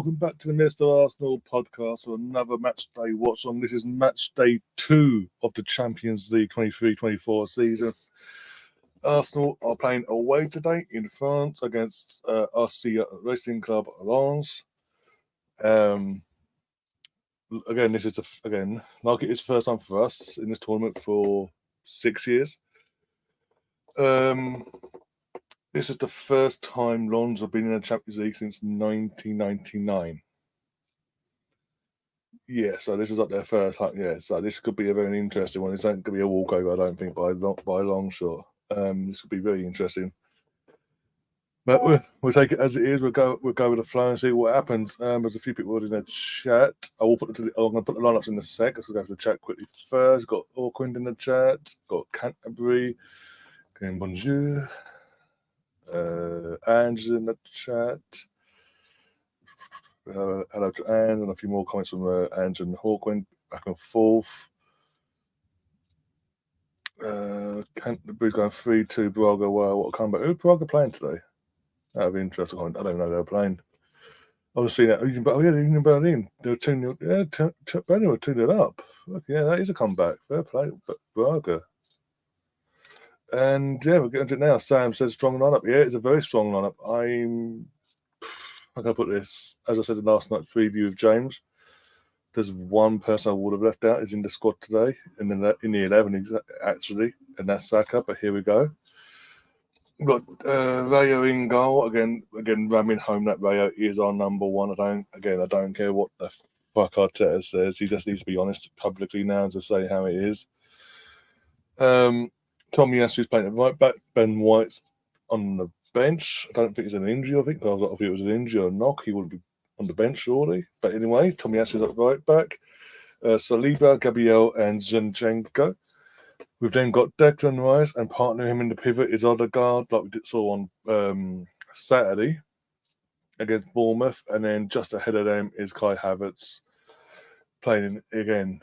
welcome back to the Mr. Arsenal podcast for another match day watch on. This is match day 2 of the Champions League 23-24 season. Arsenal are playing away today in France against RC Racing Club Lens. Again, this is like it is the first time for us in this tournament for 6 years. This is the first time Lens have been in the Champions League since 1999. Yeah, so this is like their first. Yeah, so this could be a very interesting one. It's not going to be a walkover, I don't think, by a long shot. This could be very interesting. But we'll take it as it is. We'll go with the flow and see what happens. There's a few people in the chat. I'm going to put the lineups in a sec. Let's go to the chat quickly first. Got Auckland in the chat. Got Canterbury. Okay, bonjour. Ange in the chat. Hello to Ange, and a few more comments from Ange and Hawkwind back and forth. Canterbury's going 3-2 Braga. Wow, what a comeback. Who's Braga playing today? That would be interesting. I don't know they were playing. I was seeing that. Even Berlin. They were 2-0. Yeah, Berlin were 2-0 up. Look, yeah, that is a comeback. Fair play, but Braga. And yeah, we're getting to it now. Sam says strong lineup. Yeah, it's a very strong lineup. I'm going to put this, as I said in last night's preview of James, there's one person I would have left out is in the squad today, and then in the 11 actually, and that's Saka. But here we go. We've got Rayo in goal again. Ramming home that Rayo is our number one. I don't care what the fuck Arteta says. He just needs to be honest publicly now to say how it is. Tomiyasu's playing at right back. Ben White's on the bench. I don't think it's an injury. I think if it was an injury or a knock, he would be on the bench surely. But anyway, Tomiyasu's at right back. Saliba, Gabriel, and Zinchenko. We've then got Declan Rice, and partnering him in the pivot is Odegaard, like we saw on Saturday against Bournemouth. And then just ahead of them is Kai Havertz playing again.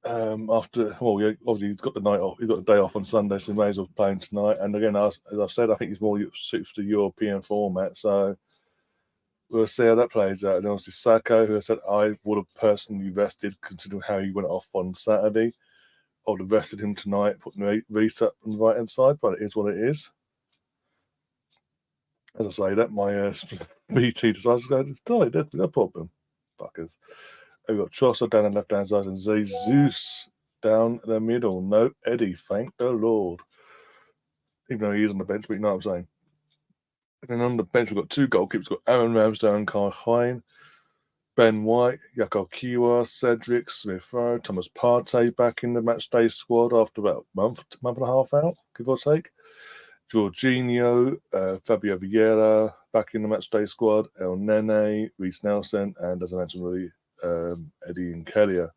Obviously he's got the night off. He's got the day off on Sunday, so he may as well play tonight. And again, as I've said, I think he's more suited for the European format. So we'll see how that plays out. And then obviously Saka, who I said I would have personally rested, considering how he went off on Saturday. I would have rested him tonight, putting Reece up on the right hand side, but it is what it is. As I say that, my BT decides to go, no problem. Fuckers. We've got Trossard down the left-hand side and Jesus down the middle. No Eddie, thank the Lord. Even though he is on the bench, but you know what I'm saying. And then on the bench, we've got two goalkeepers. We've got Aaron Ramsdale and Kai Hine. Ben White, Jakob Kiwa, Cedric, Smith Rowe, Thomas Partey back in the matchday squad after about a month and a half out, give or take. Jorginho, Fabio Vieira back in the matchday squad. El Nene, Reece Nelson, and as I mentioned already, Eddie Nketiah.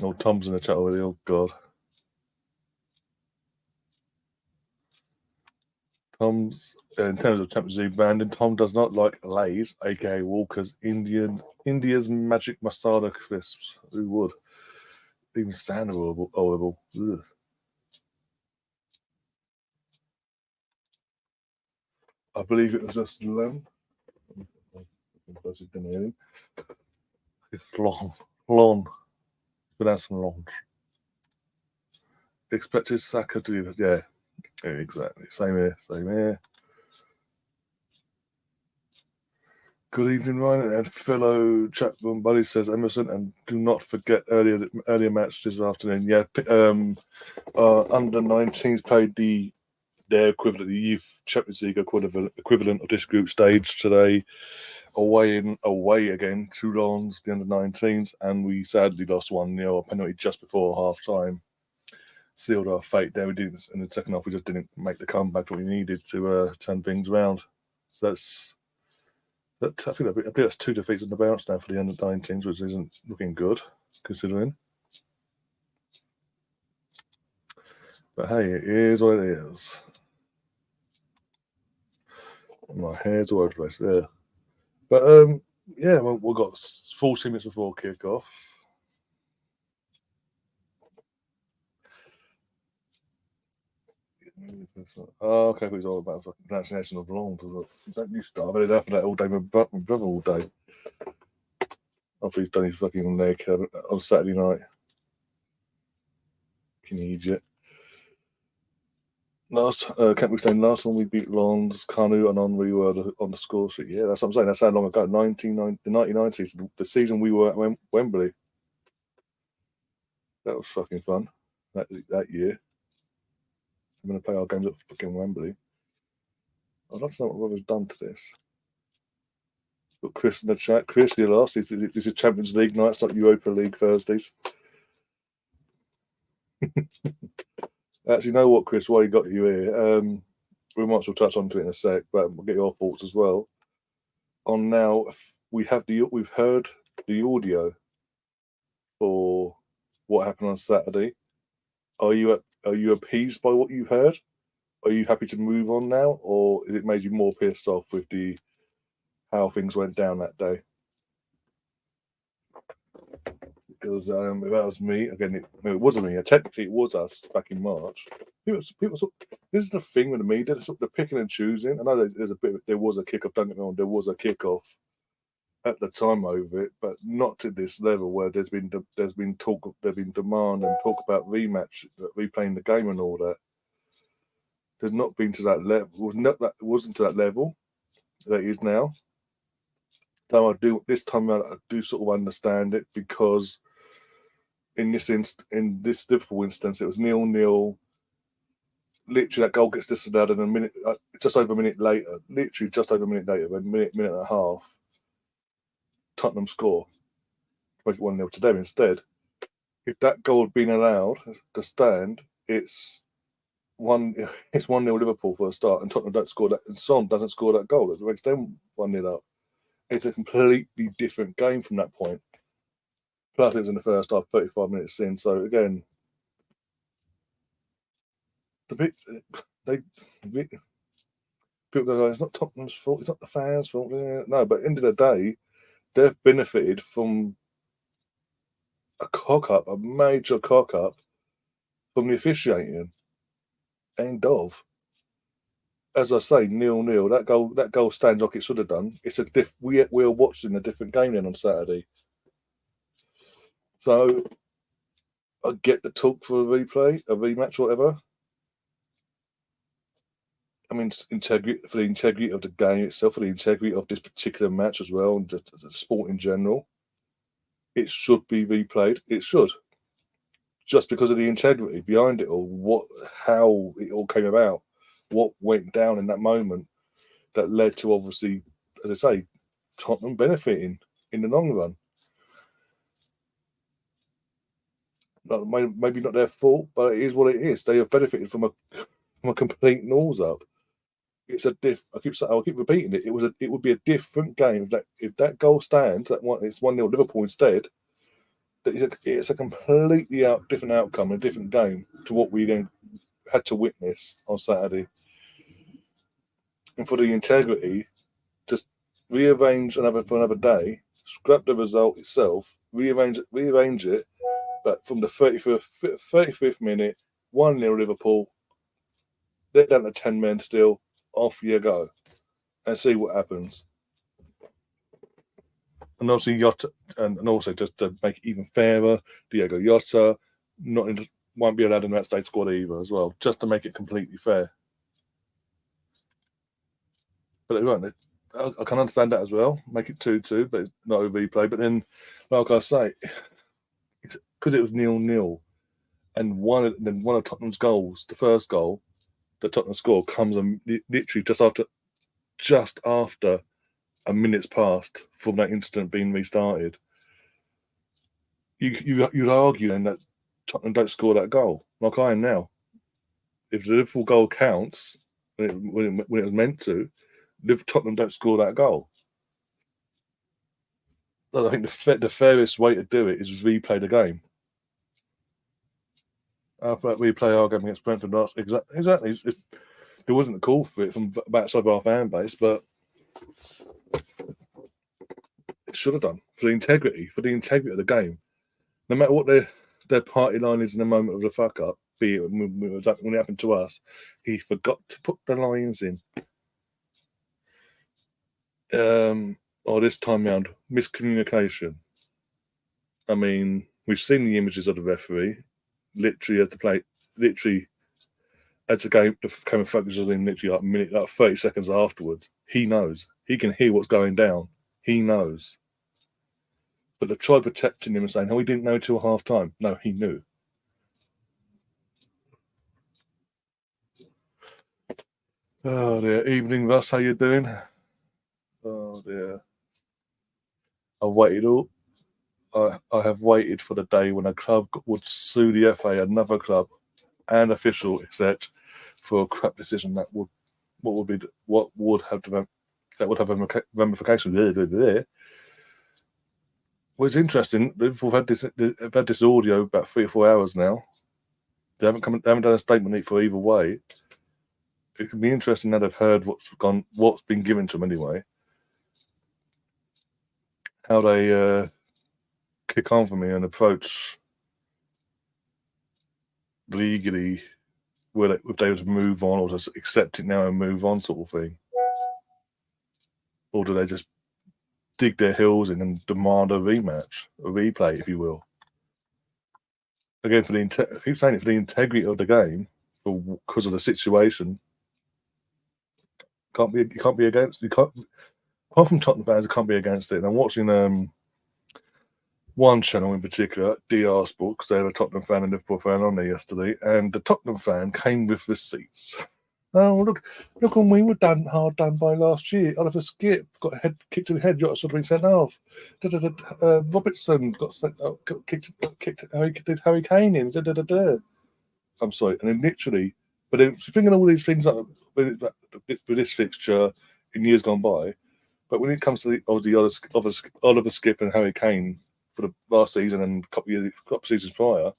Oh, Tom's in the chat already. Oh, God. Tom's, in terms of Champions League branding, Tom does not like Lay's, aka Walker's India's Magic Masala crisps. Who would? Even sound horrible. Ugh. I believe it was just Lem. It's long. But that's long. Expected Saka to do that. Yeah, exactly. Same here. Good evening, Ryan, and fellow chat room buddy, says Emerson, and do not forget earlier match this afternoon. Yeah, under 19s played their equivalent, the Youth Champions League equivalent of this group stage today, away again to Lens, the under 19s, and we sadly lost 1-0, a penalty just before half time. Sealed our fate there. We didn't in the second half. We just didn't make the comeback that we needed to turn things around. I think that's 2 defeats on the bounce now for the under 19s, which isn't looking good considering. But hey, it is what it is. My hair's all over the place there. But yeah, we've got 40 minutes before kick-off. Oh, okay, it's all about fucking pronunciation of long. Don't you start? I've had enough of that all day. My brother all day. After he's done his fucking leg on Saturday night. Fucking idiot. Can't we say last one we beat Lons, Kanu, and on we were on the score sheet? Yeah, that's what I'm saying. That's how long ago. The 99 season, the season we were at Wembley. That was fucking fun. That year. I'm going to play our games at fucking Wembley. I'd like to know what brother's done to this. Got Chris in the chat. Chris, you lost. This is Champions League nights, not Europa League Thursdays. Actually, know what, Chris? Why you got you here? We might as well touch on to it in a sec, but we'll get your thoughts as well. On now, we've heard the audio for what happened on Saturday. Are you appeased by what you heard? Are you happy to move on now, or is it made you more pissed off with how things went down that day? Because if that was me, again, it wasn't me. Technically, it was us back in March. This is the thing with the media. They're picking and choosing. I know there was a kickoff. Don't get me wrong, there was a kickoff at the time over it, but not to this level where there's been demand and talk about replaying the game and all that. There's not been to that level. It wasn't to that level that it is now. Though this time around, I do sort of understand it, because in this Liverpool instance, it was 0-0. Literally, that goal gets disallowed, and a minute, just over a minute later, a minute and a half, Tottenham score, make it 1-0 to them instead. If that goal had been allowed to stand, it's 1-0 Liverpool for a start, and Tottenham don't score that, and Son doesn't score that goal. It makes them 1-0 up. It's a completely different game from that point. Plus, it was in the first half, 35 minutes in. So again, people go, it's not Tottenham's fault. It's not the fans' fault. No, but at the end of the day, they've benefited from a major cock up from the officiating. End of. As I say, 0-0. That goal stands like it should have done. It's we're watching a different game then on Saturday. So I get the talk for a rematch, whatever. I mean, for the integrity of the game itself, for the integrity of this particular match as well, and the sport in general, it should be replayed. It should, just because of the integrity behind it all, how it all came about, what went down in that moment that led to, obviously, as I say, Tottenham benefiting in the long run. Maybe not their fault, but it is what it is. They have benefited from a complete nose up. It's a I'll keep repeating it. It would be a different game if that goal stands. It's 1-0 Liverpool instead. It's a completely different outcome, a different game to what we then had to witness on Saturday. And for the integrity, just rearrange for another day, scrap the result itself, rearrange it. But from the 35th minute, 1-0 Liverpool, they're down to 10 men still. Off you go, and see what happens. And obviously Jota, and also just to make it even fairer, Diogo Jota won't be allowed in that state squad either as well, just to make it completely fair. But it won't. I can understand that as well. Make it 2-2, but it's not a replay. But then, like I say, it's because it was 0-0, and one of Tottenham's goals, the first goal that Tottenham scored, comes literally just after a minute's passed from that incident being restarted. You'd argue then that Tottenham don't score that goal, like I am now. If the Liverpool goal counts when it was meant to, Tottenham don't score that goal. I think the fairest way to do it is replay the game. After we play our game against Brentford, exactly. There wasn't a call for it from outside of our fan base, but it should have done for the integrity of the game. No matter what their party line is in the moment of the fuck up, be it when it happened to us. He forgot to put the lines in. Or this time round, miscommunication. I mean, we've seen the images of the referee, literally as the game, the camera focuses on him literally like 30 seconds afterwards. He knows. He can hear what's going down. He knows. But they tried protecting him and saying, "Oh, he didn't know till half time." No, he knew. Oh dear. Evening, Russ. How you doing? Oh dear. I have waited for the day when a club would sue the FA, another club, and official, except for a crap decision that would have ramifications. Well, it's interesting. Liverpool have had this audio about 3 or 4 hours now. They haven't done a statement for either way. It could be interesting now they've heard what's been given to them anyway. How they kick on for me and approach legally, if they would move on or just accept it now and move on, sort of thing, or do they just dig their heels in and demand a rematch, a replay, if you will? Again, I keep saying it, for the integrity of the game, because of the situation. You can't be against. You can't. Apart from Tottenham fans, you can't be against it. And I'm watching one channel in particular, DR Sport, because they had a Tottenham fan and Liverpool fan on there yesterday, and the Tottenham fan came with receipts. Oh, look when we were hard done by last year. Oliver Skip got a head kicked in the head, should have been sent off. Robertson got sent kicked Harry Kane in. I'm sorry, and then literally, but then bringing all these things up with this fixture in years gone by, but when it comes to Oliver Skip and Harry Kane for the last season and a couple of seasons prior,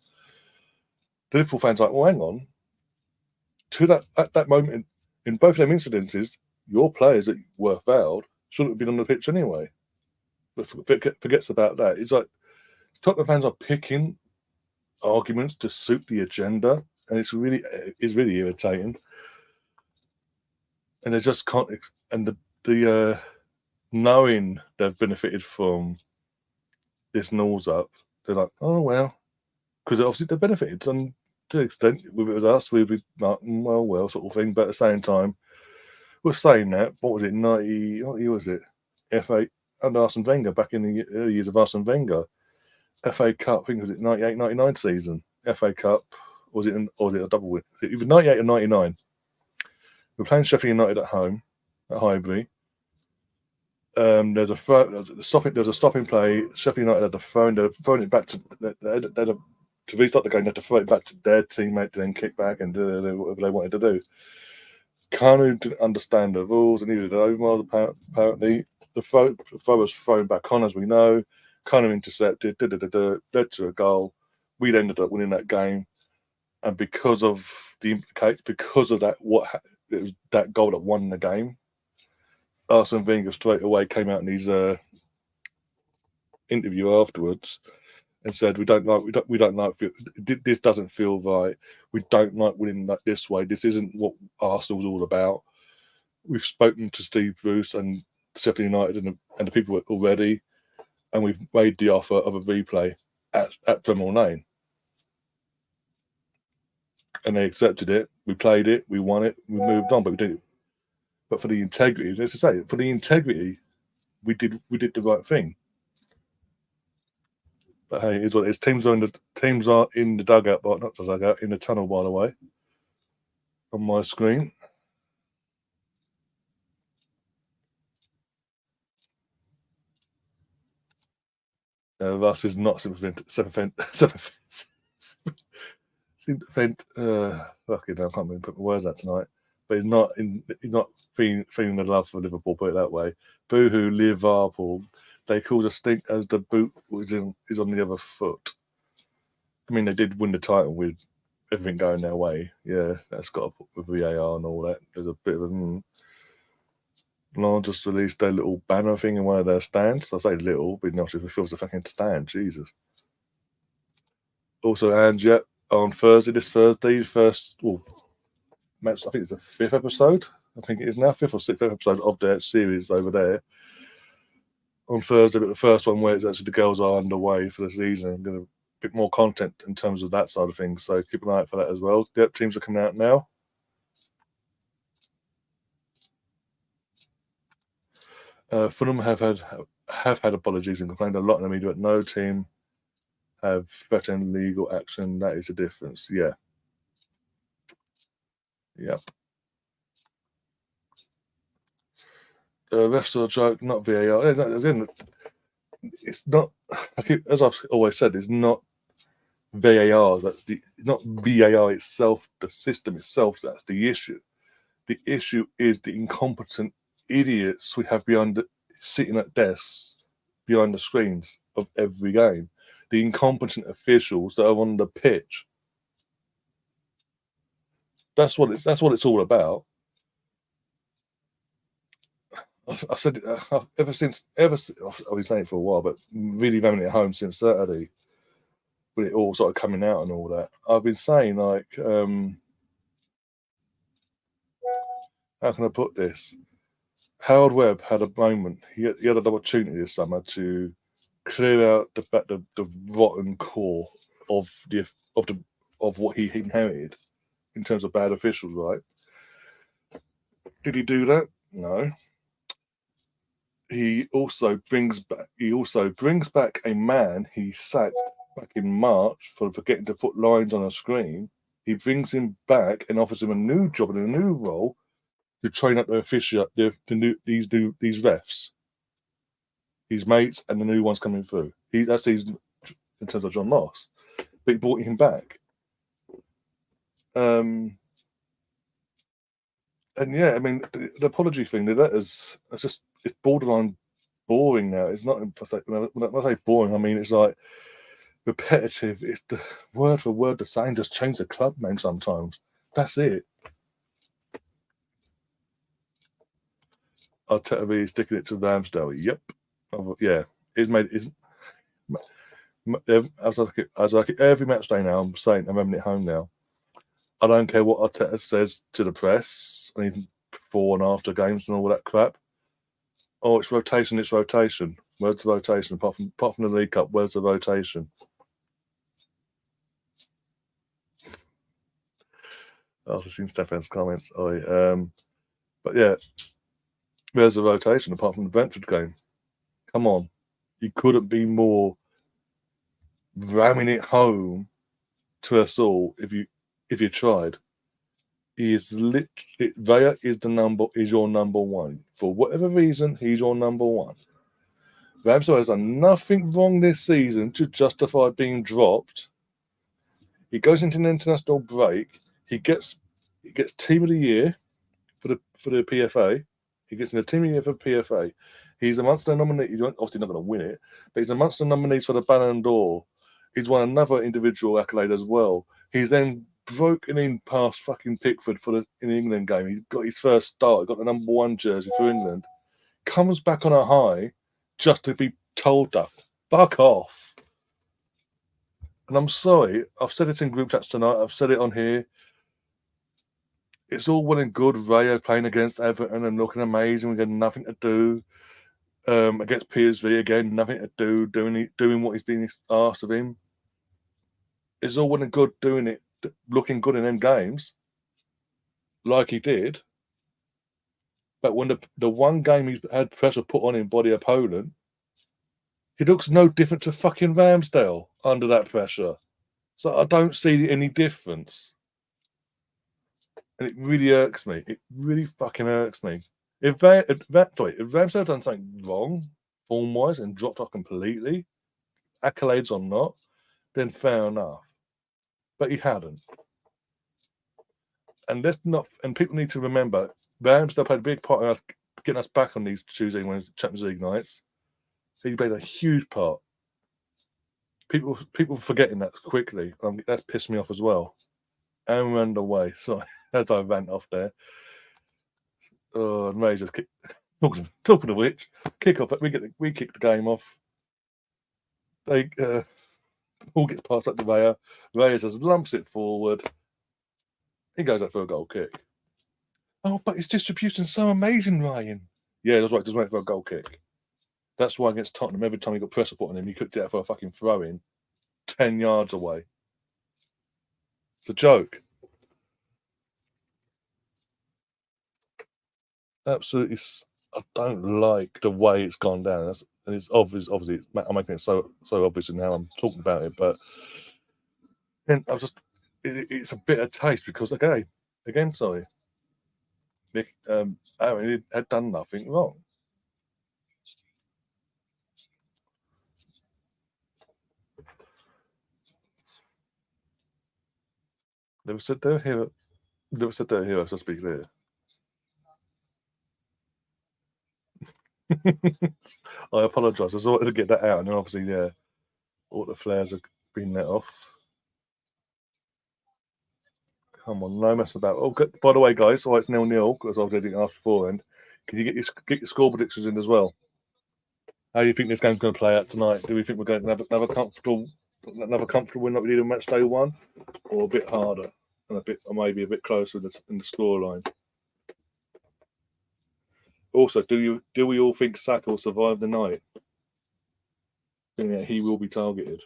the Liverpool fans are like, well, hang on. At that moment, in both of them incidences, your players that were fouled shouldn't have been on the pitch anyway. But forgets about that. It's like Tottenham fans are picking arguments to suit the agenda, and it's really irritating. And they just can't. And the knowing they've benefited from this nose up, they're like, oh well, because obviously they benefited, and to an extent, if it was us, we'd be like, well, sort of thing. But at the same time, we're saying that. What was it? 90? What year was it? FA under Arsene Wenger, back in the early years of Arsene Wenger. FA Cup, I think, was it 98-99 season? FA Cup, or was it a double win? It was 98 or 99. We're playing Sheffield United at home at Highbury. There's a stopping play. Sheffield United had to throw it back to restart the game. They had to throw it back to their teammate to then kick back and do whatever they wanted to do. Kanu didn't understand the rules and needed an overmiles. Apparently, the throw was thrown back on, as we know. Kanu intercepted, led to a goal. We ended up winning that game, and because of that, it was that goal that won the game. Arsene Wenger straight away came out in his interview afterwards and said, "We don't like. This doesn't feel right. We don't like winning like this way. This isn't what Arsenal's all about. We've spoken to Steve Bruce and Sheffield United and the people already, and we've made the offer of a replay at Bramall Lane, and they accepted it. We played it. We won it. We moved on. But we did. But for the integrity, let's say, for the integrity, we did the right thing." But hey, it is what it is. Teams are in the dugout, but not the dugout, in the tunnel, by the way, on my screen. Russ is not sympathetic. Fucking hell, I can't even put my words out tonight. But he's not feeling the love for Liverpool. Put it that way. Boo-hoo, Liverpool. They called a stink as the boot is on the other foot. I mean, they did win the title with everything going their way. Yeah, that's got to put with VAR and all that. There's a bit of a. Lon just released their little banner thing in one of their stands. I say little, but not if it feels a fucking stand. Jesus. Also, and yeah, on Thursday, this Thursday, first match. I think it's the 5th episode. I think it is now 5th or 6th episode of their series over there on Thursday. But the first one where it's actually the girls are underway for the season. I'm going to bit more content in terms of that side of things. So keep an eye out for that as well. Yep, teams are coming out now. Fulham have had apologies and complained a lot in the media, but no team have threatened legal action. That is the difference. Yeah. Yep. Refs are a joke, not VAR. It's not. As I've always said, it's not VAR. That's not VAR itself. The system itself. That's the issue. The issue is the incompetent idiots we have sitting at desks behind the screens of every game. The incompetent officials that are on the pitch. That's what it's all about. I said it ever since. I've been saying it for a while, but really having it at home since Saturday, with it all sort of coming out and all that. I've been saying like, how can I put this? Howard Webb had a moment. He had an opportunity this summer to clear out the rotten core of what he inherited in terms of bad officials. Right? Did he do that? No. He also brings back a man he sacked back in March for forgetting to put lines on a screen. He brings him back and offers him a new job in a new role to train up these refs, his mates, and the new ones coming through. That's his in terms of John Moss, but he brought him back. And yeah, I mean the apology thing, it's borderline boring now. It's not. When I say boring, I mean it's like repetitive. It's the word for word the same. Just change the club name sometimes. That's it. Arteta sticking it to Ramsdale. Yep. Yeah. It's made. As like every match day now, I'm saying I'm having it home now. I don't care what Arteta says to the press, and even before and after games and all that crap. Oh, it's rotation. It's rotation. Where's the rotation? Apart from the League Cup, where's the rotation? I've also seen Stefan's comments. But yeah, where's the rotation apart from the Brentford game? Come on, you couldn't be more ramming it home to us all if you tried. Raya is your number one. For whatever reason, he's your number one. Ramsdale has done nothing wrong this season to justify being dropped. He goes into an international break. He gets team of the year for the PFA. He gets in the team of the year for the PFA. He's amongst the nominees. He's obviously not going to win it, but he's amongst the nominees for the Ballon d'Or. He's won another individual accolade as well. He's then broken in past fucking Pickford in the England game. He got his first start. He got the number 1 jersey for England. Comes back on a high just to be told that. Fuck off. And I'm sorry. I've said it in group chats tonight. I've said it on here. It's all well and good Rayo playing against Everton and looking amazing. We got nothing to do. Against PSV again, nothing to do. Doing what he's being asked of him. It's all well and good doing it, looking good in them games, like he did. But when the one game he's had pressure put on him by the opponent, he looks no different to fucking Ramsdale under that pressure. So I don't see any difference. And it really irks me. It really fucking irks me. If Ramsdale done something wrong, form-wise, and dropped off completely, accolades or not, then fair enough. But he hadn't. And people need to remember, Ramsdale played a big part in us getting us back on these Tuesday and Wednesday Champions League nights. He played a huge part. People forgetting that quickly. That's pissed me off as well. And ran away. Sorry, as I ran off there. Oh, and Ray just talking of which, kick off. We kicked the game off. They Ball gets passed up to Raya. Raya just lumps it forward. He goes up for a goal kick. Oh, but his distribution's so amazing, Ryan. Yeah, that's right. Just went for a goal kick. That's why against Tottenham, every time he got press support on him, he cooked it out for a fucking throw-in 10 yards away. It's a joke. Absolutely. I don't like the way it's gone down. And it's obvious. Obviously, I'm making it so obvious in how I'm talking about it. But then it's a bitter taste because again, sorry, Nick, Aaron had done nothing wrong. Never said they're a hero. Never said they're a hero. So speak there. I apologise. I just wanted to get that out, and then obviously, yeah, all the flares have been let off. Come on, no mess about. Oh, good. By the way, guys, so it's 0-0 because I was didn't ask beforehand. Can you get your score predictions in as well? How do you think this game's going to play out tonight? Do we think we're going to have another comfortable win like we did in match day one, or a bit harder and maybe a bit closer in the scoreline? Also, do we all think Saka will survive the night? Yeah, he will be targeted.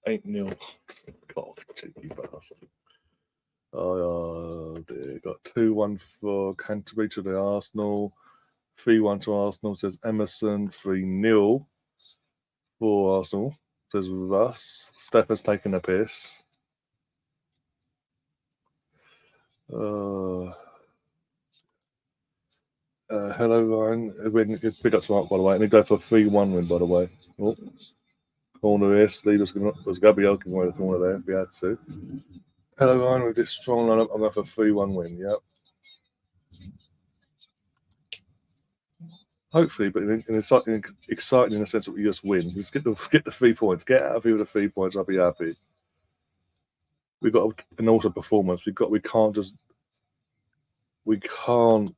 Ain't nil. God, cheeky bastard. Oh dear. Got 2-1 for Canterbury to the Arsenal. 3-1 to Arsenal, says Emerson. 3-0 for Arsenal, says Russ. Steph has taken a piss. Hello, Ryan. Big up to Mark, by the way. And he go for a 3-1 win, by the way. Oh, corner is. Leaders was Gabriel can wear the corner there if he had to. Hello, Ryan. With this strong lineup, I'm going for a 3-1 win. Yep. Hopefully, but exciting in the sense that we just win. Just get the 3 points. Get out of here with the 3 points. I'll be happy. We got and also performance. We can't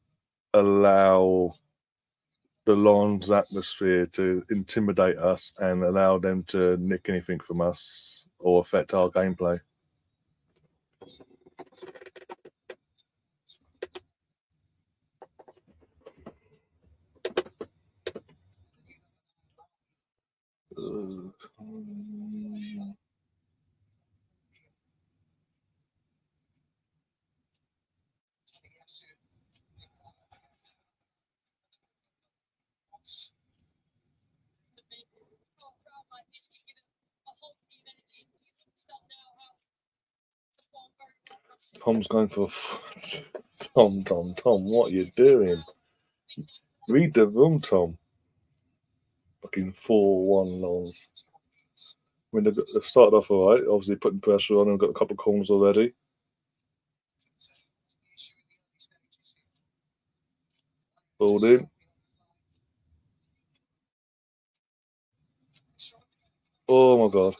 allow the Lions atmosphere to intimidate us and allow them to nick anything from us or affect our gameplay. Tom's going for Tom. What are you doing? Read the room, Tom. Fucking 4-1 longs. I mean, they've started off all right. Obviously, putting pressure on and got a couple of corners already. Balled in. Oh my god.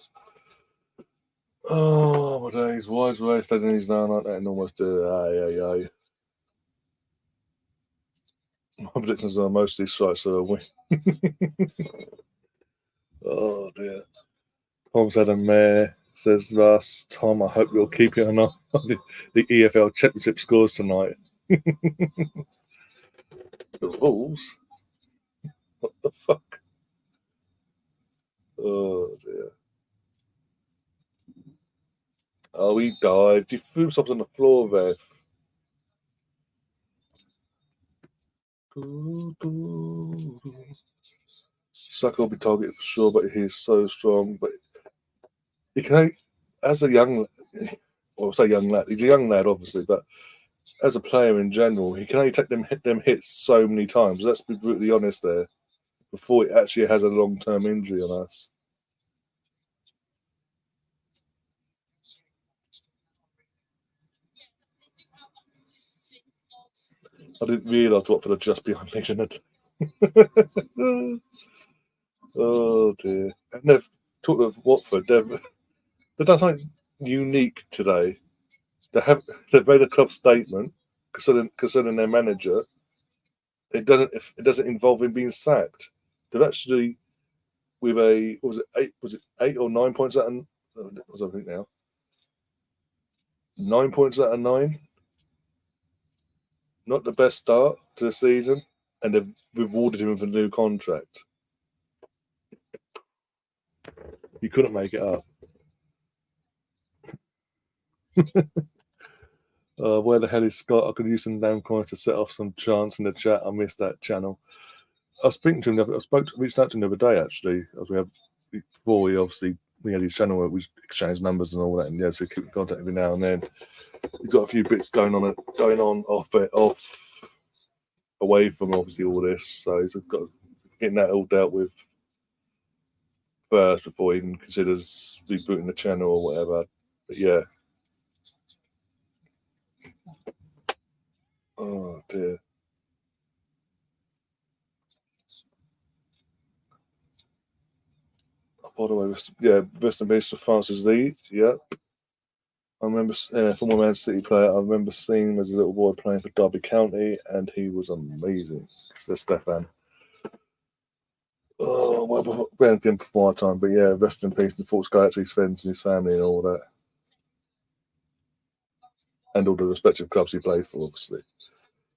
Oh my days. Why is Ray standing his down like that and almost do aye. My predictions are mostly strikes are a win. Oh dear. Tom's had a mare, says Russ. Tom, I hope you'll keep it on the EFL Championship scores tonight. The Wolves? What the fuck? Oh dear. Oh, he dived. He threw something on the floor, ref. Saka will be targeted for sure, but he's so strong. But he can, as a young, well, say young lad. He's a young lad, obviously, but as a player in general, he can only take them hits so many times. Let's be brutally honest there. Before it actually has a long-term injury on us. I didn't realise Watford are just behind Leeds in it. Oh dear. And they've talked of Watford. They've done something unique today. They have they've made a club statement concerning their manager. It doesn't involve him being sacked. They've actually with a was it 8 or 9 points out of what was I think now? 9 points out of nine. Not the best start to the season, and they've rewarded him with a new contract. You couldn't make it up. Where the hell is Scott? I could use some damn coins to set off some chants in the chat. I missed that channel. I was speaking to him. Reached out to him the other day actually, as we have before. We had his channel where we exchanged numbers and all that, and yeah, so keep in contact every now and then. He's got a few bits going on off away from obviously all this, so he's got getting that all dealt with first before he even considers rebooting the channel or whatever. But yeah. Oh dear. By the way, rest in peace to Francis Lee. Yeah, I remember former Man City player. I remember seeing him as a little boy playing for Derby County, and he was amazing. So Stefan. Oh, well, again before our time, but yeah, rest in peace and thoughts go out to his friends and his family and all that, and all the respective clubs he played for, obviously.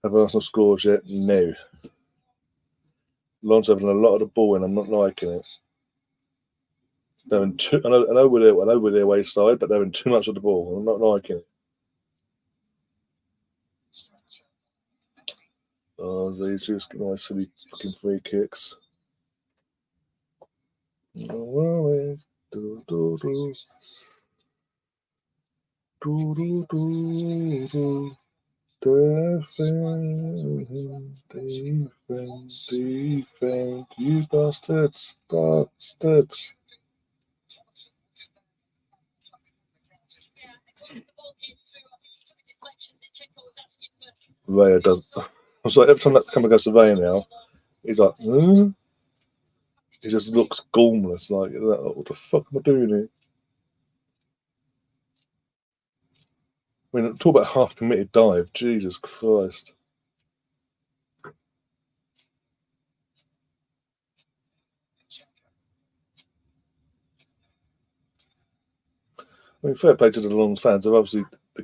Have Arsenal scores yet? No. Lon's having a lot of the ball, and I'm not liking it. They're having too. I know we're their way side, but they're having too much of the ball. I'm not liking it. Oh, these just getting away silly fucking free kicks. Do, do, do. Do, do, do, do. Defend, you bastards, bastards. Raya does. I'm sorry, every time that camera goes to Raya now, he's like, huh? He just looks gormless, like, what the fuck am I doing here? I mean, talk about half committed dive. Jesus Christ. I mean, fair play to the Longs fans. They're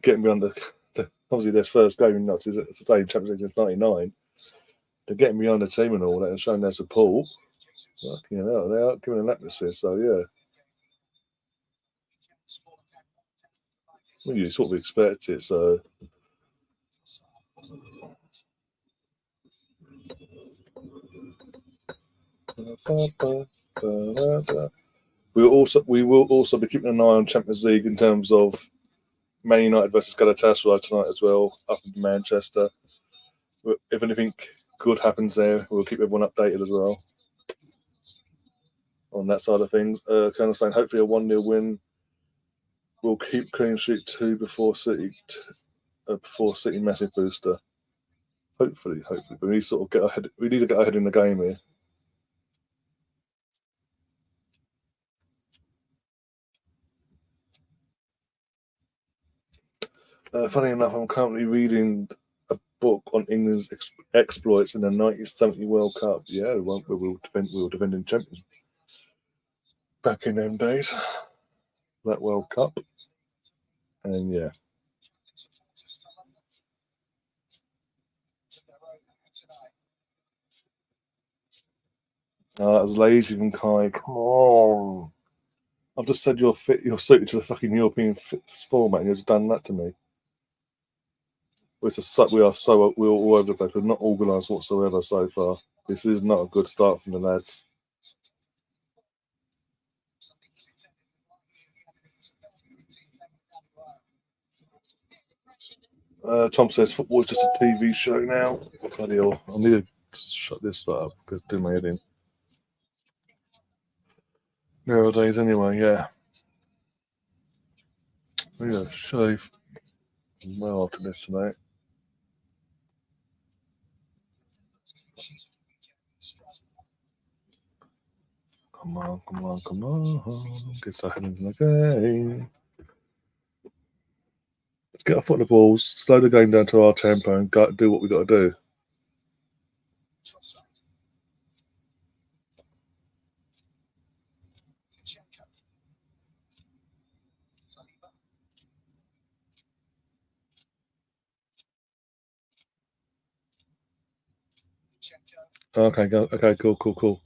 getting behind obviously their first game in nuts is at the Champions League since '99. They're getting behind the team and all that and showing their support. Fucking hell, they are giving an atmosphere. So yeah, well, you sort of expect it. So we will also be keeping an eye on Champions League in terms of Man United versus Galatasaray tonight as well, up in Manchester. If anything good happens there, we'll keep everyone updated as well on that side of things. Colonel saying hopefully a 1-0 win. We'll keep clean sheet 2 before City massive booster. Hopefully, but we need to sort of get ahead. We need to get ahead in the game here. Funny enough, I'm currently reading a book on England's exploits in the 1970 World Cup. Yeah, we were defending champions back in them days. That World Cup, and yeah. That was lazy from Kai. Come on. I've just said you're fit. You're suited to the fucking European format, and you've just done that to me. We're all over the place. We're not organised whatsoever so far. This is not a good start from the lads. Tom says football is just a TV show now. Bloody hell. I need to shut this up because do my head in. Nowadays, anyway, yeah. We have shave well after this tonight. Come on, come on, come on. Get our head into the game. Let's get our foot on the balls, slow the game down to our tempo, and do what we got to do. Okay, go. Okay, cool.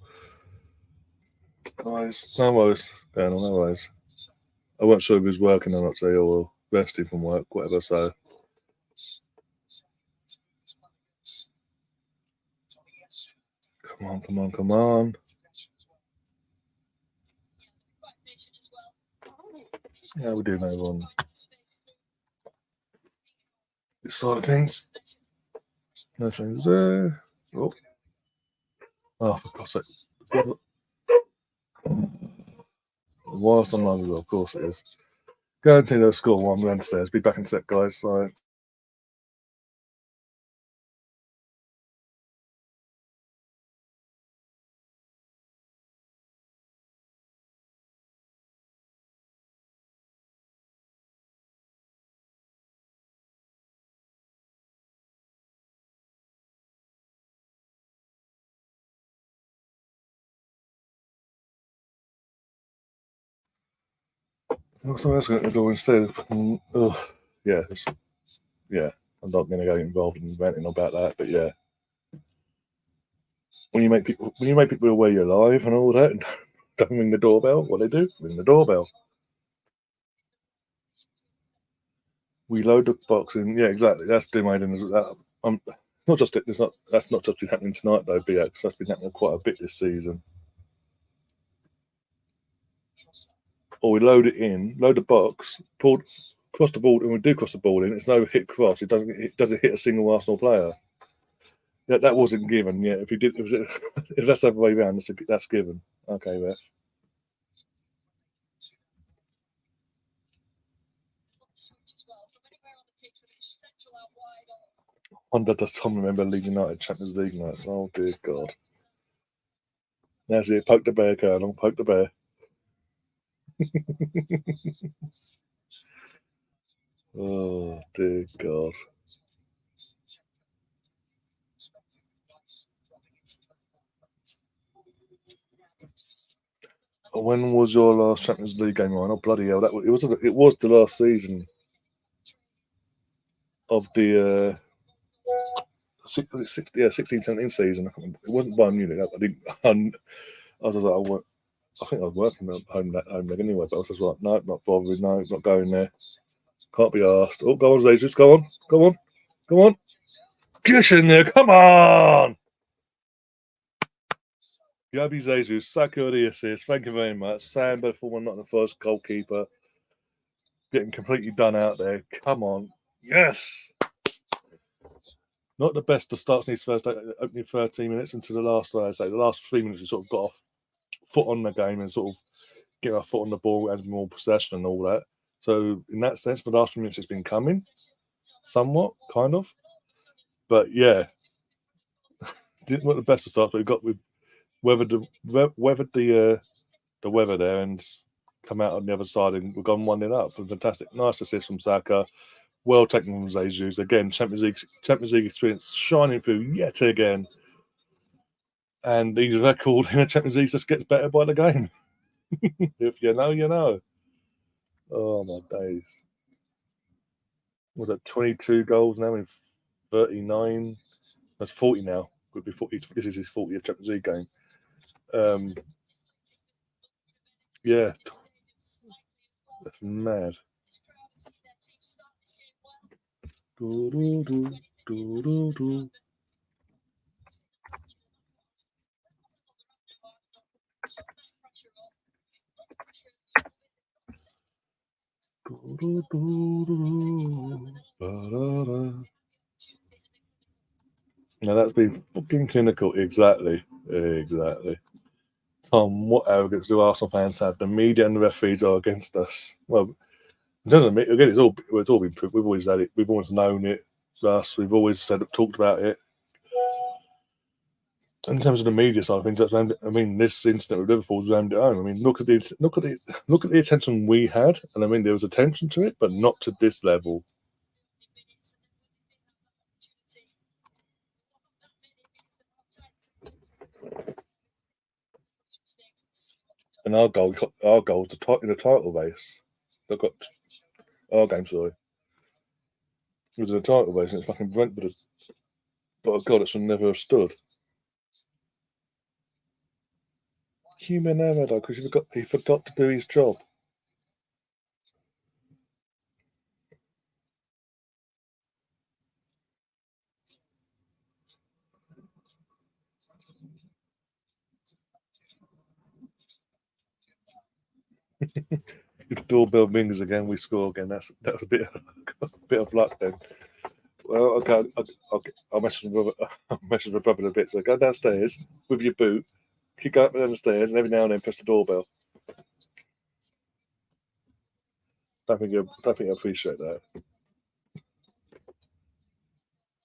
Nice. No worries. Yeah, no worries. I wasn't sure if he was working or not today or resting from work, whatever. So, come on. Yeah, we do know on this side of things. No changes there. Oh, for God's sake. Whilst I'm live, of course it is. Guarantee they'll score one. We're downstairs. Be back in a sec, guys. So. Something else going to do instead. Yeah, yeah. I'm not going to go involved in ranting about that, but yeah. When you make people aware you're live and all that, and don't ring the doorbell, what they do? Ring the doorbell. We load the box in. Yeah, exactly. That's doing that. Not just it. That's not just been happening tonight though, because that's been happening quite a bit this season. Or we load it in, load the box, cross the ball, and we do cross the ball in. It's no hit cross. It doesn't hit a single Arsenal player. That wasn't given. Yeah, if he did, if that's the other way around, that's given. Okay, ref. Wonder does Tom remember League United Champions League nights? Oh dear God. That's it. Poke the bear, Colonel. Poke the bear. Oh dear God. When was your last Champions League game on? Oh bloody hell! It was the last season of the 16-17 season. It wasn't Bayern Munich. I didn't. I was like, I think I was working at home leg anyway. But I was just like, no, not bothered. No, not going there. Can't be asked. Oh, go on, Jesus. Go on. Get in there. Come on. Gabi Jesus, Saka the assist. Thank you very much. Samba for one, not the first goalkeeper. Getting completely done out there. Come on. Yes. Not the best to start in his first opening 13 minutes into the last 3 minutes we sort of got off foot on the game and sort of get our foot on the ball and more possession and all that. So in that sense, for the last 3 minutes it's been coming somewhat, kind of. But yeah. Didn't want the best to start, but we've weathered the weather there and come out on the other side and we've gone 1-0 up. Fantastic. Nice assist from Saka. Well taken from Jesus. Again, Champions League experience shining through yet again. And his record in the Champions League just gets better by the game. If you know, you know. Oh my days. Was that 22 goals now in 39? That's 40 now. Would be 40. This is his 40th Champions League game. Yeah. That's mad. Now that's been fucking clinical. Exactly. Tom, what arrogance do Arsenal fans have? The media and the referees are against us. Well, again, it's all been proved. We've always had it. We've always known it. We've always talked about it. in terms of the media side of things, that's aimed. I mean, this incident with Liverpool was aimed at home. I mean, look at the attention we had, and I mean, there was attention to it, but not to this level. And our goal was in the title race. They got our game. Sorry, it was in a title race, and it's fucking Brentford. But God, it should never have stood. Human error, though, because he forgot to do his job. If the doorbell rings again, we score again. That was a bit of luck then. Well, okay, I'll message my brother. I'll message my brother in a bit. So go downstairs with your boot, keep going up and down the stairs, and every now and then press the doorbell. Don't think you appreciate that.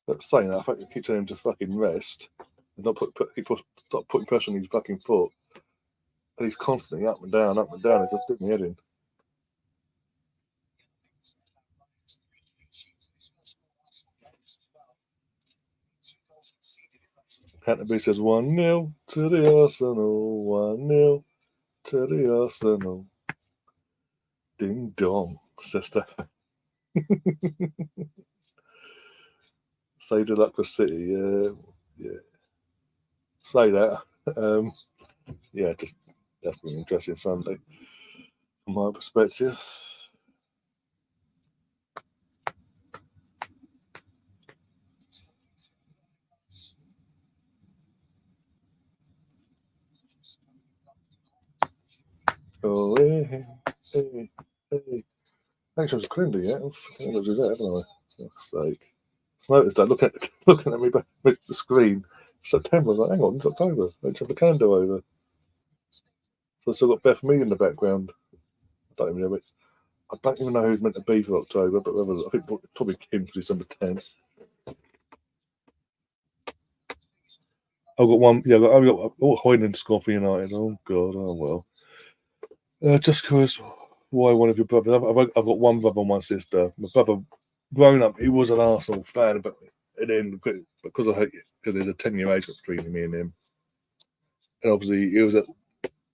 But saying that, I think you keep telling him to fucking rest and not stop putting pressure on his fucking foot. And he's constantly up and down, up and down. It's just doing me head in. Canterbury says 1-0 to the Arsenal, 1-0 to the Arsenal. Ding dong, says Stefan. Saved the luck for City, yeah. Say that. Yeah, just that's been an interesting Sunday from my perspective. Oh, hey, hey, hey. Thanks for cleaning yet. I think I'll do that, haven't I? For fuck's sake. I noticed that looking at me back at the screen. September, I was like, hang on, it's October. I have the calendar over. So I still got Beth Mead in the background. I don't even know who's meant to be for October, but I think probably Kim because he's number 10. I've got one. Yeah, I've got Hoyland score for United. Oh God. Oh well. Just because, why one of your brothers? I've got one brother and one sister. My brother, growing up, he was an Arsenal fan, but then because there's a 10-year age between me and him, and obviously it was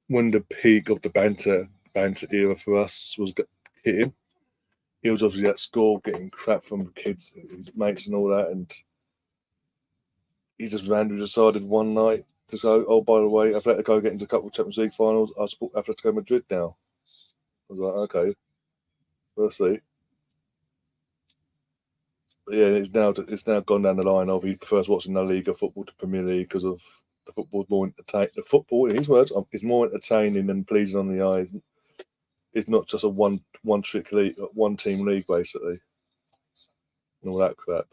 when the peak of the banter era for us was hitting. He was obviously at school getting crap from kids, his mates, and all that, and he just randomly decided one night to go, oh, by the way, I've let to go get into a couple of Champions League finals. I support Atletico Madrid now. I was like, okay, we'll see. But yeah, it's now gone down the line of he prefers watching La Liga football to Premier League because of the football's more entertaining. The football, in his words, is more entertaining and pleasing on the eyes. It's not just a one trick league, one team league basically, and all that crap.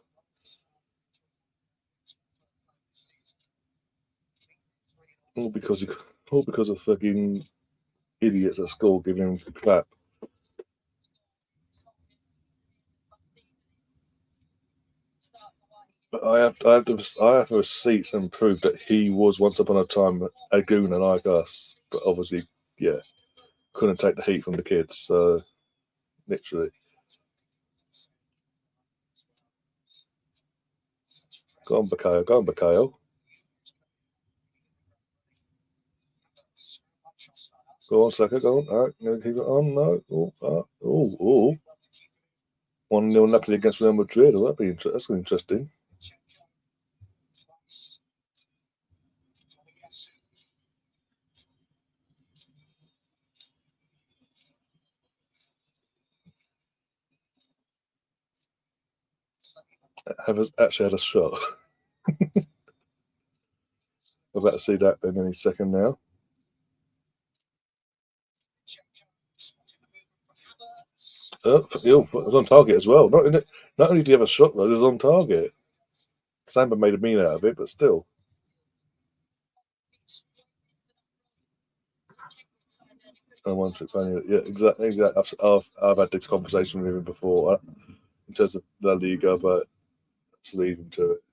All because all because of fucking idiots at school giving him crap. But I have receipts and proof that he was once upon a time a gooner like us, but obviously, yeah, couldn't take the heat from the kids. So literally, go on, Bakayo, go on, Bakayo, go on, Saka, go on. All right, no, keep it on. No, oh, 1-0 Napoli against Real Madrid. Oh, that's interesting. Have actually had a shot. We're about to see that in any second now. It was on target as well. Not only do you have a shot though, it was on target. Samba made a mean out of it, but still. And one trick pony. Yeah, exactly. I've had this conversation with him before in terms of La Liga, but let's leave him to it.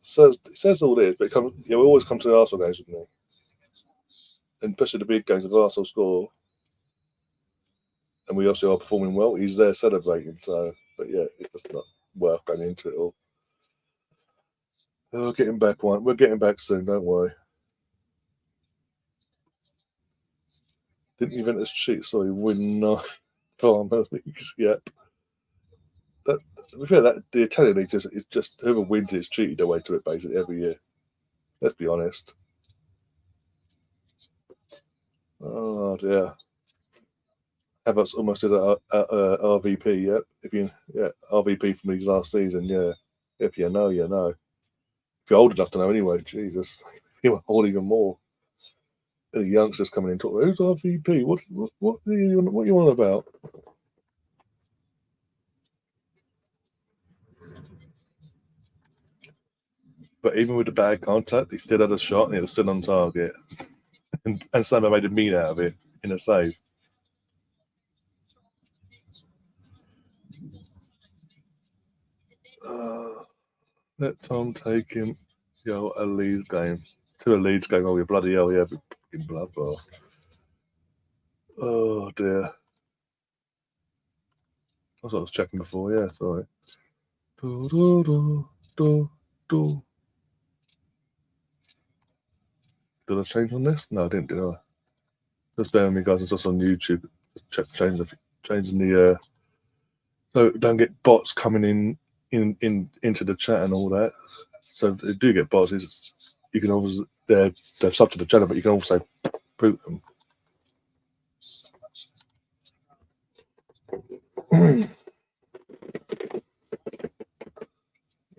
says all this, but we always come to the Arsenal games with me, and especially the big games. If Arsenal score, and we also are performing well, he's there celebrating. So, but yeah, it's just not worth going into it all. Oh, getting back one. We're getting back soon, don't worry. Didn't Juventus cheat? Sorry, win 9 Farmer leagues. Yep. That, to be fair, that the Italian league is just whoever wins is cheated their way to it basically every year. Let's be honest. Oh dear. Havertz almost did a RVP. Yep. RVP from his last season. Yeah. If you know, you know. If you're old enough to know, anyway. Jesus, you were old even more. The youngsters coming in talking. Who's RVP? What are you on about? But even with the bad contact, he still had a shot and it was still on target. And Samba made a mean out of it in a save. Let Tom take him. Yo, a Leeds game. To a Leeds game. Oh, you bloody hell, yeah. Fucking bloodbath. Oh, dear. That's what I was checking before, yeah, sorry. Do, do, do, do, do. Did I change on this? No, I didn't, did I? Just bear with me, guys. It's just on YouTube. Changing the. So don't get bots coming into the chat and all that. So they do get bots. You can always they're sub to the channel, but you can also boot them.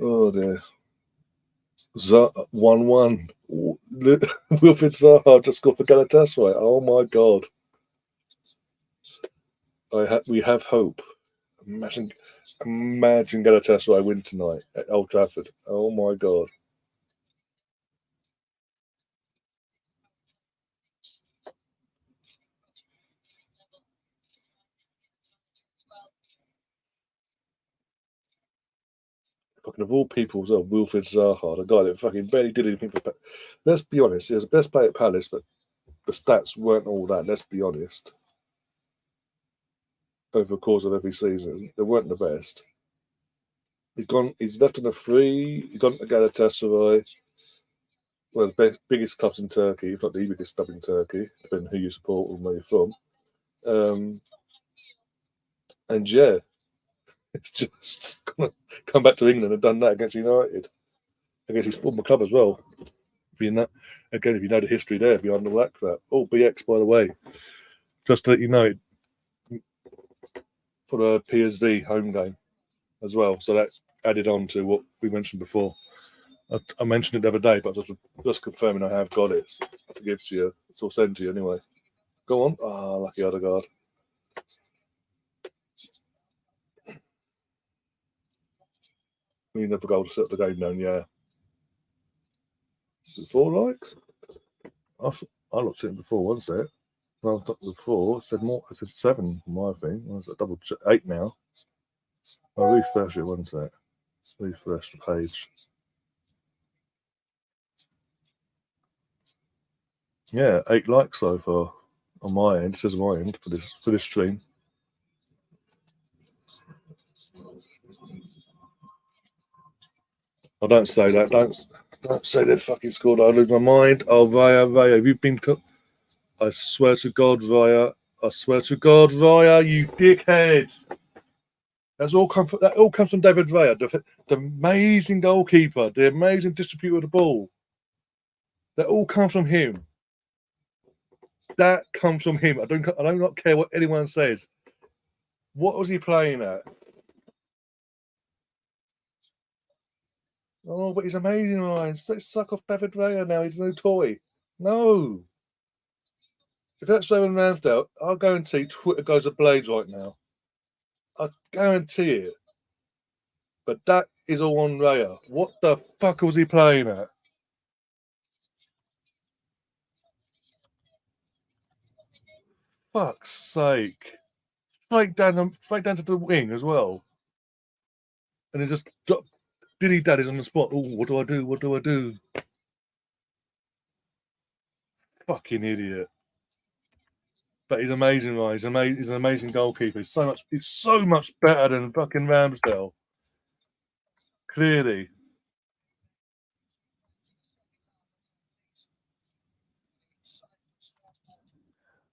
Oh dear. 1-1. Wilfried Zaha just scored for Galatasaray. Oh my god. We have hope. Imagine Galatasaray win tonight at Old Trafford. Oh my god. Fucking of all people, as well, Wilfried Zaha, the guy that fucking barely did anything for. Let's be honest, he was the best player at Palace, but the stats weren't all that. Let's be honest. Over the course of every season, they weren't the best. He's gone. He's left on a free. He's gone to Galatasaray, one of the biggest clubs in Turkey, if not the biggest club in Turkey, depending on who you support or where you're from. And yeah, it's just come back to England and done that against United, against his former club as well. Being that again, if you know the history there behind all that crap. Oh, BX, by the way, just to let you know, for the PSV home game as well. So that added on to what we mentioned before. I mentioned it the other day, but just confirming I have got it to give to you. It's all sent to you anyway. Go on. Ah, lucky Odegaard. We never go to set the game down, yeah. 4 likes? I looked at it before, wasn't it? Well, I thought before it said more. It said 7 on my thing. Well, it's a double 8 now. I'll refresh it, wasn't it? Refresh the page. Yeah, 8 likes so far on my end. It says my end for this stream. I don't say that. Don't say they fucking scored. I lose my mind. Oh, Raya, have you been? I swear to God, Raya. I swear to God, Raya, you dickhead. That all comes from David Raya, the amazing goalkeeper, the amazing distributor of the ball. That all comes from him. That comes from him. I do not care what anyone says. What was he playing at? Oh, but he's amazing, Ryan. Suck off David Raya now. He's no toy. No. If that's Rowan Ramsdale, I'll guarantee Twitter goes ablaze right now. I guarantee it. But that is all on Raya. What the fuck was he playing at? Fuck's sake. Straight down to the wing as well. And he just Dilly Daddy's on the spot. Oh, what do I do? What do I do? Fucking idiot. But he's amazing, right? He's an amazing goalkeeper. He's so much better than fucking Ramsdale. Clearly.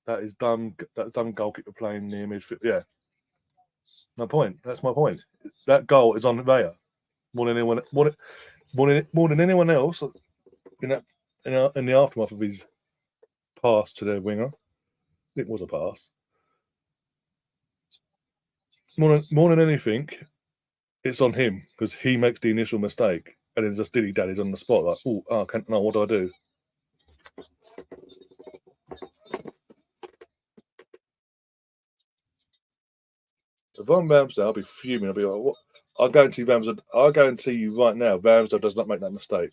That is dumb. That's dumb goalkeeper playing near midfield. Yeah. My point. That's my point. That goal is on Raya more than anyone. More than anyone else in that in the aftermath of his pass to the winger. It was a pass. More than anything, it's on him because he makes the initial mistake, and then just Dilly Daddy's on the spot like, what do I do? If I'm Ramsdale, I'll be fuming. I'll be like, what? I guarantee you right now, Ramsdale does not make that mistake.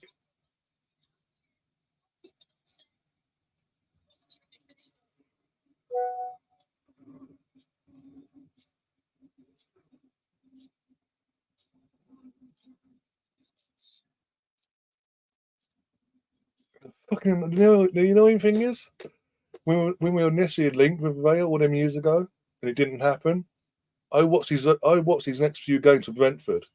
Fucking, you know the thing is, when we were initially linked with Vale all them years ago, and it didn't happen. I watched his next few games for Brentford,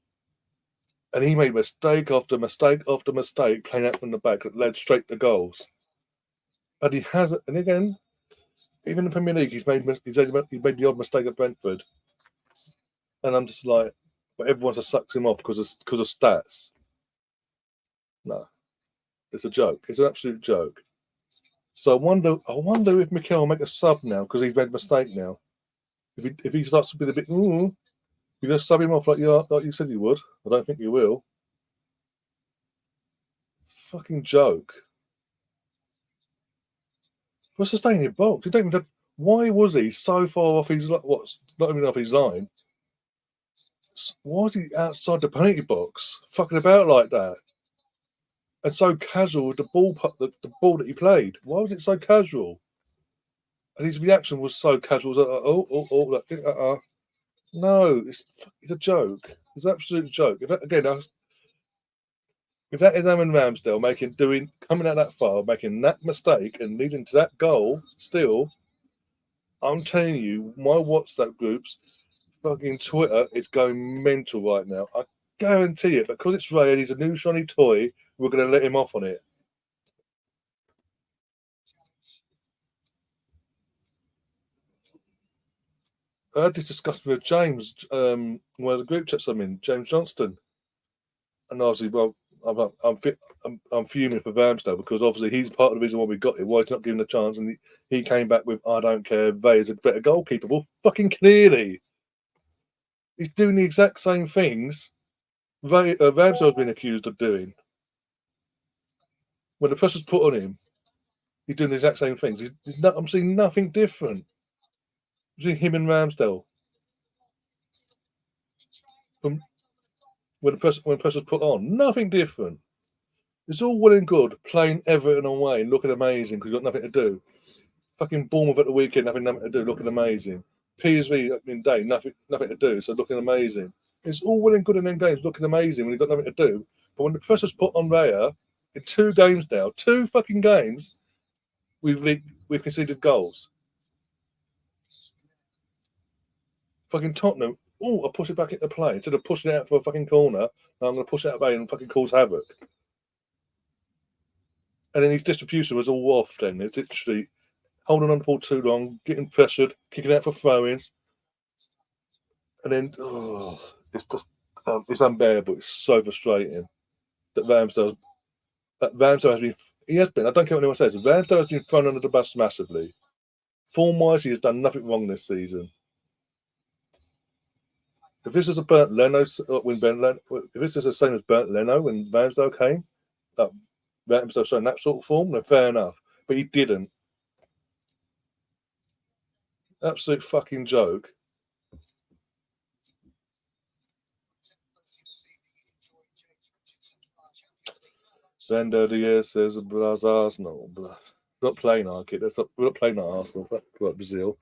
and he made mistake after mistake after mistake, playing out from the back that led straight to goals. And he has, and again, even in the Premier League, he's made the odd mistake at Brentford, and I'm just like, but everyone just sucks him off because of stats. No, it's a joke. It's an absolute joke. So I wonder if Mikel will make a sub now because he's made a mistake now. If he starts to be a bit, you just sub him off like you said you would. I don't think you will. Fucking joke. What's the staying in your box? You don't even. Why was he so far off his? What's not even off his line? Why was he outside the penalty box, fucking about like that, and so casual with the ball that he played? Why was it so casual? And his reaction was so casual. No, it's a joke. It's an absolute joke. If that is Aaron Ramsdale coming out that far, making that mistake, and leading to that goal, still, I'm telling you, my WhatsApp groups, fucking Twitter, is going mental right now. I guarantee it. Because it's Ray and he's a new shiny toy, we're going to let him off on it. I had this discussion with James, one of the group chats I'm in, James Johnston, and obviously, well, I'm fuming for Ramsdale because obviously he's part of the reason why we got him. Why he's not given a chance, and he came back with, "I don't care. Ray is a better goalkeeper." Well, fucking clearly, he's doing the exact same things Ramsdale's been accused of doing. When the pressure's put on him, he's doing the exact same things. I'm seeing nothing different between him and Ramsdale. From when pressure's put on, nothing different. It's all well and good playing Everton away and looking amazing because you've got nothing to do. Fucking Bournemouth at the weekend having nothing to do, looking amazing. PSV in day, nothing to do, so looking amazing. It's all well and good in them games, looking amazing when you've got nothing to do. But when the pressure's put on Raya, in 2 games now, 2 fucking games, we've conceded goals. Fucking Tottenham. Oh, I push it back into play instead of pushing it out for a fucking corner. Now I'm going to push it out away and fucking cause havoc. And then his distribution was all off. Then it's literally holding on the ball too long, getting pressured, kicking out for throw-ins, and then it's just it's unbearable. It's so frustrating that Ramsdale has been. He has been. I don't care what anyone says. Ramsdale has been thrown under the bus massively. Form-wise, he has done nothing wrong this season. If this is a burnt Leno if this is the same as burnt Leno when Ramsdale came, Ramsdale showing that sort of form, then fair enough. But he didn't. Absolute fucking joke. Vendo Diaz says Arsenal. Not playing our kid. We're not playing our Arsenal. Like Brazil.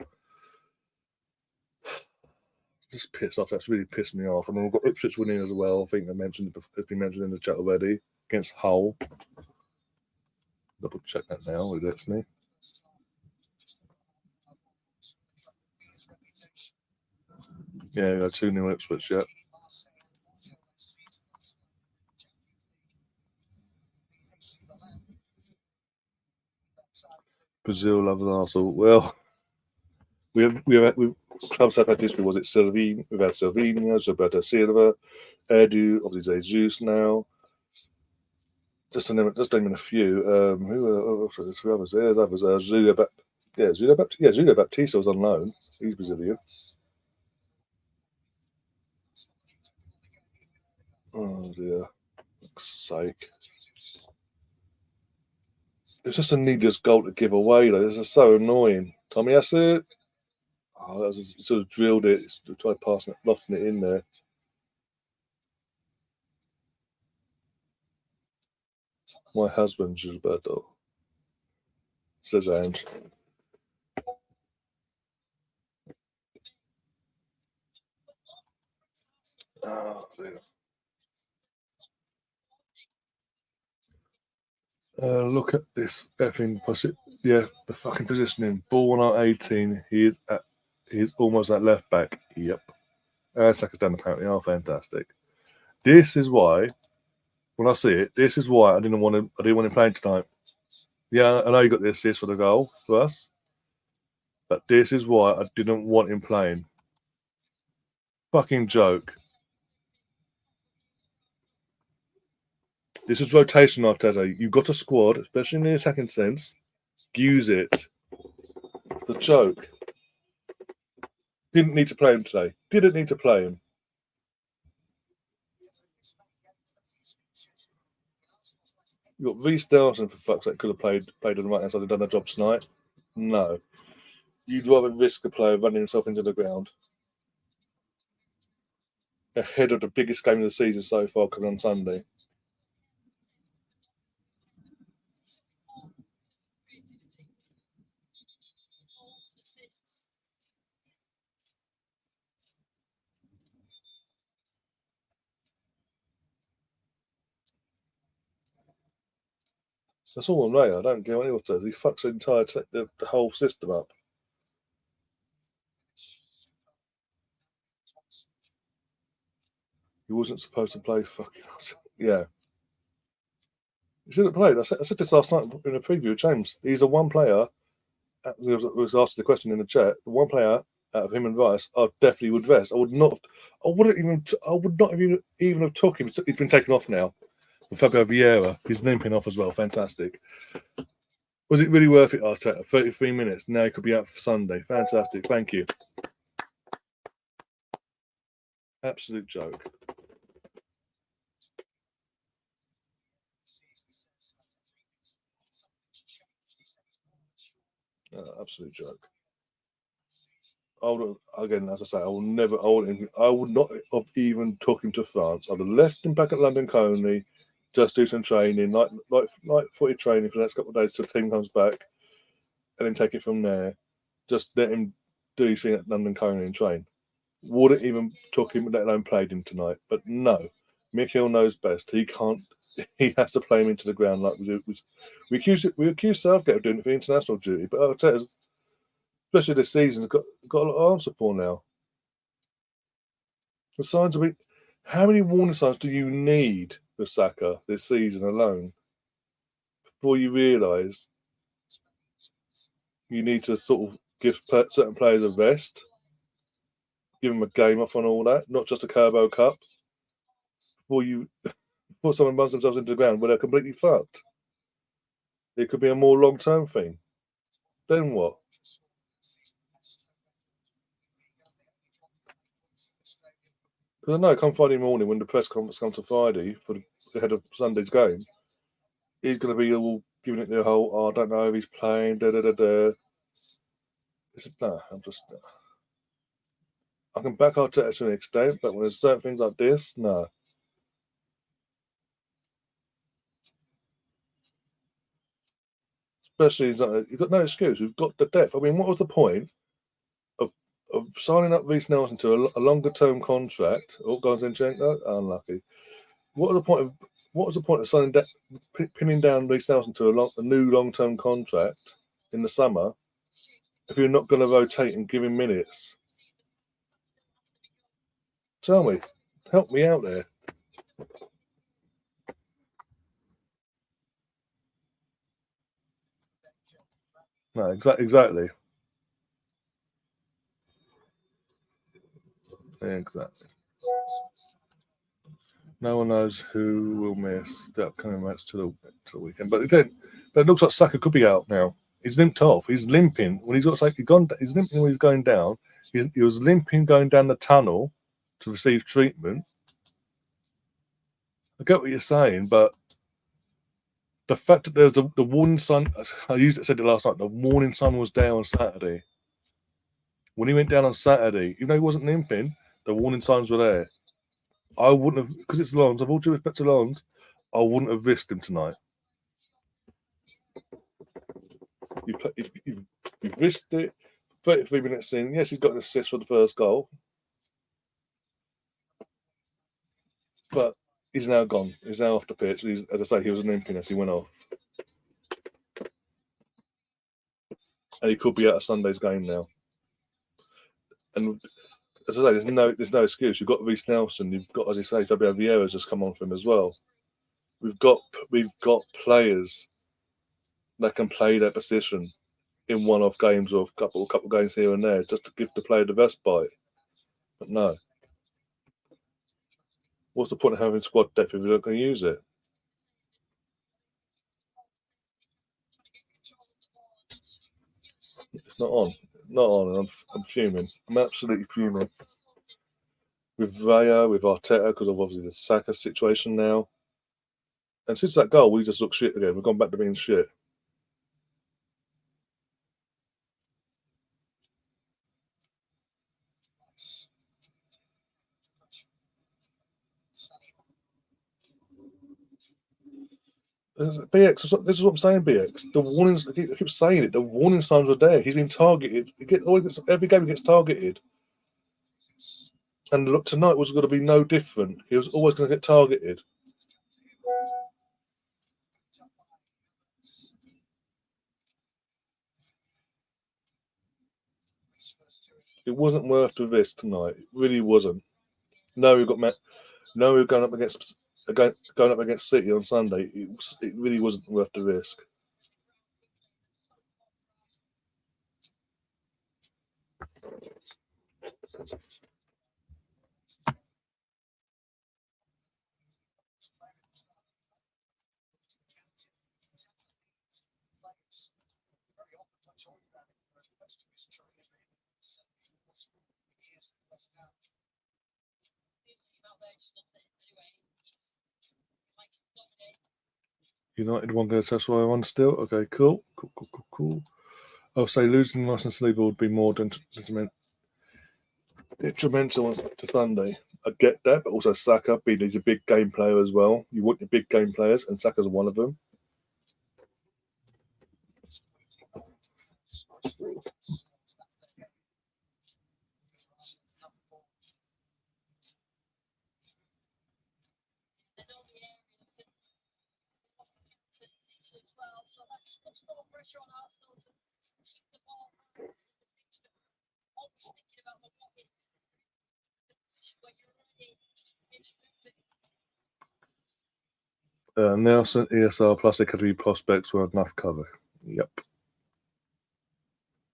just pissed off. That's really pissed me off. I mean, we've got Ipswich winning as well. I think it's been mentioned in the chat already against Hull. Double check that now. It lets me. Yeah, 2-0 Ipswich. Yeah. Brazil loves Arsenal. Well, we clubs have had history. Was it Silvini? We've had Silvina, Roberto Silva, Edu, obviously Jesus now. Just to name a few. Who others? There's others. Zulia Baptista was on loan. He's Brazilian. Oh dear, fuck's sake! It's just a needless goal to give away. Though. This is so annoying. Tommy Asu. Oh, that was sort of drilled it. Tried passing it, lofting it in there. My husband, Gilberto, says Ange. Oh, dear. Look at this effing pussy. Yeah, the fucking positioning. Ball on 18. He is almost at left back. Yep. Saka's done apparently are fantastic. This is why, when I see it, this is why I didn't want him playing tonight. Yeah, I know you got the assist for the goal for us, but this is why I didn't want him playing. Fucking joke. This is rotation, Arteta. You've got a squad, especially in the attacking sense. Use it. It's a joke. Didn't need to play him today. Didn't need to play him. You got Reece Nelson, for fuck's sake, could have played on the right hand side and done a job tonight. No. You'd rather risk a player running himself into the ground ahead of the biggest game of the season so far coming on Sunday. That's all I'm saying. I don't care what anyone says. He fucks the whole system up. He wasn't supposed to play fucking. Yeah. He should have played. I said this last night in a preview of James. He's the one player, was asked the question in the chat, the one player out of him and Rice I definitely would rest. I would not even have took him. He's been taken off now. Fabio Vieira, his name pin off as well. Fantastic. Was it really worth it, Arteta? 33 minutes. Now he could be out for Sunday. Fantastic. Thank you. Absolute joke. Absolute joke. Again, as I say, I would not have even took him to France. I'd have left him back at London Colney, just do some training, like footy training for the next couple of days till the team comes back, and then take it from there. Just let him do his thing at London Colney and train. Wouldn't even took him, let alone played him tonight. But no, Mikel knows best. He can't. He has to play him into the ground like we do. We accuse Southgate of doing it for international duty, but I'll tell you, especially this season, has got a lot of answer for now. The signs of it. How many warning signs do you need with Saka this season alone before you realise you need to sort of give certain players a rest, give them a game off on all that, not just a Carabao Cup, before someone runs themselves into the ground where they're completely fucked? It could be a more long-term thing. Then what? Because I know come Friday morning when the press conference comes to Friday for the head of Sunday's game, he's going to be all giving it the whole, I don't know if he's playing, da da da da. No, I can back Arteta to an extent, but when there's certain things like this, no. Especially, he's got no excuse. We've got the depth. I mean, what was the point of of signing up Reece Nelson to a longer term contract. Oh, God, Zinchenko, unlucky. What was the point of signing pinning down Reece Nelson to a new long term contract in the summer if you're not going to rotate and give him minutes? Tell me, help me out there. No, exactly. Exactly. No one knows who will miss the upcoming match to the weekend. But again, it looks like Saka could be out now. He's limped off. He's limping when he's got like he's limping when he's going down. He was limping going down the tunnel to receive treatment. I get what you're saying, but the fact that there's the warning sign, said it last night. The warning sign was there on Saturday. When he went down on Saturday, even though he wasn't limping, the warning signs were there. I wouldn't have, because it's Lons. Of all due respect to Lons, I wouldn't have risked him tonight. You've risked it. 33 minutes in. Yes, he's got an assist for the first goal, but he's now gone. He's now off the pitch. As I say, he was limping as he went off, and he could be out of Sunday's game now. And as I say, there's no excuse. You've got Reece Nelson. You've got, as I say, Fabio Vieira's just come on for him as well. We've got players that can play that position in one-off games or a couple games here and there, just to give the player the respite. But no, what's the point of having squad depth if you're not going to use it? It's not on. Not on, and I'm fuming. I'm absolutely fuming. With Raya, with Arteta, because of obviously the Saka situation now. And since that goal, we just look shit again. We've gone back to being shit. BX, this is what I'm saying, BX. The warnings, I keep saying it, the warning signs were there. He's been targeted. Every game he gets targeted. And look, tonight was going to be no different. He was always going to get targeted. It wasn't worth the risk tonight. It really wasn't. No, we're going up against City on Sunday. It really wasn't worth the risk. United won't go to test wire one still. Okay, cool. I'll say losing license legal would be more detrimental to Sunday. I get that, but also Saka, he's a big game player as well. You want your big game players, and Saka's one of them. Nelson, ESR plus Academy prospects were enough cover. Yep.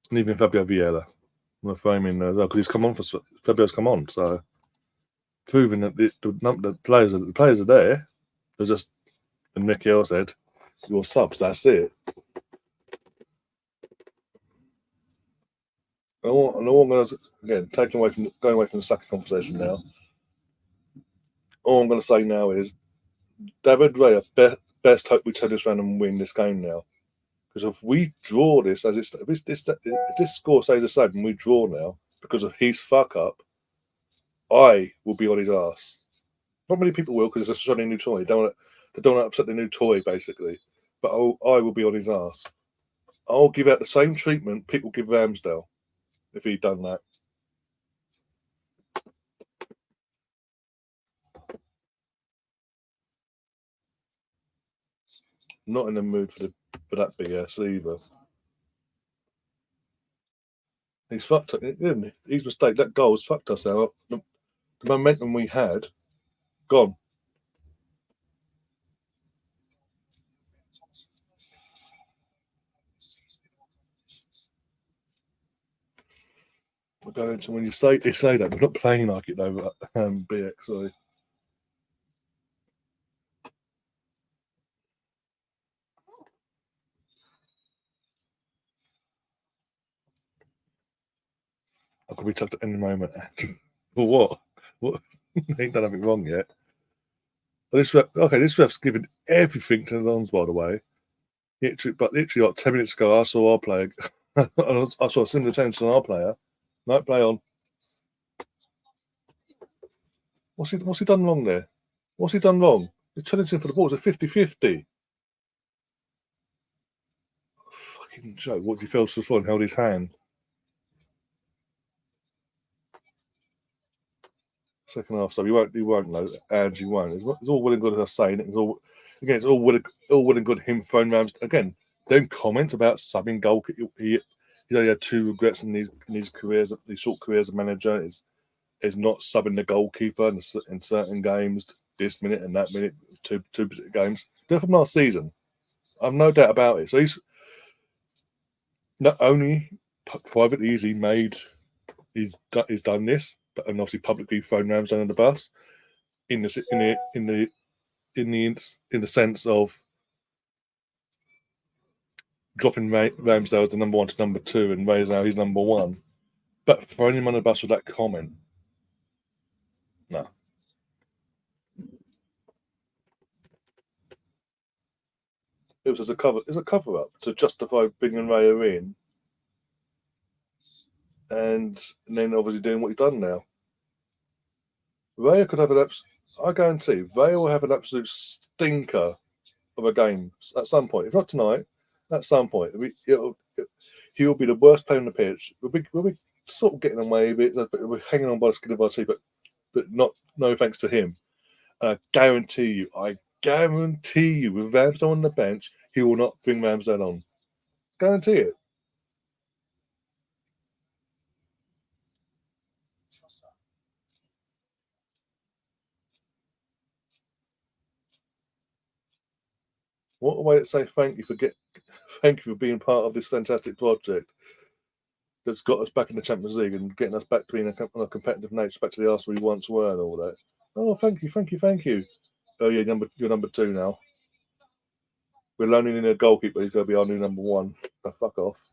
And even Fabio Vieira. I'm going to throw him in there because he's come on Fabio's come on, so proving that the players are there. They're just, and Mickey L said, your subs, that's it. And all I'm going to, again, going away from the Saka conversation now. All I'm going to say now is David Raya, best hope we turn this around and win this game now. Because if we draw this, if this score stays the same and we draw now because of his fuck up, I will be on his ass. Not many people will because it's a shiny new toy. They don't want to upset the new toy, basically. But I will be on his ass. I'll give out the same treatment people give Ramsdale if he'd done that. Not in the mood for that BS either. He's fucked up. His mistake. That goal has fucked us now. The momentum we had, gone. We're going to when you say that we're not playing like it though. BX, sorry. I could be tucked at any moment. For what? What? Ain't done anything wrong yet. This ref's given everything to the Dons, by the way. Literally, like 10 minutes ago, I saw our player. I saw a similar change to our player. No, play on. What's he done wrong there? What's he done wrong? He's challenging for the ball. It's a 50-50. Fucking joke. What did he fell to the floor and held his hand? Second half, so he won't know, and he won't. It's all well and good us saying it. It's all well and good him throwing around again. Don't comment about subbing goal. He only had 2 regrets in his careers, his short career as a manager. Is not subbing the goalkeeper in certain games, this minute and that minute, two games. Do it from last season. I've no doubt about it. So he's not only privately he's done this, but and obviously publicly thrown Ramsdale under the bus in the sense of dropping Ramsdale as the number 1 to number 2 and Ray's now he's number 1. But throwing him under the bus with that comment, no. It was a cover up to justify bringing Raya in, and then obviously doing what he's done now. Raya could have I guarantee Raya will have an absolute stinker of a game at some point. If not tonight, at some point, he'll be the worst player on the pitch. We'll be sort of getting away with it. We're hanging on by the skin of our teeth, but no thanks to him. And I guarantee you, with Ramsdale on the bench, he will not bring Ramsdale on. Guarantee it. What a way to say thank you for being part of this fantastic project that's got us back in the Champions League and getting us back to being on a competitive nature, back to the Arsenal we once were and all that. Oh, thank you. Oh yeah, you're number 2 now. We're loaning in a goalkeeper. He's going to be our new number 1. Oh, fuck off.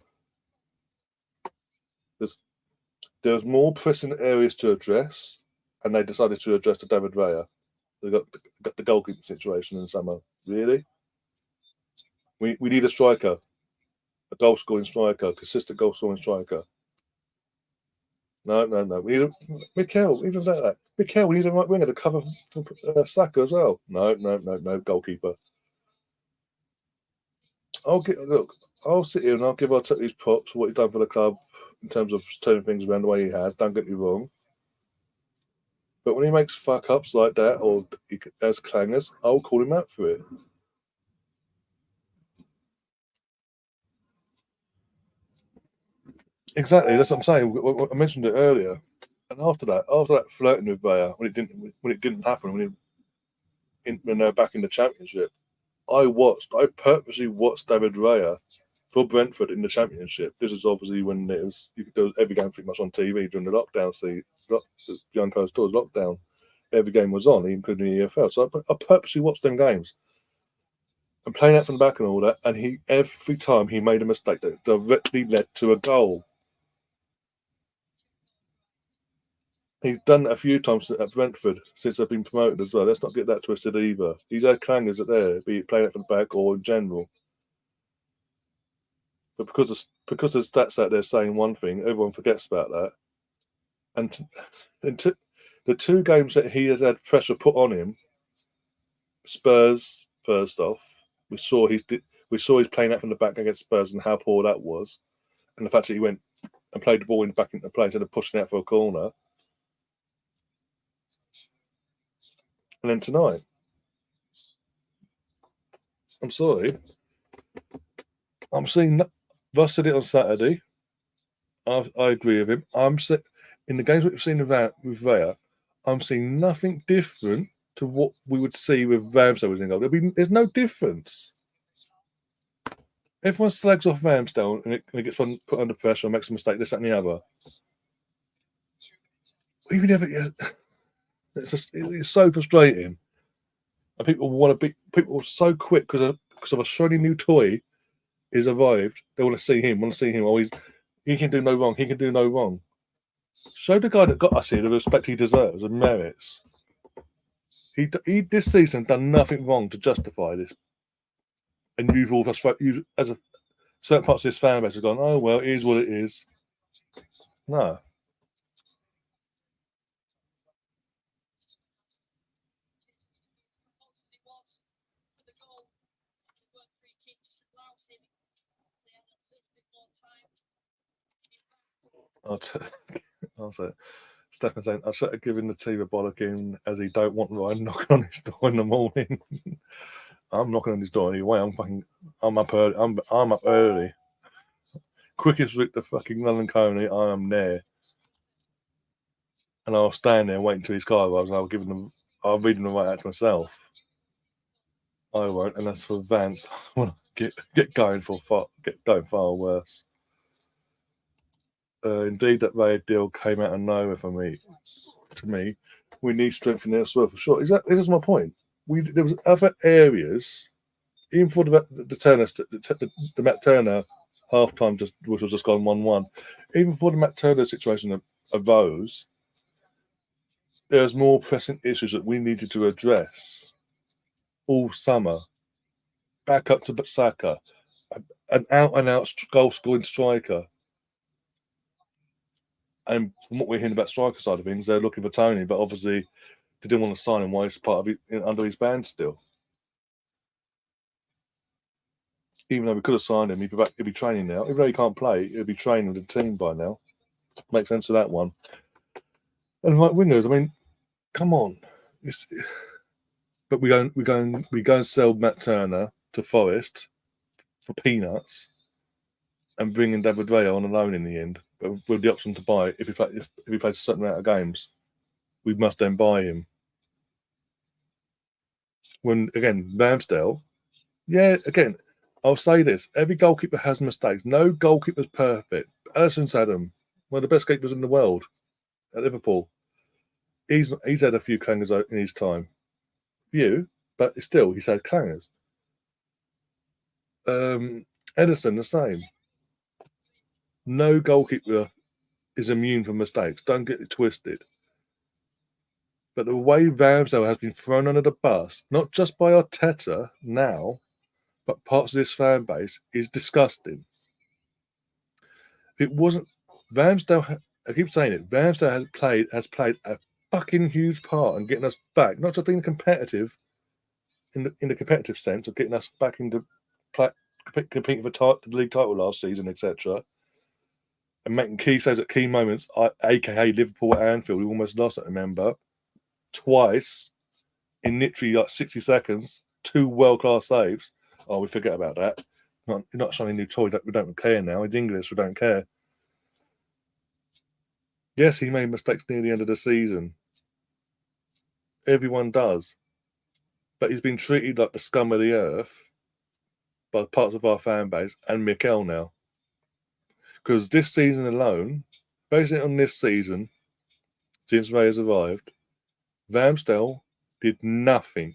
There's more pressing areas to address, and they decided to address the David Raya. They got the goalkeeper situation in the summer. Really? We need a striker, a goal scoring striker, consistent goal scoring striker. No. We need Mikel, even that. Mikel, we need a right winger to cover for Saka as well. No. Goalkeeper. I'll sit here and I'll give Arteta props for what he's done for the club in terms of turning things around the way he has. Don't get me wrong. But when he makes fuck ups like that or he has clangers, I'll call him out for it. Exactly, that's what I'm saying. I mentioned it earlier. And after that flirting with Raya, when it didn't happen, when they're back in the Championship, I purposely watched David Raya for Brentford in the Championship. This is obviously when there was every game pretty much on TV during the lockdown. Behind closed doors lockdown, every game was on, including the EFL. So I purposely watched them games and playing out from the back and all that. And every time he made a mistake that directly led to a goal. He's done it a few times at Brentford since they've been promoted as well. Let's not get that twisted either. He's had clangers at there, be it playing it from the back or in general. But because the stats out there saying one thing, everyone forgets about that. And the 2 games that he has had pressure put on him, Spurs first off, we saw he's playing out from the back against Spurs and how poor that was, and the fact that he went and played the ball back into play instead of pushing out for a corner. And then tonight, I'm sorry. I'm seeing. Russ said it on Saturday. I agree with him. In the games we've seen with Raya, I'm seeing nothing different to what we would see with Ramsdale was in goal. There's no difference. Everyone slags off Ramsdale and it gets put under pressure and makes a mistake, this, that, and the other. We never. It's so frustrating. And people are so quick because of a shiny new toy is arrived. They want to see him. Oh, he can do no wrong. He can do no wrong. Show the guy that got us here the respect he deserves and merits. He this season done nothing wrong to justify this. And you've all certain parts of this fan base have gone, oh well, it is what it is. No. I'll say, Stefan saying, I should have given the team a bollocking as he don't want Ryan knocking on his door in the morning. I'm knocking on his door anyway. I'm up early. I'm up early. Quickest route to fucking London Coney, I am there. And I'll stand there waiting till his car arrives and I'll read him the right out to myself. I won't, and that's for Vance. I want to get going far worse. Indeed, that Ray deal came out of nowhere for me. To me, we need strengthening elsewhere for sure. This is my point. There was other areas, even for the Turner, the Matt Turner halftime, which was just gone 1-1. Even before the Matt Turner situation arose, there's more pressing issues that we needed to address all summer. Back up to Saka, an out-and-out goal-scoring striker. And from what we're hearing about striker side of things, they're looking for Tony, but obviously they didn't want to sign him while he's part of it, under his band still. Even though we could have signed him, he'd be training now. Even though he can't play, he'll be training with the team by now. Makes sense of that one. And like wingers, I mean, come on. But we go and sell Matt Turner to Forest for peanuts and bring in David Raya on a loan in the end. But with the option to buy if he plays a certain amount of games, we must then buy him. When again, Ramsdale, again, I'll say this: every goalkeeper has mistakes. No goalkeeper's perfect. Alisson's had them. One of the best keepers in the world at Liverpool. He's had a few clangers in his time. Few, but still, he's had clangers. Edison, the same. No goalkeeper is immune from mistakes. Don't get it twisted. But the way Ramsdale has been thrown under the bus, not just by Arteta now, but parts of this fan base, is disgusting. It wasn't Ramsdale. I keep saying it. Ramsdale has played a fucking huge part in getting us back, not just being competitive in the competitive sense of getting us back into competing for the league title last season, etc. And making key saves at key moments, aka Liverpool at Anfield. We almost lost it, remember, twice in literally like 60 seconds. 2 world-class saves. Oh, we forget about that. You're not shiny new toy. We don't care now. It's English. We don't care. Yes, he made mistakes near the end of the season. Everyone does. But he's been treated like the scum of the earth by parts of our fan base and Mikel now. Because this season alone, basically on this season, since Ray has arrived, Ramsdale did nothing,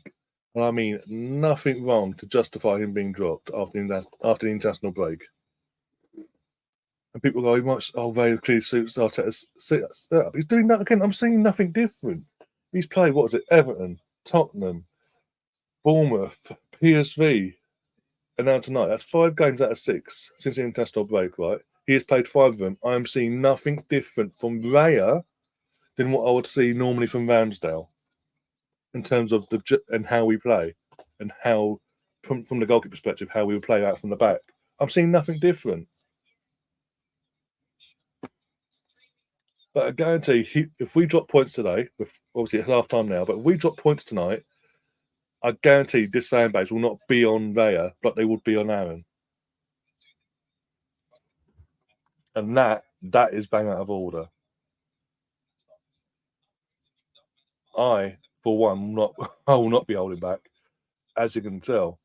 and I mean nothing wrong to justify him being dropped after the international break. And people go, Ray clearly suits Arteta's setup. He's doing that again. I'm seeing nothing different. He's played, Everton, Tottenham, Bournemouth, PSV, and now tonight. That's 5 games out of 6 since the international break, right? He has played 5 of them. I am seeing nothing different from Raya than what I would see normally from Ramsdale in terms of how we play and how, from the goalkeeper perspective, how we would play out from the back. I'm seeing nothing different. But I guarantee, if we drop points today, obviously it's half time now, but if we drop points tonight, I guarantee this fan base will not be on Raya, but they would be on Aaron. And that is bang out of order. I, for one, I will not be holding back, as you can tell.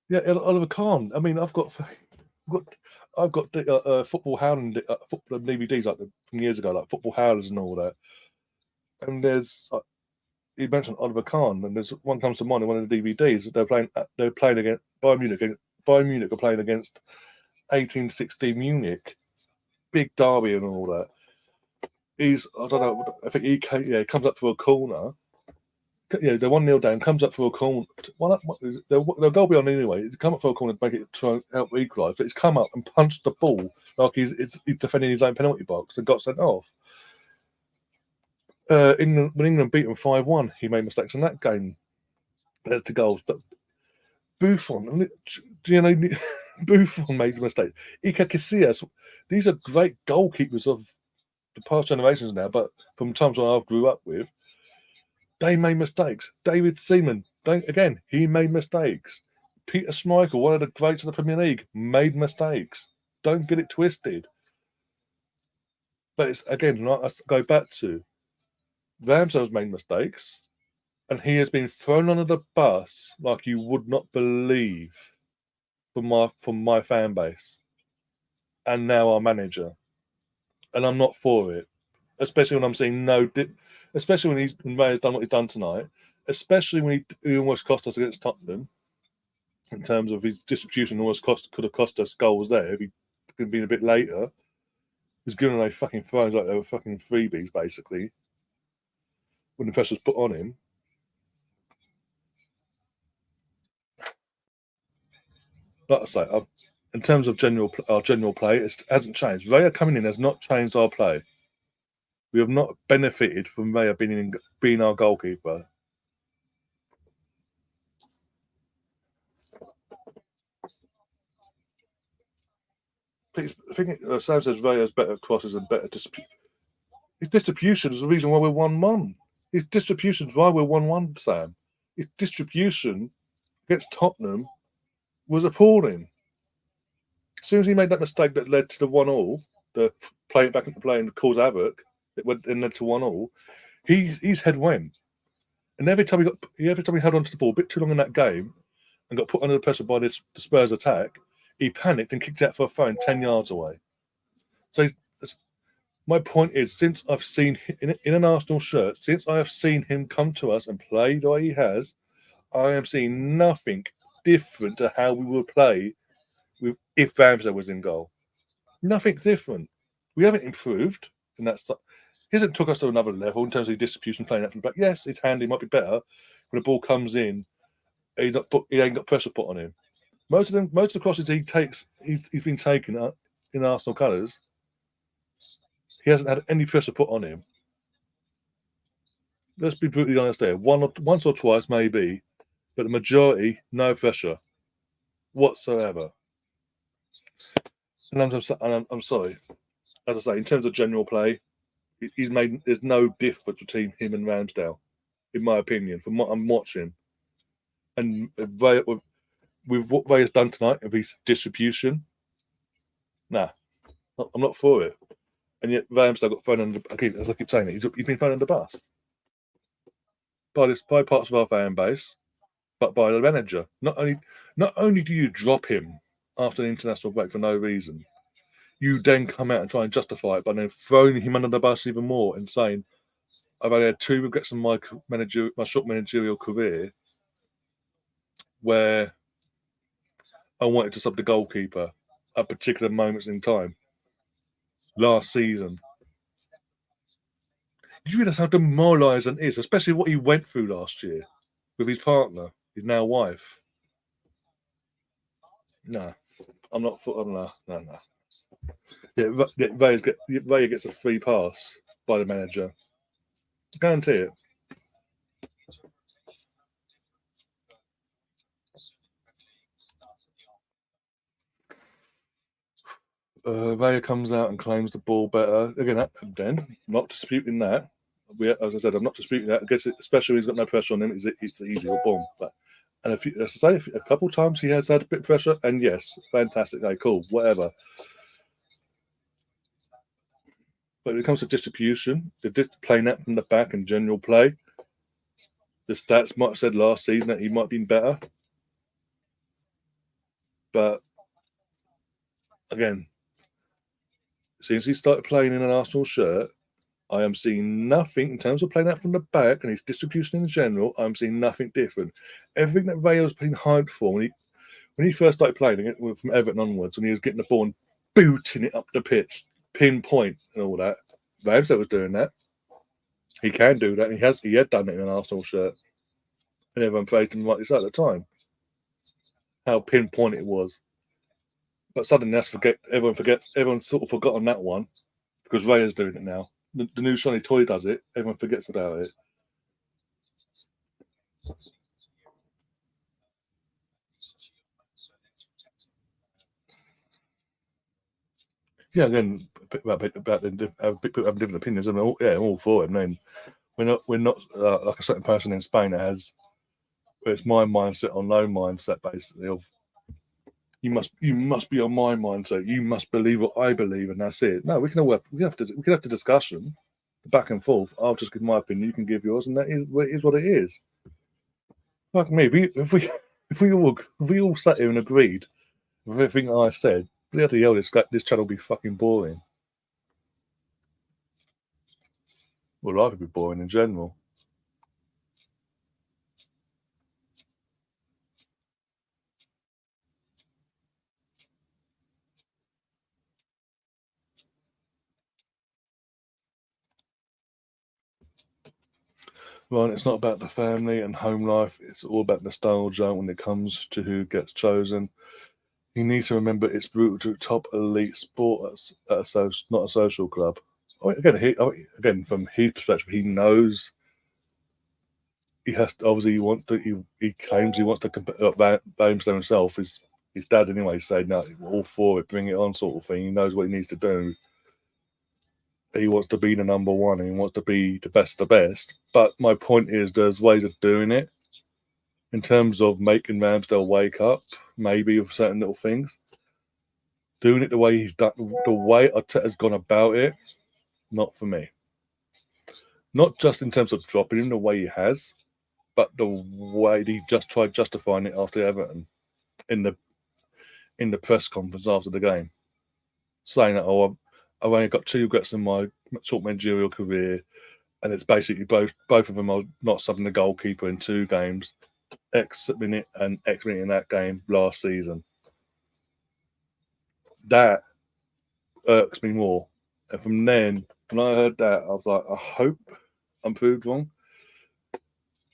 Yeah, Oliver Kahn. I mean, I've got football howling football DVDs like from years ago, like football howlers and all that. And there's you mentioned Oliver Kahn, and there's one comes to mind in one of the DVDs. They're playing against Bayern Munich. Bayern Munich are playing against 1860 Munich, big derby and all that. I don't know. I think he comes up for a corner. Yeah, they're 1-0 down. Comes up for a corner. They'll go beyond anyway. He's come up for a corner to make it try and help equalise, but he's come up and punched the ball like he's defending his own penalty box and got sent off. When England beat them 5-1, he made mistakes in that game. Led to goals, but Buffon, Buffon made a mistake. Iker Casillas, these are great goalkeepers of the past generations now, but from times when I grew up with, they made mistakes. David Seaman, he made mistakes. Peter Schmeichel, one of the greats of the Premier League, made mistakes. Don't get it twisted. But it's again, like I go back to, Ramsdale's made mistakes, and he has been thrown under the bus like you would not believe from my fan base, and now our manager, and I'm not for it, especially when I'm seeing especially when Ray has done what he's done tonight, especially when he almost cost us against Tottenham in terms of his distribution. Could have cost us goals there if he could have been a bit later. He's given away fucking throws like they were fucking freebies basically when the pressure was put on him. Like I say, in terms of our general play, it hasn't changed. Raya coming in has not changed our play. We have not benefited from Raya being our goalkeeper. I think Sam says Raya's better crosses and better distribution. His distribution is the reason why we're 1-1. His distribution is why we're 1-1, Sam. His distribution against Tottenham was appalling. As soon as he made that mistake that led to the 1-1, the playing back into play and cause havoc, it went and led to 1-1. His head went, and every time he held onto the ball a bit too long in that game, and got put under the pressure by the Spurs attack, he panicked and kicked out for a throw 10 yards away. So my point is, since I've seen in an Arsenal shirt, since I have seen him come to us and play the way he has, I am seeing nothing different to how we would play if Ramsdale was in goal. Nothing different. We haven't improved, and he hasn't took us to another level in terms of distribution playing out from the back. Yes, his handy might be better when the ball comes in. He ain't got pressure put on him. Most of the crosses he takes, he's been taking in Arsenal colours. He hasn't had any pressure put on him. Let's be brutally honest there. Once or twice maybe, but the majority, no pressure whatsoever. And I'm sorry. As I say, in terms of general play, there's no difference between him and Ramsdale, in my opinion, from what I'm watching. And with what Ray has done tonight of his distribution, nah, I'm not for it. And yet Ramsdale got thrown under. As I keep saying, he's been thrown under the bus by parts of our fan base, but by the manager. Not only do you drop him after an international break for no reason, you then come out and try and justify it by then throwing him under the bus even more and saying, "I've only had 2 regrets in my short managerial career where I wanted to sub the goalkeeper at particular moments in time. Last season." You realise how demoralising it is, especially what he went through last year with his partner, his now wife. No, I'm not for. No. Yeah, Ray gets a free pass by the manager. Guarantee it. Raya comes out and claims the ball better. Again, not disputing that. As I said, I'm not disputing that. I guess, especially when he's got no pressure on him, it's easy or boom. But and as I say, a couple of times he has had a bit of pressure, and yes, fantastic, okay, cool, whatever. But when it comes to distribution, playing that from the back and general play, the stats might have said last season that he might have been better. But again, since he started playing in an Arsenal shirt, I am seeing nothing in terms of playing out from the back and his distribution in general. I'm seeing nothing different. Everything that Rayo's been hyped for when he first started playing it from Everton onwards, when he was getting the ball and booting it up the pitch, pinpoint and all that. Ramsdale was doing that. He can do that, and he had done it in an Arsenal shirt. And everyone praised him like this at the time. How pinpoint it was. But suddenly everyone's sort of forgotten that one because Raya's doing it now. The new shiny toy does it, everyone forgets about it. Yeah, again, about people having different opinions. I'm all for it. I mean, we're not like a certain person in Spain that has. It's my mindset or no mindset, basically. Of you must be on my mindset. You must believe what I believe, and that's it. No, we can have the discussion, back and forth. I'll just give my opinion. You can give yours, and that is what it is. Like me, if we all sat here and agreed with everything I said, bloody hell, this channel would be fucking boring. Well, life would be boring in general. Right, it's not about the family and home life. It's all about nostalgia when it comes to who gets chosen. You need to remember it's brutal to top elite sport not a social club. Again, from his perspective, he knows he has to, obviously he claims he wants to Bames himself. His dad anyway said no, all for it, bring it on, sort of thing. He knows what he needs to do. He wants to be the number one and he wants to be the best of the best. But my point is there's ways of doing it in terms of making Ramsdale wake up, maybe with certain little things. Doing it the way he's done, the way Arteta's gone about it, not for me. Not just in terms of dropping him the way he has, but the way he just tried justifying it after Everton in the press conference after the game, saying that I've only got 2 regrets in my short managerial career, and it's basically both of them are not subbing the goalkeeper in 2 games, X minute and X minute in that game last season. That irks me more. And from then, when I heard that, I was like, I hope I'm proved wrong.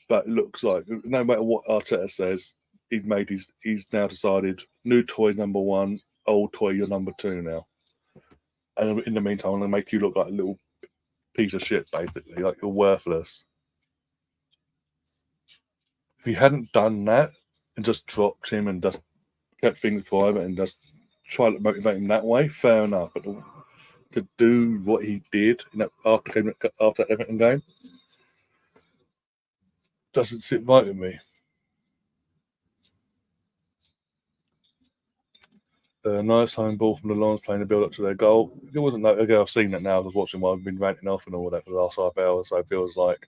But it looks like no matter what Arteta says, he's now decided new toy number 1, old toy you're number 2 now. And in the meantime, I'm gonna make you look like a little piece of shit, basically, like you're worthless. If he hadn't done that and just dropped him and just kept things private and just try to motivate him that way, fair enough. But to do what he did in that after Everton game doesn't sit right with me. Nice home ball from the Lions playing the build up to their goal. It wasn't that again. I've seen that now. I was watching while I've been ranting off and all that for the last half hour. So it feels like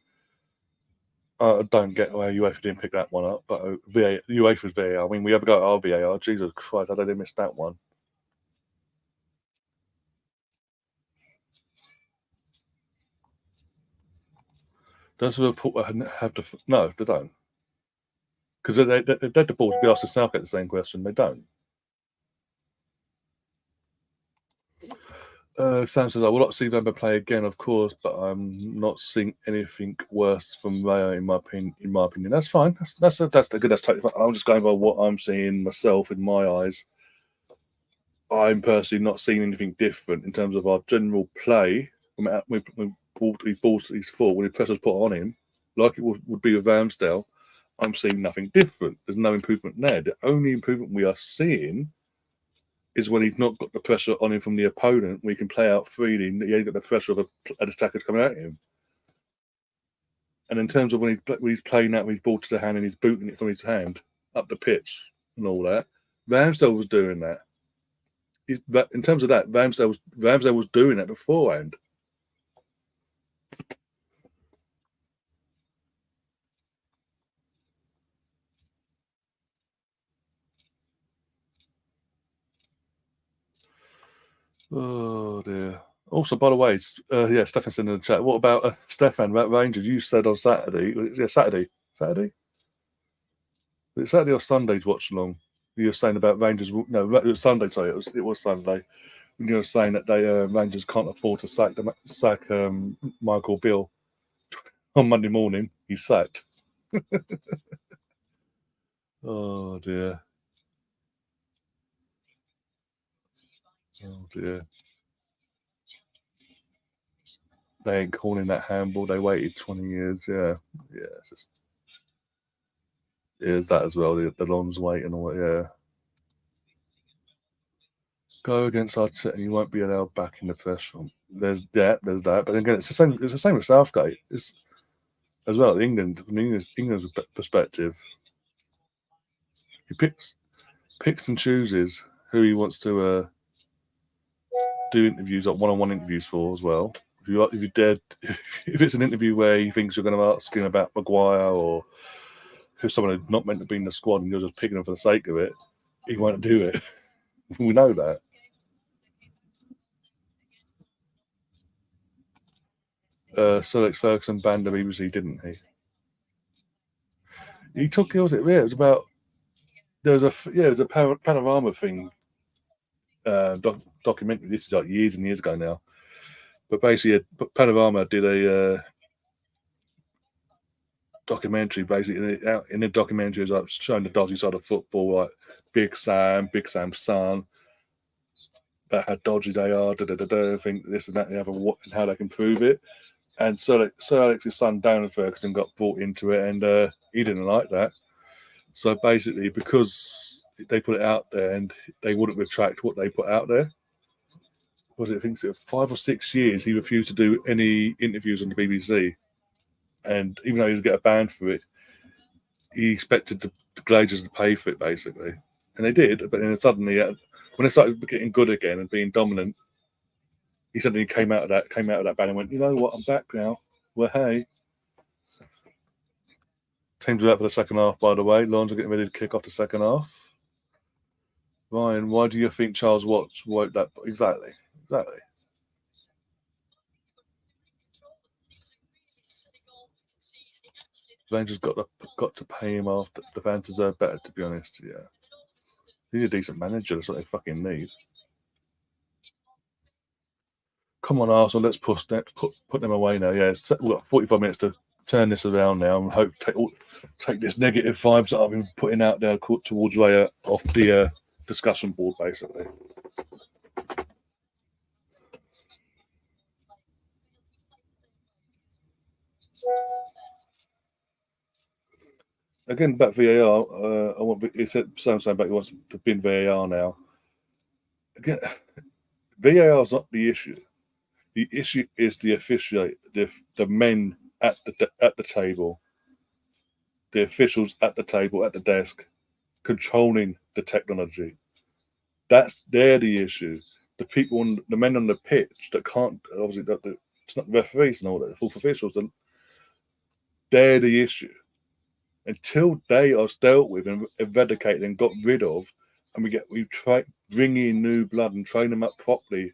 I don't get why UEFA didn't pick that one up. But UEFA's VAR. I mean, we ever got our VAR. Jesus Christ, how did they miss that one? Does Liverpool have to? No, they don't. Because they're the ball to be asked to Southgate the same question. They don't. Sam says, I will not see Vamba play again, of course, but I'm not seeing anything worse from Raya, in my opinion. That's fine. That's totally fine. I'm just going by what I'm seeing myself in my eyes. I'm personally not seeing anything different in terms of our general play. When he's full, when the pressure's put on him, like it would be with Ramsdale, I'm seeing nothing different. There's no improvement there. The only improvement we are seeing is when he's not got the pressure on him from the opponent. We can play out freely. He ain't got the pressure of an attacker coming at him. And in terms of when he's playing out with his ball to the hand and he's booting it from his hand up the pitch and all that, Ramsdale was doing that. But in terms of that, Ramsdale was doing that beforehand. Oh dear. Also, by the way, Stefan's in the chat. What about Stefan about Rangers? You said on Saturday. Yeah, Saturday. Saturday? Was it Saturday or Sunday to watch along? You were saying about Rangers. No, it was Sunday. Sorry, it was Sunday. When you were saying that they Rangers can't afford to sack Michael Beale on Monday morning. He's sacked. Oh dear. Oh dear. They ain't calling that handball. They waited 20 years. Yeah. It's just, is that as well? The Lons waiting or what? Yeah. Go against Arteta and you won't be allowed back in the press room. There's that. But again, it's the same. It's the same with Southgate. It's as well. England's perspective. He picks and chooses who he wants to do interviews, like one-on-one interviews for as well. If it's an interview where he thinks you're going to ask him about Maguire or who's someone who's not meant to be in the squad and you're just picking him for the sake of it, he won't do it. We know that. Sir Alex Ferguson banned the BBC, didn't he? He took it. It was about there was a panorama thing documentary. This is like years and years ago now. But basically, Panorama did a documentary. Basically, in the documentary, it was like showing the dodgy side of football, like Big Sam's son, about how dodgy they are, think this and that, and the other, and how they can prove it. And Sir Alex's son, Darren Ferguson, got brought into it, and he didn't like that. So basically, because they put it out there and they wouldn't retract what they put out there, I think 5 or 6 years, he refused to do any interviews on the BBC. And even though he would get a ban for it, he expected the Glazers to pay for it, basically. And they did, but then suddenly, when they started getting good again and being dominant, he suddenly came out of that ban and went, you know what, I'm back now. Well, hey. Teams are out for the second half, by the way. Lions are getting ready to kick off the second half. Ryan, why do you think Charles Watts wrote that? Exactly. Rangers got to pay him off. The fans deserve better, to be honest. Yeah, he's a decent manager. That's what they fucking need. Come on, Arsenal. Let's put them away now. Yeah, we've got 45 minutes to turn this around now and hope take this negative vibes that I've been putting out there towards Raya off the discussion board, basically. Again, about VAR, it said something about he wants to bin VAR now. Again, VAR is not the issue. The issue is the officiate, the men at the table, the officials at the table, at the desk, controlling the technology. They're the issue. The people, the men on the pitch that can't, obviously, it's not the referees and all that, the fourth officials, they're the issue. Until they are dealt with and eradicated and got rid of, and we bring in new blood and train them up properly,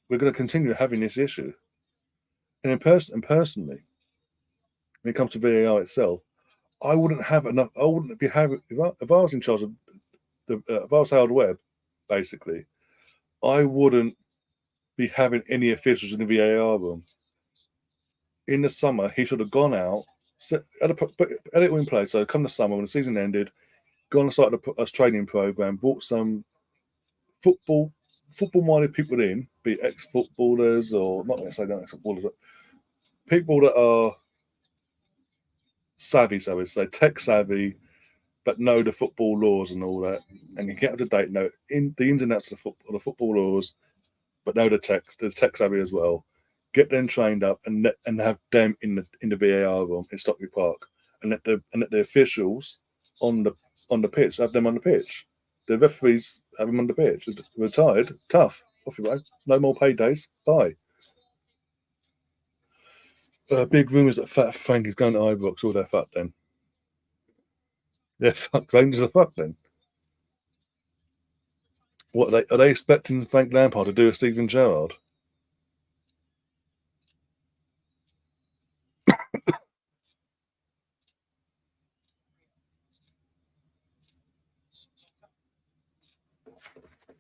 we're going to continue having this issue. And personally, when it comes to VAR itself, I wouldn't have enough. I wouldn't be having if I was in charge of if I was Howard Webb, basically, I wouldn't be having any officials in the VAR room. In the summer, he should have gone out, had it in place. So come the summer when the season ended, gone and started a training program, brought some football-minded people in, be it ex-footballers or not necessarily ex-footballers, but people that are savvy, so we say tech savvy, but know the football laws and all that, and can get up to date, know in the ins and outs of the football laws, but know the tech savvy as well. Get them trained up and have them in the VAR room in Stockley Park, and let the officials on the pitch have them on the pitch. The referees have them on the pitch. Retired, tough. Off you go. No more paydays. Bye. Big rumours that Fat Frank is going to Ibrox. All their fuck then. Yeah, fuck Rangers are fucked then. What are they expecting Frank Lampard to do with Steven Gerrard?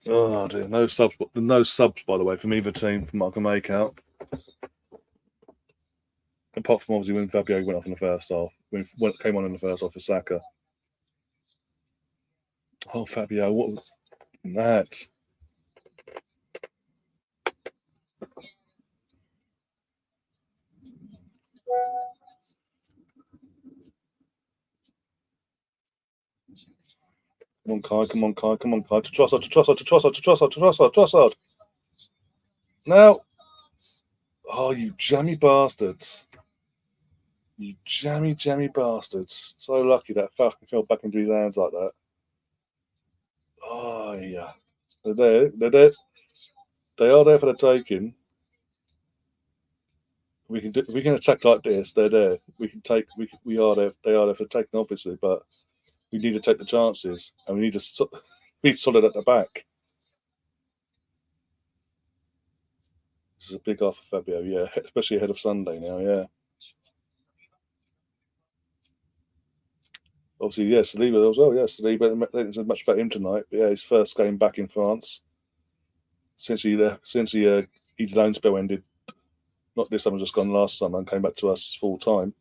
Oh dear, no subs. No subs, by the way, from either team from what I can make out. Apart from obviously when Fabio went off in the first half, when it came on in the first half for Saka. Oh, Fabio, what was that? Come on, Kai, come on, Kai, come on, Kai. To Trossard, to Trossard, to Trossard, to Trossard, to Trossard, Trossard. Now, oh, you jammy bastards. You jammy bastards. So lucky that fucking fell back into his hands like that. Oh, yeah. They're there. They're there. They are there for the taking. We can attack like this. They're there. We can take. We are there. They are there for the taking, obviously, but we need to take the chances, and we need to be solid at the back. This is a big offer, Fabio. Yeah, especially ahead of Sunday now. Yeah, obviously, yes, Saliba as well. Yes, Saliba. It's much about him tonight. But yeah, his first game back in France since his loan spell ended. Not this summer, just gone last summer, and came back to us full time.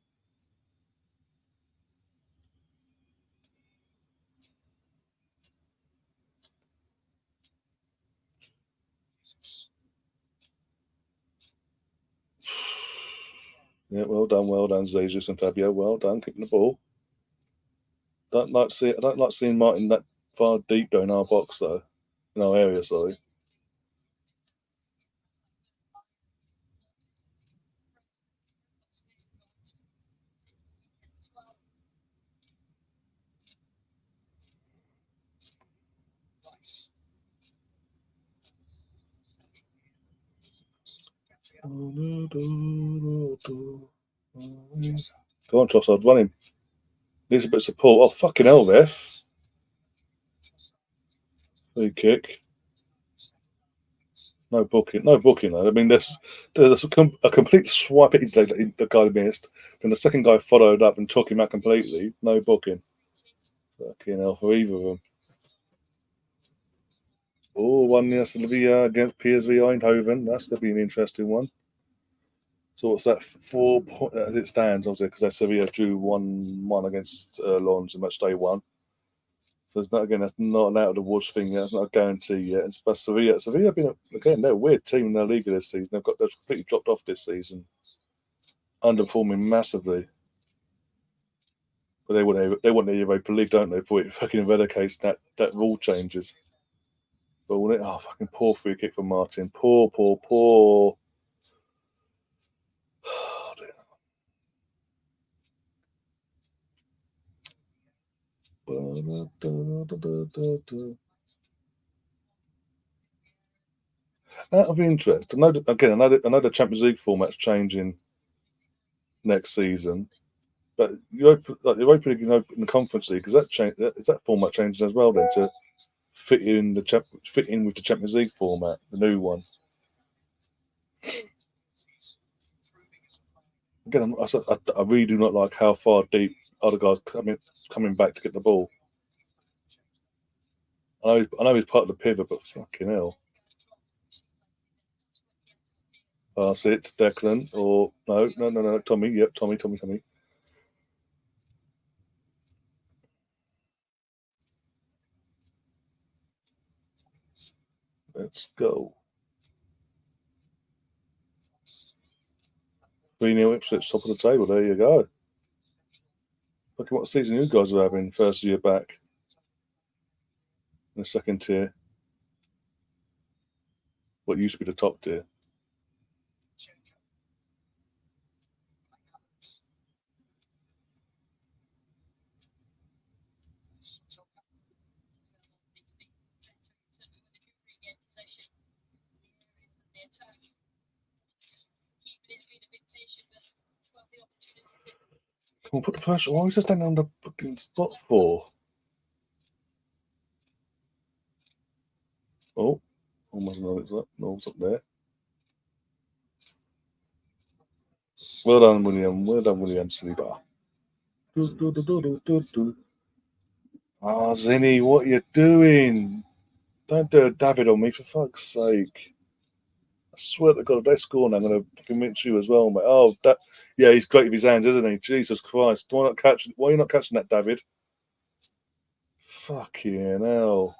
Yeah, well done, Jesus and Fabio. Well done, keeping the ball. I don't like seeing Martin that far deep though in our box though, in our area. Sorry. Go on, Trossard, run him. Needs a bit of support. Oh fucking hell, ref! Free kick. No booking. No booking. Though. I mean, there's a complete swipe at his leg that the guy missed. Then the second guy followed up and took him out completely. No booking. Fucking hell for either of them. Oh, 1-0 Sevilla against PSV Eindhoven. That's going to be an interesting one. So what's that? 4 points as it stands, obviously, because Sevilla drew 1-1 against Lens in match day one. So it's not again. That's not an out of the woods thing. That's not a guarantee yet. But Sevilla have been again. They're a weird team in their league this season. They've completely dropped off this season, underperforming massively. But they want the Europa League, don't they? Before it fucking eradicates that rule changes. But when fucking poor free kick from Martin. Poor. Out of interest, I know the Champions League format's changing next season, but the Europa League and the Conference League is that format changing as well then to fit in with the Champions League format, the new one? Again, I really do not like how far deep other guys coming back to get the ball. I know he's part of the pivot, but fucking hell. Pass it, Declan, or no, Tommy. Yep, Tommy. Let's go. 3-0 Ipswich, top of the table. There you go. Look at what season you guys are having first year back in the second tier. What used to be the top tier. We'll put the pressure. Why is this standing on the fucking spot for? Oh, almost know it's up. No, it's up there. Well done, William. Well done, William Saliba. Ah, Zinny, what are you doing? Don't do a David on me, for fuck's sake. I swear to God, if they score now, I'm going to convince you as well, mate. Oh, yeah, he's great with his hands, isn't he? Jesus Christ. Why are you not catching that, David? Fucking hell.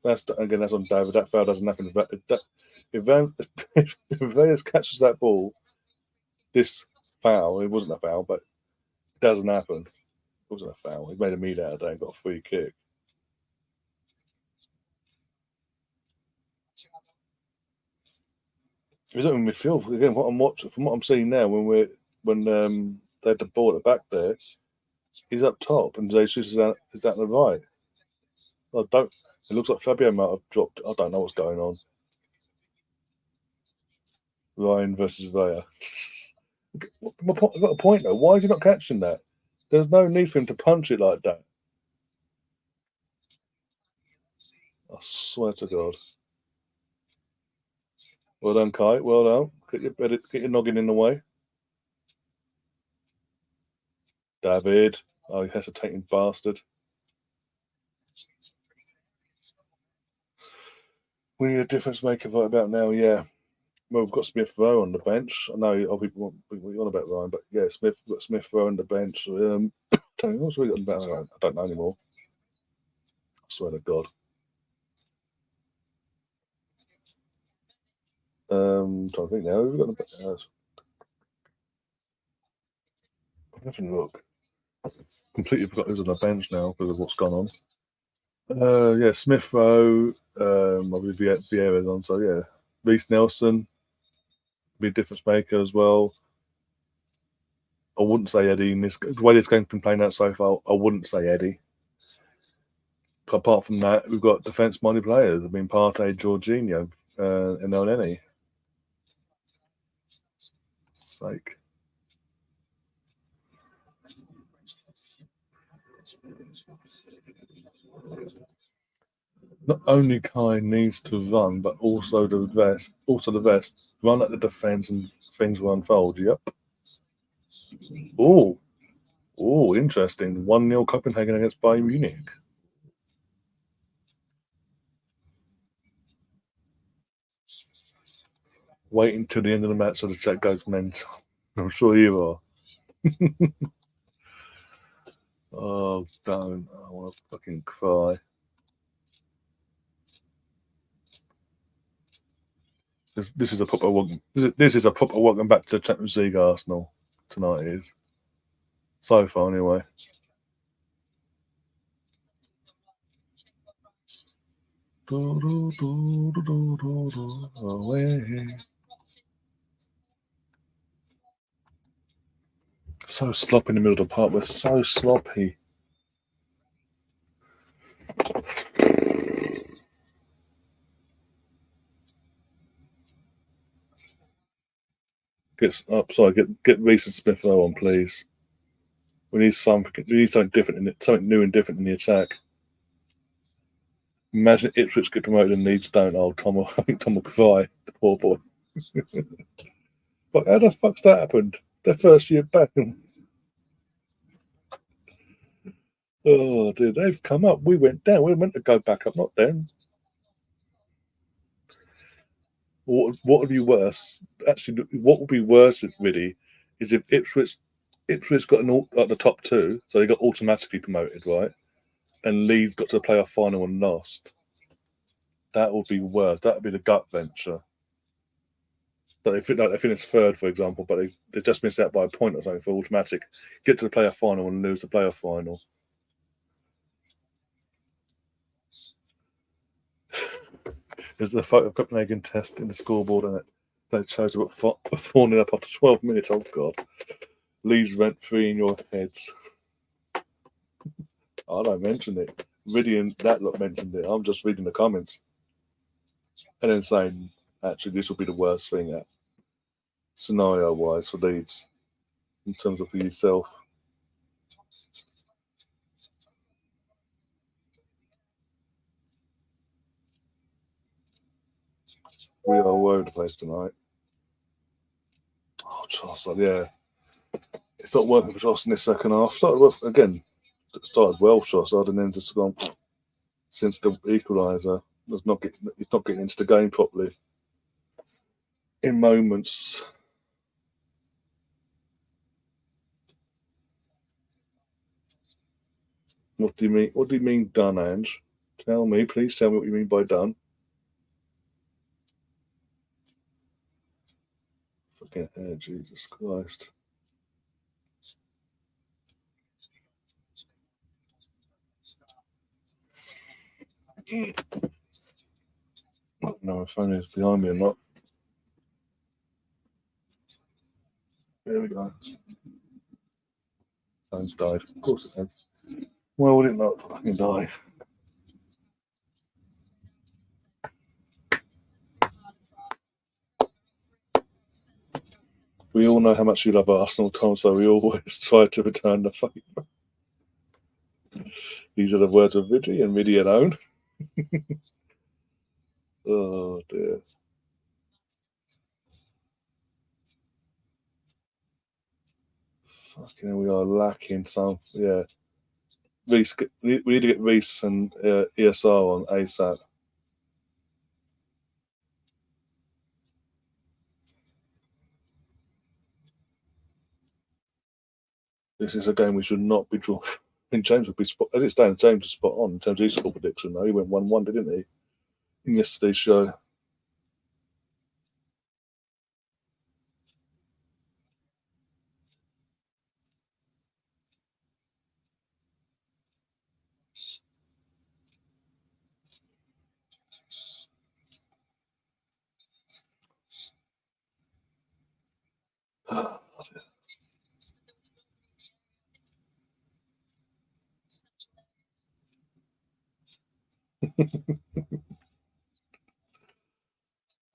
That's on David. That foul doesn't happen. If Reyes catches that ball, this foul, it wasn't a foul, but it doesn't happen. It wasn't a foul. He made a meat out of that and got a free kick. He's not in midfield again. What I'm watching, from what I'm seeing now, when they had the ball at the back there, he's up top and Jesus is out on the right. I don't. It looks like Fabio might have dropped. I don't know what's going on. Ryan versus Vaya. I've got a point though. Why is he not catching that? There's no need for him to punch it like that. I swear to God. Well done, Kai. Well done. Get your noggin in the way. David. Oh, you hesitating bastard. We need a difference maker right about now, yeah. Well, we've got Smith Rowe on the bench. I know other people want to be on about Ryan, but yeah, we've got Smith Rowe on the bench. What's we got about Ryan? I don't know anymore. I swear to God. Trying to think now. We've got the nothing look. Completely forgot who's on the bench now because of what's gone on. Yeah, Smith Rowe, obviously Vieira's on, so yeah. Reece Nelson, be a difference maker as well. I wouldn't say Eddie in this. The way this game's been playing out so far, I wouldn't say Eddie. But apart from that, we've got defence-minded players. I mean, Partey, Jorginho, and Elneny. Sake. Not only Kai needs to run, but also the vest. Run at the defence and things will unfold. Yep. Oh, interesting. 1-0 Copenhagen against Bayern Munich. Wait until the end of the match so the chat goes mental. I'm sure you are. Oh, don't. I want to fucking cry. This is a proper welcome. This is a proper welcome back to the Champions League. Arsenal tonight is so far anyway. So sloppy in the middle of the park. We're so sloppy. Get Reece and Smith Rowe on, please. We need something different something new and different in the attack. Imagine Ipswich get promoted and Leeds don't. Oh, I think Tom will cry. The poor boy. But how the fuck's that happened? Their first year back. Oh, dude, they've come up. We went down. We were meant to go back up, not down. What would be worse? Actually, what would be worse, really, is if Ipswich got the top two, so they got automatically promoted, right? And Leeds got to the playoff final and lost. That would be worse. That would be the gut venture. But they finished third, for example, but they just missed out by a point or something for automatic. Get to the playoff final and lose the playoff final. There's the photo of Copenhagen test in the scoreboard, and they chose about 4-0 up after 12 minutes. Oh, God. Leeds rent free in your heads. I don't mention it. Vidian, that lot mentioned it. I'm just reading the comments. And then saying, actually, this will be the worst thing scenario-wise for Leeds in terms of for yourself. We are all over the place tonight. Oh, Charles, yeah. It's not working for Joss in this second half. Started well for Joss, and then just gone since the equaliser. He's not getting into the game properly. In moments. What do you mean? What do you mean done, Ange? Please tell me what you mean by done. Fucking hell, Jesus Christ. I don't know if phone is behind me or not. There we go. Phone's died. Of course it has. Well, would it not fucking die? We all know how much you love Arsenal, Tom, so we always try to return the favour. These are the words of Vidi and Vidi alone. Oh, dear. Fucking hell, we are lacking some. Yeah. We need to get Reese and ESR on ASAP. This is a game we should not be drawn. I mean, James would be as it stands. James is spot on in terms of his score prediction. Though he went 1-1, didn't he? In yesterday's show.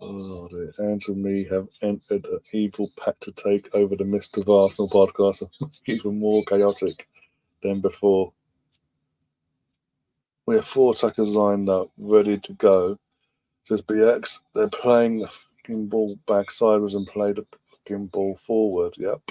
Oh, dear. Ange and me have entered an evil pact to take over the Mist of Arsenal podcast and make it even more chaotic than before. We have 4 attackers lined up, ready to go. Says BX. They're playing the fucking ball back sideways and play the fucking ball forward. Yep.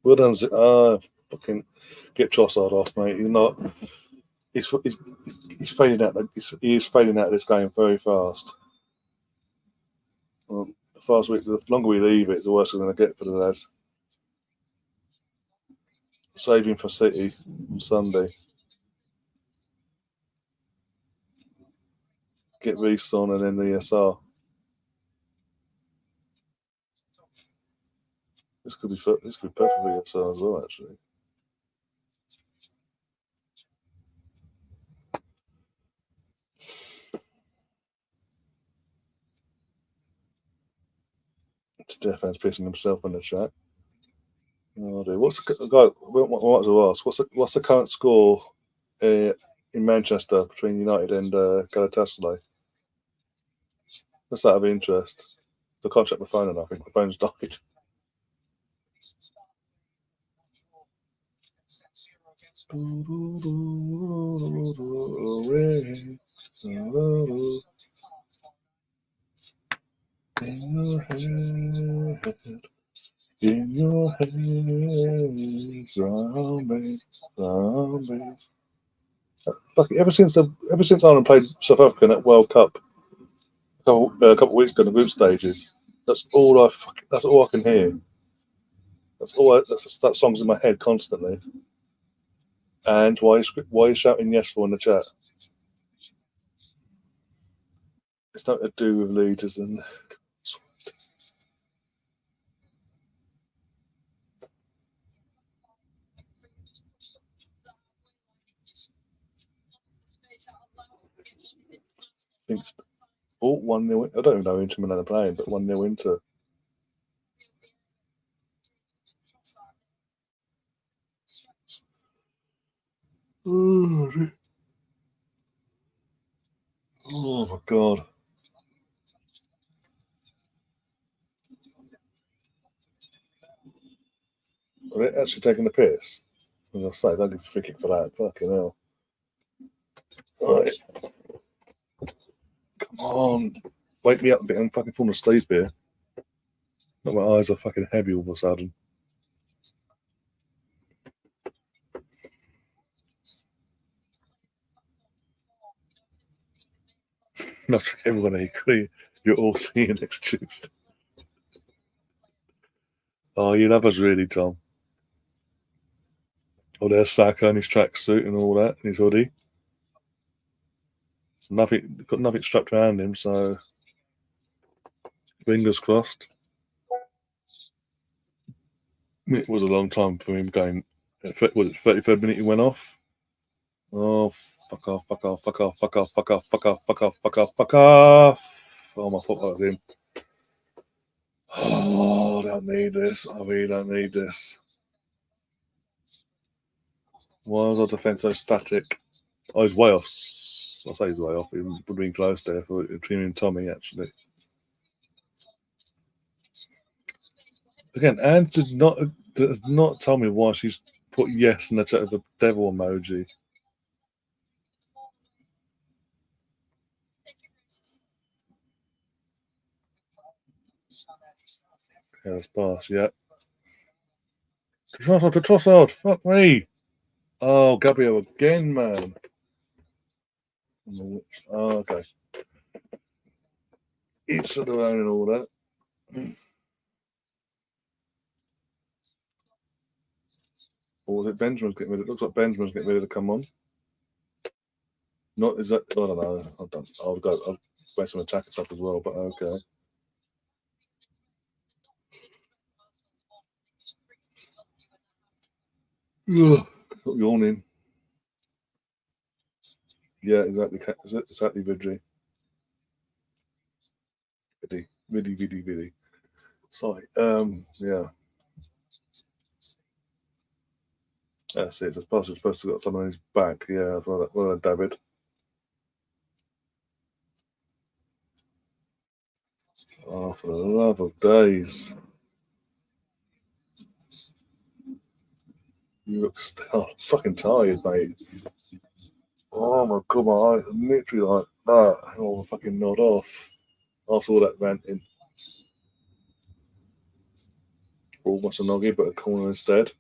Well done. Fucking get Trossard off, mate. He's not. He's fading out. He is fading out of this game very fast. The longer we leave it, the worse we're going to get for the lads. Saving for City on Sunday. Get Reece on and then the ESR. This could be perfect for ESR as well, actually. Stefan's pissing himself in the chat. Oh dear. What's the guy? What's the current score in Manchester between United and Galatasaray? Just out of interest. I can't check my phone, and I think my phone's died. In your head. In your head, zombie. Fuck, ever since Ireland played South Africa in that World Cup a couple of weeks ago in the group stages. That's all that's all I can hear. That song's in my head constantly. And why are you shouting yes for in the chat? It's nothing to do with leaders and. Oh, 1-0. I don't even know Inter Milan are playing, but 1-0 Inter. Oh my god. Are they actually taking the piss? As I say, don't give a free kick for that. Fucking hell. Right. Come on. Wake me up a bit. I'm fucking falling asleep here. Not my eyes are fucking heavy all of a sudden. Not everyone equally. You're all seeing next Tuesday. Oh, you love us really, Tom. Oh, there's Saka in his tracksuit and all that, and his hoodie. Got nothing strapped around him, so fingers crossed. It was a long time for him going. Was it 33rd minute he went off? Oh, fuck off, fuck off, fuck off, fuck off, fuck off, fuck off, fuck off, fuck off, fuck off. Oh, my foot was in. Oh, I don't need this. I really don't need this. Why was our defence so static? Oh, he's way off. I'll say he's way off. He would have been close there between him and Tommy, actually. Again, Anne does not tell me why she's put yes in the chat with a devil emoji. Yeah, that's pass, yeah. To Trossard, fuck me. Oh, Gabriel again, man. Oh, okay. Each of their own and all that. Or was it Benjamin's getting ready? It looks like Benjamin's getting ready to come on. Not is that? I don't know. I'll waste some attack and stuff as well. But okay. Ugh, yawning. Yeah, exactly. Exactly, Vidri. Vidi. Sorry. Yeah. That's it. It's supposed to have got someone on his back. Yeah, well done, David. Oh, for the love of days. You look fucking tired, mate. Oh my god, my eye, I'm literally like that. Oh, fucking nod off. After all that ranting. Almost a noggy, but a corner instead.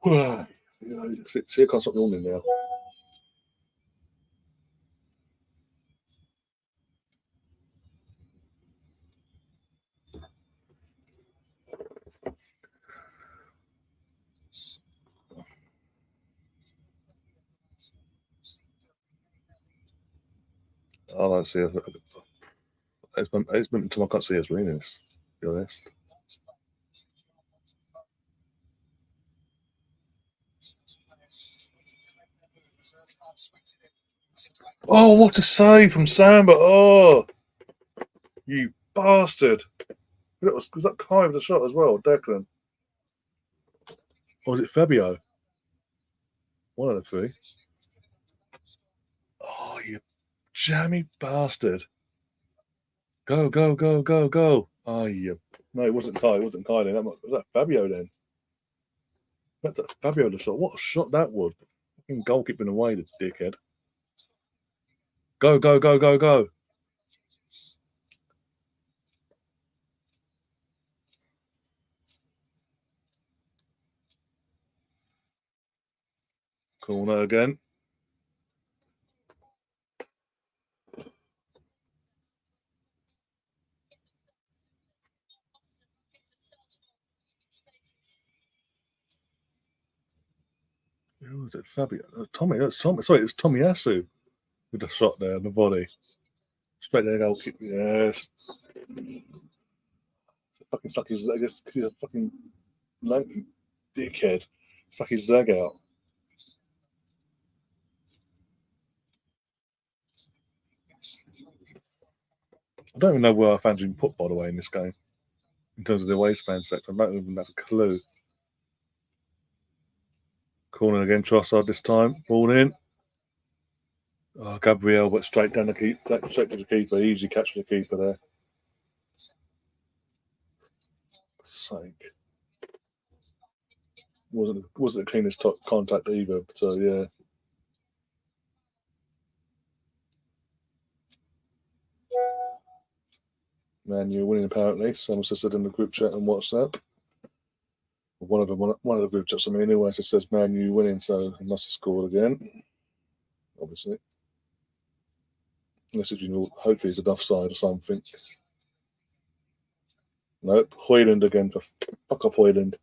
See, I can't stop yawning now. I don't see it. It's been until I can't see us reading this, to be honest. Oh, what a save from Samba! Oh, you bastard! Was that Kai with the shot as well, Declan? Or was it Fabio? One of the three. Oh, you jammy bastard! Go! Oh, you. No, it wasn't Kai. It wasn't Kai then. Was that Fabio then? That's Fabio the shot. What a shot that was! Fucking goalkeeping away, the dickhead. Go! Corner again. Who was it? Fabio? Tommy. That's Tommy. Sorry, it's Tommy Asu with the shot there, the volley. Straight there, goal kick. Yes. Fucking suck his leg. He's a fucking lanky dickhead. Suck his leg out. I don't even know where our fans have been put, by the way, in this game. In terms of the away fan sector, I don't even have a clue. Corner again, Trossard this time. Ball in. Oh, Gabriel went straight down the keeper, straight to the keeper. Easy catch for the keeper there. Sake. Wasn't the cleanest contact either. So yeah. Man, you're winning apparently. Someone said in the group chat on WhatsApp. One of the group chats. I mean, anyway, it says Man, you winning, so he must have scored again. Obviously. Unless hopefully it's an offside or something. Nope. Hoyland again. Fuck off, Hoyland.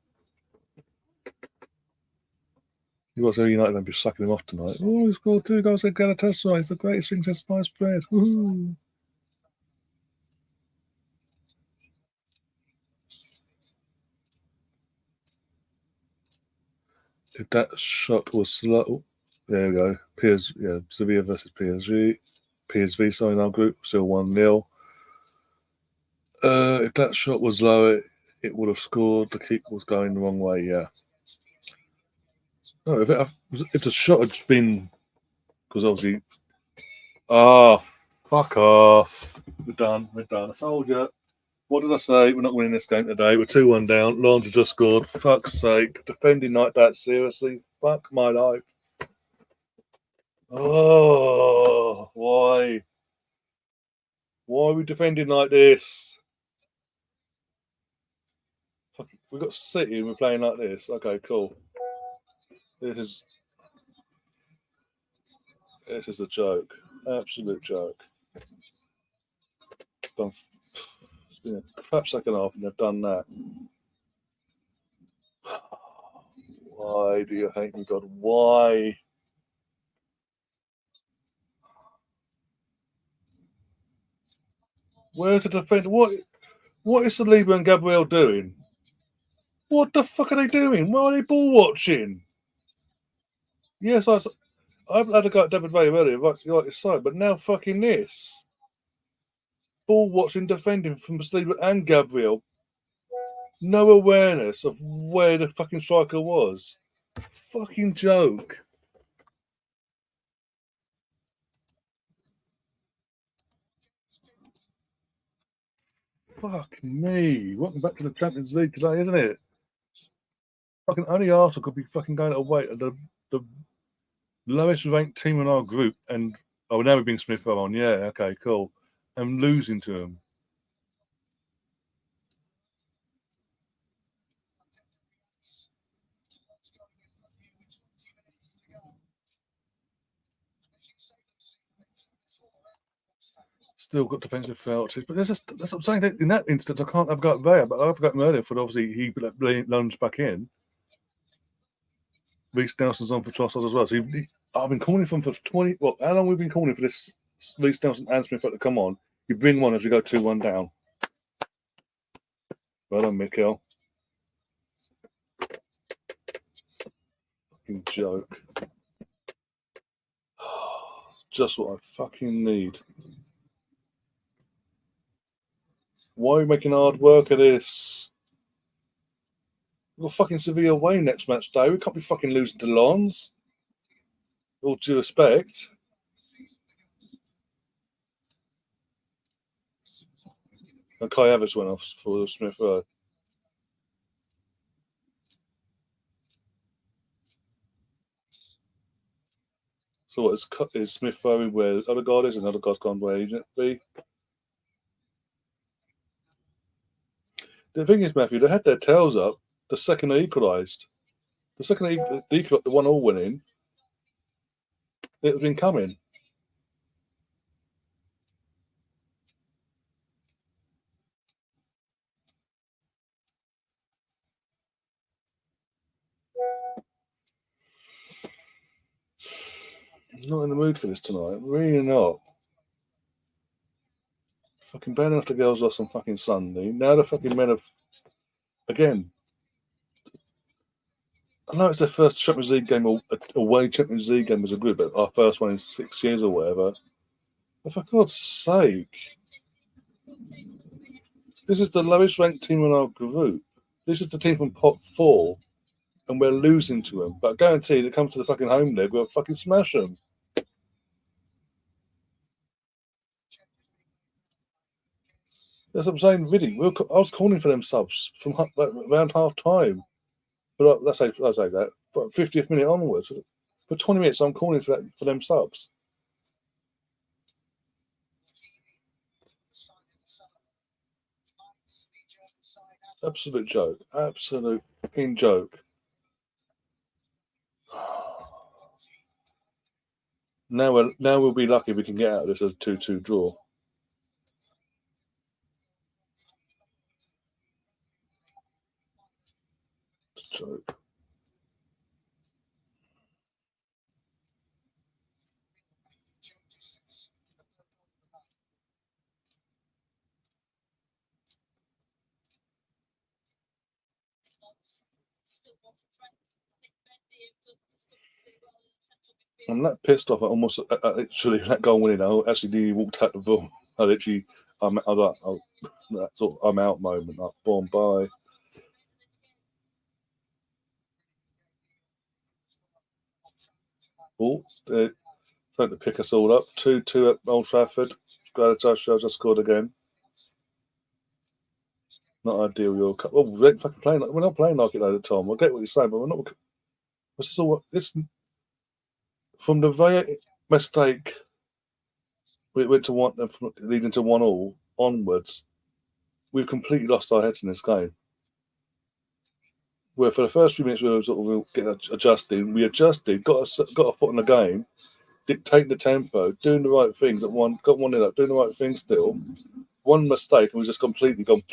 You got to say United don't be sucking him off tonight. Oh, he scored 2 goals against Galatasaray. It's the greatest thing since sliced bread. Woo-hoo. If that shot was slow, there we go. Sevilla versus PSG. PSV signing our group, still 1-0. If that shot was lower, it would have scored. The keeper was going the wrong way, yeah. No, if the shot had been, because obviously, fuck off. We're done. I told you. What did I say? We're not winning this game today. We're 2-1 down. Lawrence just scored. For fuck's sake. Defending like that, seriously. Fuck my life. Oh, why? Why are we defending like this? Fuck, we've got City and we're playing like this. Okay, cool. This is a joke. Absolute joke. It's been a crap second half and they've done that. Why do you hate me, God? Why? Where's the defence? What is Saliba and Gabriel doing? What the fuck are they doing? Why are they ball watching? Yes, I've had a go at David Villa earlier, like his side, but now fucking this. Ball watching, defending from Saliba and Gabriel. No awareness of where the fucking striker was. Fucking joke. Fuck me. Welcome back to the Champions League today, isn't it? Fucking only Arsenal could be fucking going away at the lowest ranked team in our group, and now we bring Smith on. Yeah, okay, cool. And losing to them. Still got defensive failures, but that's what I'm saying. In that instance, I can't have got there, but I've got him earlier for obviously he lunged back in. Reece Nelson's on for Trossard as well. So I've been calling for him for 20. Well, how long have we been calling for this Reece Nelson and Smith to come on? You bring one as we go 2-1 down. Well done, Mikel. Fucking joke. Just what I fucking need. Why are we making hard work of this? We've got fucking Sevilla away next match day. We can't be fucking losing to Lons. All due respect. And Kai Havertz went off for Smith. So what is Smith throwing where the other guard is, and the other guard's gone where Agent B? The thing is, Matthew, they had their tails up the second they equalised. The second they equalised, the 1-1 winning, It's been coming. I'm not in the mood for this tonight. I'm really not. Fucking bad enough the girls lost on fucking Sunday. Now the fucking men have again. I know it's their first Champions League game, or away Champions League game as a group, but our first one in 6 years or whatever. But for God's sake, this is the lowest ranked team in our group. This is the team from pot four, and we're losing to them. But I guarantee it comes to the fucking home leg, we'll fucking smash them. That's what I'm saying, really. I was calling for them subs from around half time. But let's say that 50th minute onwards. For 20 minutes, I'm calling for them subs. Absolute joke. Absolute fucking joke. Now we'll be lucky if we can get out of this as a 2-2 draw. Joke. I'm that pissed off. I almost literally that goal winning. I actually nearly walked out the room. I literally, that's all. I'm out moment. Like, boom, bye. Oh, starting to pick us all up. 2-2 at Old Trafford. Galatasaray just scored again. Not ideal. Your cup. Well, we ain't fucking playing. We're not playing like it though, Tom. I get what you're saying, but we're not. This is all. This from the very mistake we went to one, leading to 1-1 onwards. We've completely lost our heads in this game. Where for the first few minutes we were sort of getting adjusted, we adjusted, got a foot in the game, dictating the tempo, doing the right things. Got 1-0 up, doing the right things still. One mistake and we just completely gone.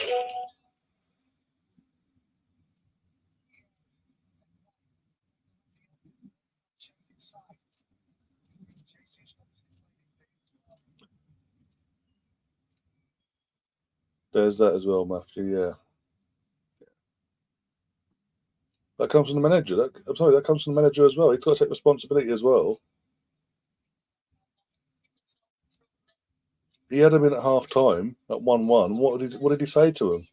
There's that as well, Matthew. Yeah, that comes from the manager. I'm sorry, that comes from the manager as well. He's got to take responsibility as well. He had him in at half time at 1-1. What did he say to him?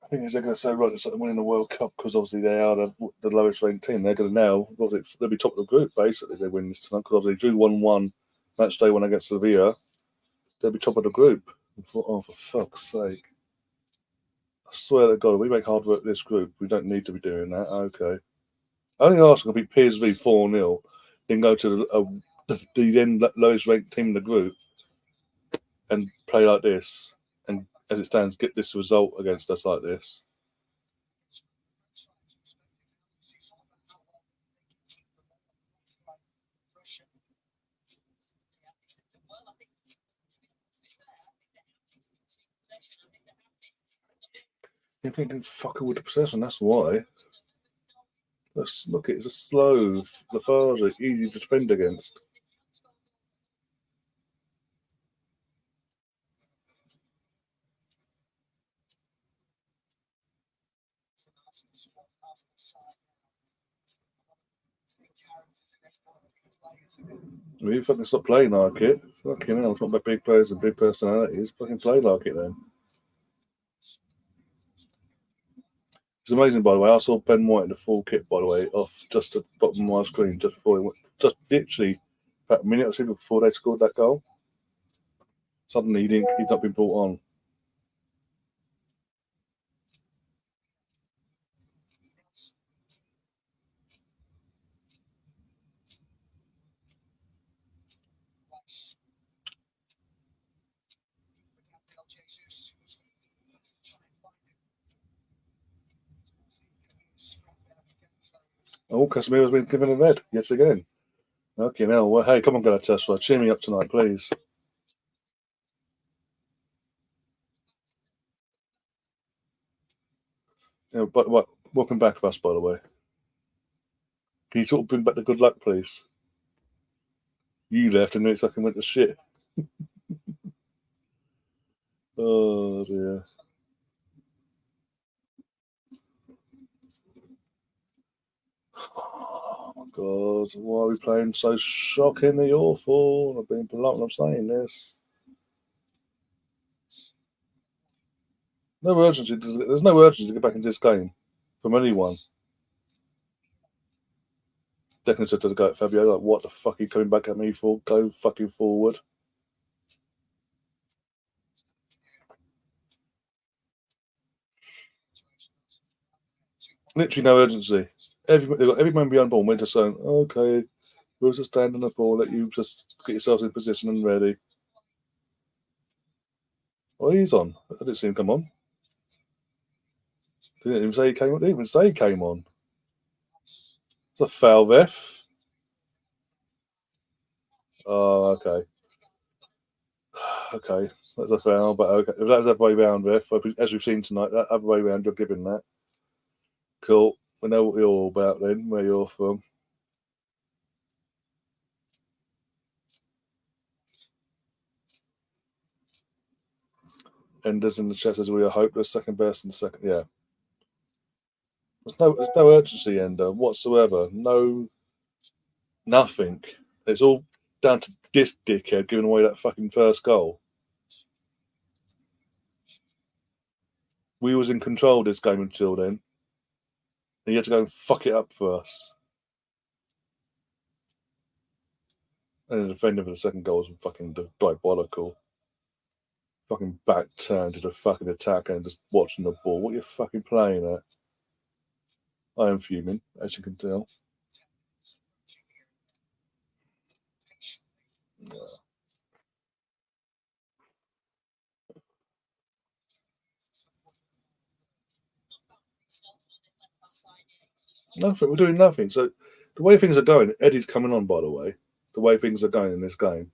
I think they're going to say, right, it's like winning the World Cup because obviously they are the lowest ranked team. They're going to now, they'll be top of the group basically. They win this tonight because obviously they drew 1-1 match day one against Sevilla. They'll be top of the group. Oh, for fuck's sake. I swear to God, if we make hard work this group, we don't need to be doing that. Okay. Only Arsenal can beat PSV 4-0, then go to the then lowest ranked team in the group and play like this. And as it stands, get this result against us like this. You're thinking, fucker with the possession, that's why. Look, it's a slow, lethargic, easy to defend against. We fucking stop playing like it. Fucking hell, it's not about big players and big personalities. Fucking play like it then. It's amazing, by the way. I saw Ben White in the full kit, by the way, off just at the bottom of my screen just before he went, just literally about a minute or two before they scored that goal. Suddenly, he's not been brought on. Oh, Casemiro's been given a red yet again. Okay, now, well, hey, come on, Galatasaray, cheer me up tonight, please. But what? Welcome back, Russ. By the way, can you sort of bring back the good luck, please? You left, and it's like I went to shit. Oh dear. Oh my God, why are we playing so shockingly awful? I've been polite when I'm saying this. No urgency. There's no urgency to get back into this game from anyone. Declan said to the guy at Fabio, like, what the fuck are you coming back at me for? Go fucking forward. Literally no urgency. They've got every man behind ball. We're just saying, okay, we'll just stand on the ball, let you just get yourselves in position and ready. Oh, he's on. I didn't see him come on. Didn't even say he came on. Didn't even say he came on. It's a foul, ref. Oh, okay. Okay, that's a foul, but okay. If that's the other way round, ref, as we've seen tonight, that other way round, you're giving that. Cool. We know what you're all about then, where you're from. Enders in the chat as we are hopeless, second best and second. Yeah. There's no urgency, Ender, whatsoever. No, nothing. It's all down to this dickhead giving away that fucking first goal. We was in control of this game until then. And you had to go and fuck it up for us. And the defender for the second goal was fucking diabolical. Fucking back turn to the fucking attacker and just watching the ball. What are you fucking playing at? I am fuming, as you can tell. Nothing. We're doing nothing. So the way things are going, Eddie's coming on. By the way, the way things are going in this game,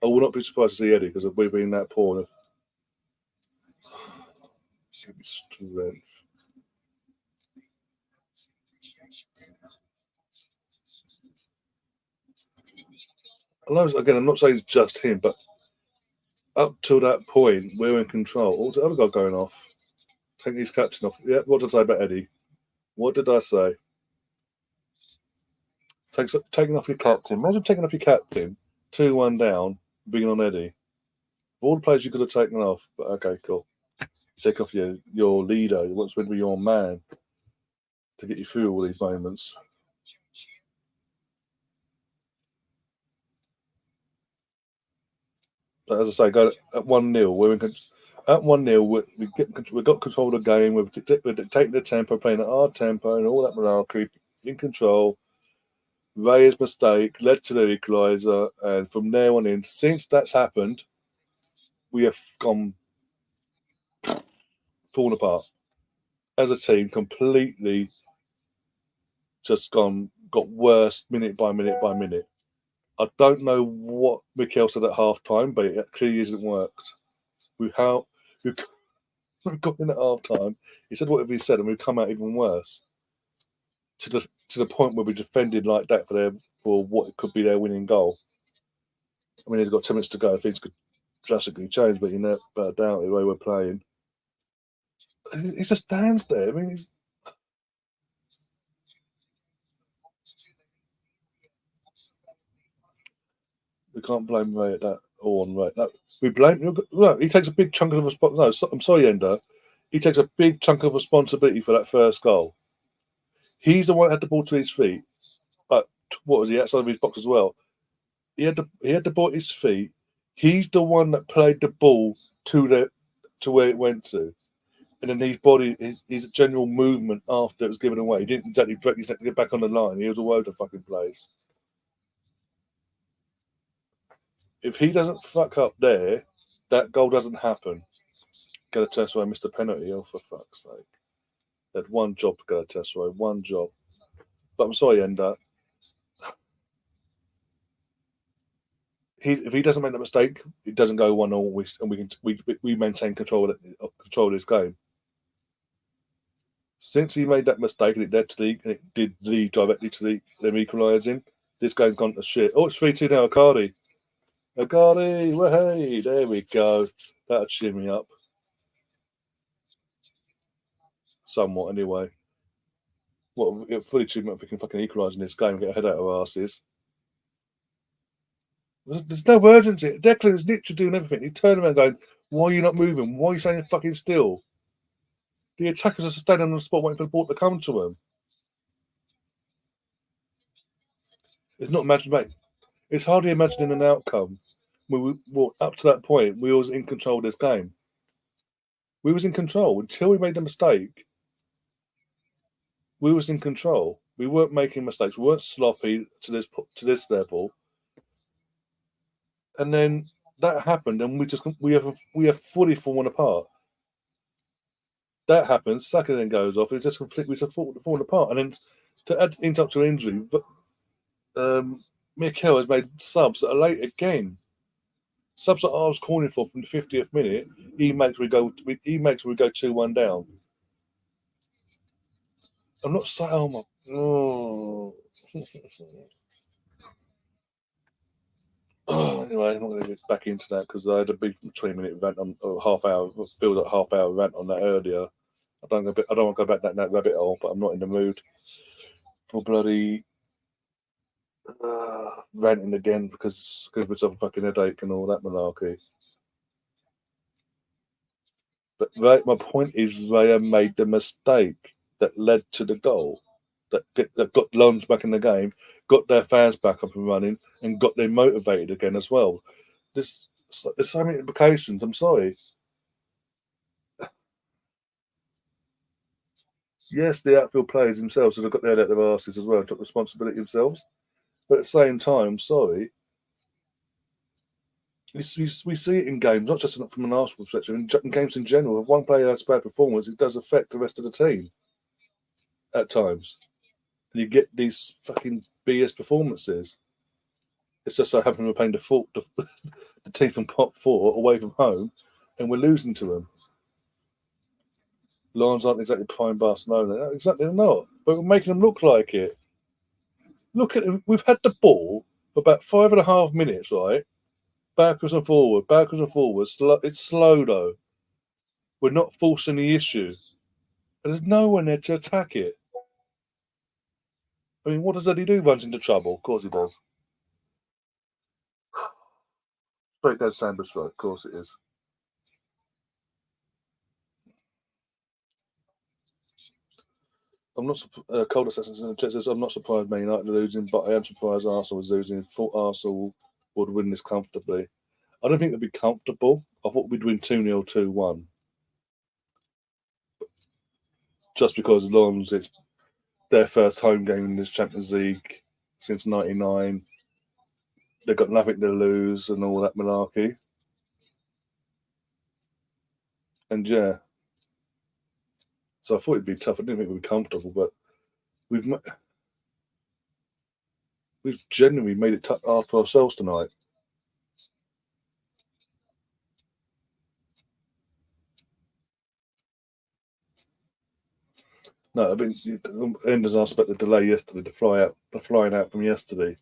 I will not be surprised to see Eddie because we've been that poor. Give me strength. Again, I'm not saying it's just him, but up till that point, we're in control. What's the other guy going off? Taking his captain off. Yeah, what did I say about Eddie? What did I say? Taking off your captain. Imagine taking off your captain, 2-1 down, being on Eddie. All the players you could have taken off, but okay, cool. You take off your leader, you want to be your man to get you through all these moments. But as I say, go at 1-0. We're in at 1-0. We've got control of the game. We're taking the tempo, playing at our tempo, and all that malarkey. In control. Ray's mistake led to the equaliser, and from there on in, since that's happened, we have gone fallen apart as a team. Completely, just got worse minute by minute by minute. I don't know what Mikel said at half time, but it clearly hasn't worked. We've got in at half time. He said whatever he said, and we've come out even worse. To the point where we defended like that for what could be their winning goal. I mean, he's got 10 minutes to go. Things could drastically change, but you never doubt the way we're playing. He just stands there. I mean, we can't blame Ray at that or on Ray. No, we blame. Look, he takes a big chunk of responsibility. No, I'm sorry, Ender. He takes a big chunk of responsibility for that first goal. He's the one that had the ball to his feet. But what was he outside of his box as well? He had the ball at his feet. He's the one that played the ball to where it went to, and then his general movement after it was given away. He didn't exactly break his neck to get back on the line. He was all over the fucking place. If he doesn't fuck up there, that goal doesn't happen. Galatasaray missed a penalty. Oh, for fuck's sake! They had one job for Galatasaray. One job. But I'm sorry, Ender. If he doesn't make that mistake, it doesn't go 1-0, and we maintain control of this game. Since he made that mistake and it did lead directly to them equalising, this game's gone to shit. Oh, it's 3-2 now, Acardi. Well, hey, there we go. That'll cheer me up. Somewhat, anyway. Well, it fully cheered me up if we can fucking equalise in this game and get a head out of our asses. There's no urgency. Declan is literally doing everything. He turned around going, why are you not moving? Why are you staying fucking still? The attackers are staying on the spot waiting for the ball to come to them. It's not imagining. It's hardly imagining an outcome. Up to that point, we was in control of this game. We was in control until we made the mistake. We was in control. We weren't making mistakes. We weren't sloppy to this level. And then that happened, and we have fully fallen apart. That happens. Saka then goes off. It's just completely fallen apart. And then to add insult to injury, Mikel has made subs that are late again. Subs that I was calling for from the 50th minute. He makes we go 2-1 down. I'm not saying. Oh my. Oh. Anyway, I'm not going to get back into that because I had a big 20-minute rant on half-hour rant on that earlier. I don't want to go back down that rabbit hole, but I'm not in the mood for bloody ranting again because give myself a fucking headache and all that malarkey. But my point is, Raya made the mistake that led to the goal, that got Lons back in the game, got their fans back up and running, and got them motivated again as well. There's so many implications. I'm sorry. Yes, the outfield players themselves have got their head out their asses as well and took responsibility themselves. But at the same time, sorry, we see it in games, not just from an Arsenal perspective, in games in general. If one player has a bad performance, it does affect the rest of the team at times. And you get these fucking BS performances. It's just so happened we're playing the team from pot 4 away from home, and we're losing to them. Lions aren't exactly prime Barcelona. No, exactly not. But we're making them look like it. Look at it. We've had the ball for about 5.5 minutes, right? Backwards and forwards. It's slow, though. We're not forcing the issue. And there's no one there to attack it. I mean, what does Eddie do? Runs into trouble. Of course he does. Straight down Samba's throat. Of course it is. I'm not Cold Assassins in the chat says I'm not surprised Man United are losing, but I am surprised Arsenal was losing. Thought Arsenal would win this comfortably. I don't think it'd be comfortable. I thought we'd win 2-0, 2-1. Just because Lons, it's their first home game in this Champions League since '99. They've got nothing to lose and all that malarkey. And yeah. So I thought it'd be tough. I didn't think we'd be comfortable, but we've genuinely made it hard for ourselves tonight. No, I mean, Enders asked about the delay yesterday, the flying out from yesterday.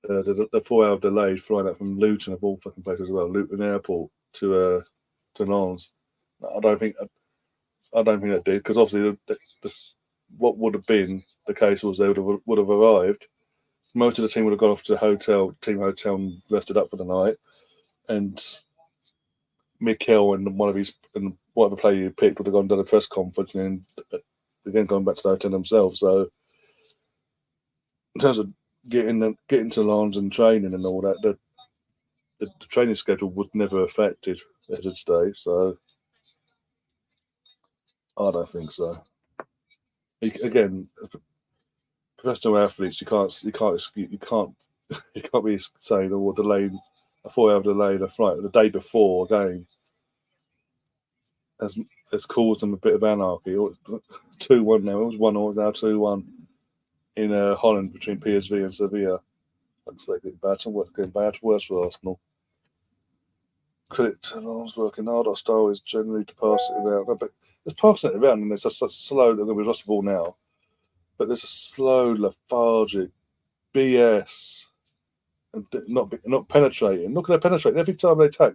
The 4-hour delay flying out from Luton of all fucking places as well, Luton Airport to Lens. I don't think that did, because obviously what would have been the case was they would have arrived. Most of the team would have gone off to the team hotel, and rested up for the night. And Mikel and whatever player you picked would have gone to the press conference and again going back to the hotel themselves. So in terms of getting to Lens and training and all that, the training schedule was never affected as it today. So I don't think so. Again, professional athletes, you can't be saying, "Oh, delaying a 4-hour delay in a flight the day before a game has caused them a bit of anarchy." 2-1 now. It was 1-0. It's now 2-1. in Holland between PSV and Sevilla. Looks like it's bad. Getting bad, worse for Arsenal. Credit to Lons working hard. Our style is generally to pass it around. But it's passing it around, and it's a slow. They're going to lost the ball now, but there's a slow, lethargic BS, and not penetrating. Look at their penetrating every time they attack.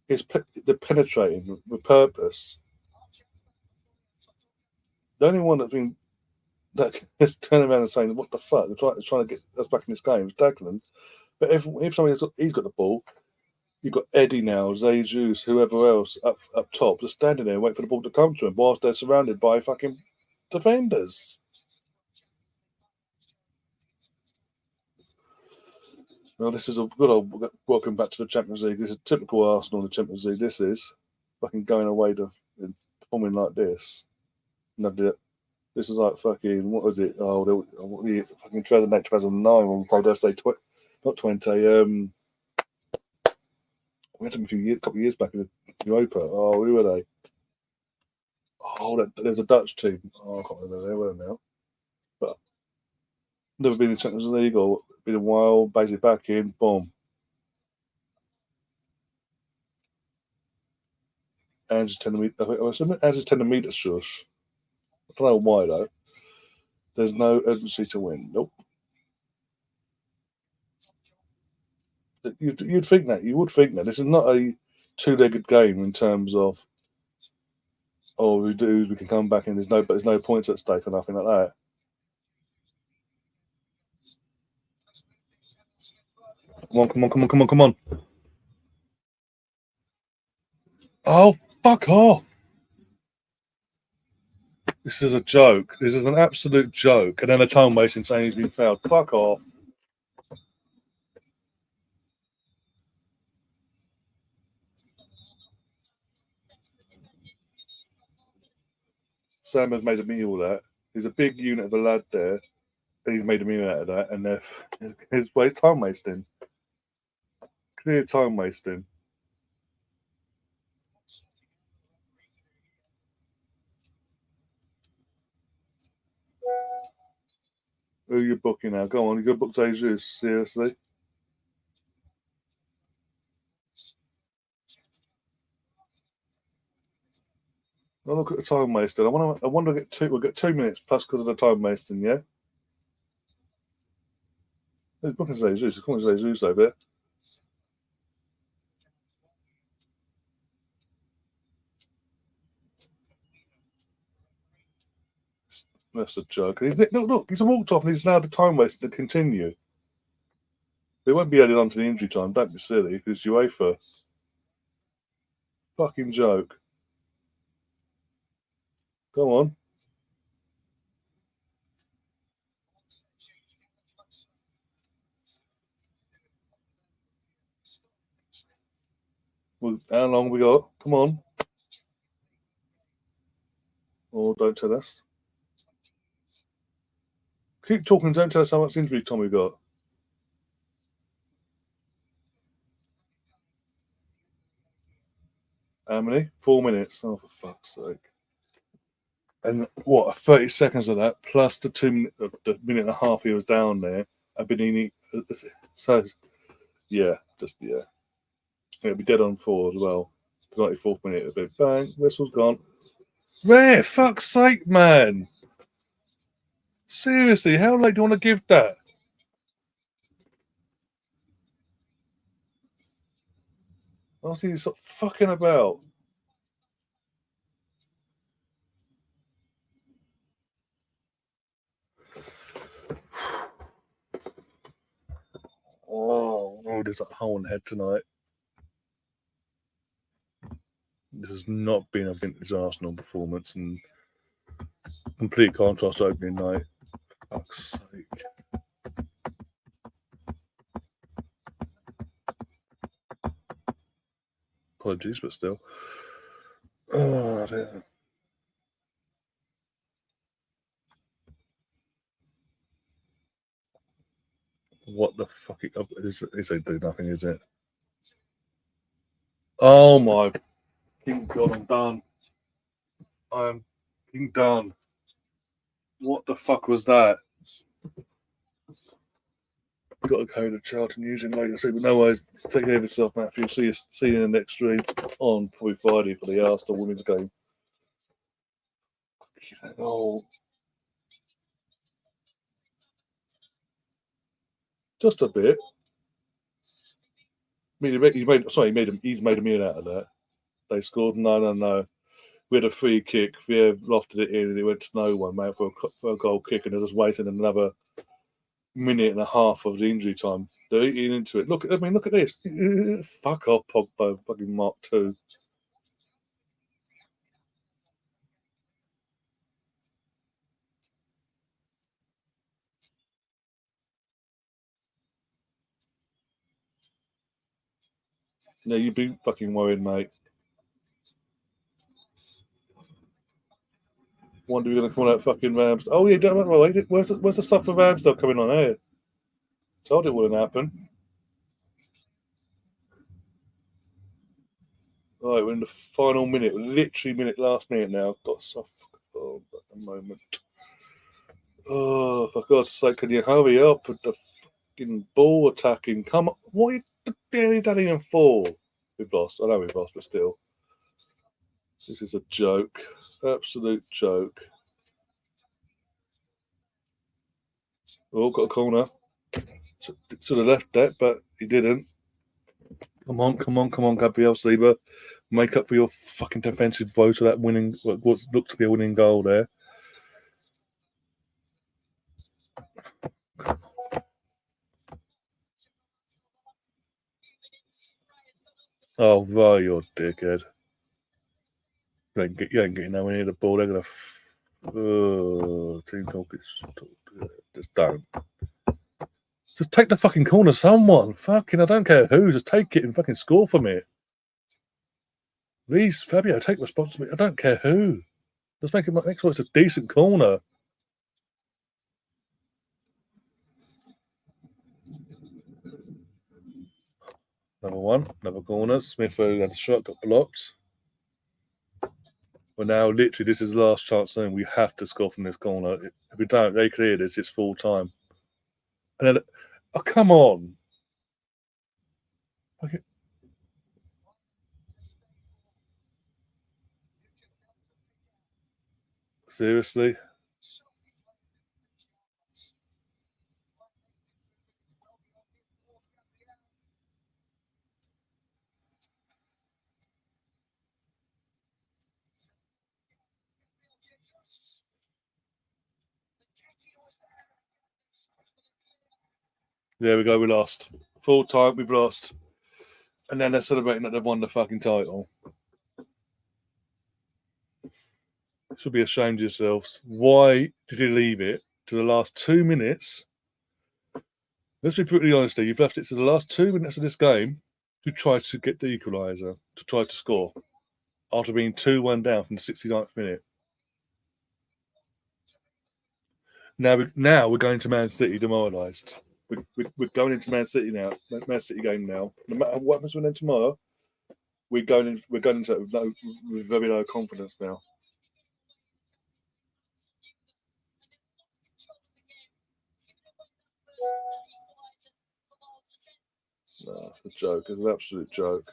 They're penetrating with purpose. The only one that's been that is turning around and saying, "What the fuck?" They're trying to get us back in this game. It's Declan. But every time he's got the ball, you've got Eddie now, Jesus, whoever else up top, just standing there waiting for the ball to come to him whilst they're surrounded by fucking defenders. Well, this is a good old welcome back to the Champions League. This is typical Arsenal in the Champions League. This is fucking going away to performing like this. This is like fucking, what was it? Oh, the fucking 2008, 2009 when we played FA, not 20. We had them a couple of years back in the Uefa. Oh, who were they? Oh, there's a Dutch team. Oh, I can't remember who they were now. But never been in the Champions League or been a while. Basically back in, boom. Ange's 10 meters shush. I don't know why though. There's no urgency to win. Nope. You'd think that. You would think that. This is not a two-legged game in terms of, oh, we can come back and there's no points at stake or nothing like that. Come on. Oh, fuck off. This is a joke. This is an absolute joke. And then a time wasting saying he's been fouled. Fuck off. Sam has made a meal of that. He's a big unit of a lad there. And he's made a meal out of that. And his time wasting. Clear time wasting. Who are you booking now? Go on, you're going to book Jesus. Seriously? I'll look at the time wasting. I want to get we'll get 2 minutes plus because of the time wasting, yeah? He's booking Jesus. He's calling Jesus over there. That's a joke. Look, he's walked off and he's allowed the time wasting to continue. It won't be added on to the injury time. Don't be silly, because UEFA. Fucking joke. Go on. Well, how long we got? Come on. Or don't tell us. Keep talking. Don't tell us how much injury time we got. How many? 4 minutes. Oh, for fuck's sake. And what, 30 seconds of that, plus the the minute and a half he was down there, Benini. So, yeah. It'll be dead on 4 as well. 94th minute, it'll be bang, whistle's gone. Rare, fuck's sake, man. Seriously, how late do you want to give that? I think he's fucking about. Oh, there's that hole in the head tonight. This has not been a vintage Arsenal performance and complete contrast to opening night. Fuck's sake. Apologies, but still. Oh, dear. What the fuck? Is they do nothing, is it? Oh my King God, I'm done. I'm done. What the fuck was that? Got to go to Charlton using later. So, but no worries. Take care of yourself, Matthew. See you in the next stream on probably Friday for the Arsenal women's game. Oh, just a bit. He's made a million out of that. They scored. No. We had a free kick. Vieira lofted it in, and it went to no one, mate, for a goal kick, and they're just waiting another minute and a half of the injury time. They're eating into it. Look at this. Fuck off, Pogba. Fucking Mark II. Yeah, you'd be fucking worried, mate. Wonder you're going to come out fucking Ramsdale. Oh, yeah, don't worry. Where's the stuff for Ramsdale coming on here? Told it wouldn't happen. All right, we're in the final minute. Literally last minute now. Got so fucking at the moment. Oh, for God's sake, can you hurry up with the fucking ball attacking? Come on. What are you barely done in for? We've lost. I know we've lost, but still. This is a joke. Absolute joke. Oh, got a corner. Should have left that, but he didn't. Come on, Gabriel Saliba. Make up for your fucking defensive woes to that winning, what looked to be a winning goal there. Oh, right, you dickhead. You ain't getting nowhere near the ball. They're going to... team talk is... Just don't. Just take the fucking corner, someone. Fucking, I don't care who. Just take it and fucking score from it. Please, Fabio, take responsibility. I don't care who. Just make sure it's a decent corner. Number one, another corner. Smith had a shot, got blocked. But now, literally, this is the last chance. Then we have to score from this corner. If we don't, they clear this. It's full time. And then, oh come on! Okay. Seriously? There we go. We lost. Full time. We've lost. And then they're celebrating that they've won the fucking title. Should be ashamed of yourselves. Why did you leave it to the last 2 minutes? Let's be brutally honest here. You've left it to the last 2 minutes of this game to try to get the equaliser, to try to score, after being 2-1 down from the 69th minute. Now we're going to Man City demoralised. We're going into Man City now. Man City game now. No matter what happens with them tomorrow, we're going into it with very low confidence now. No, it's a joke. It's an absolute joke.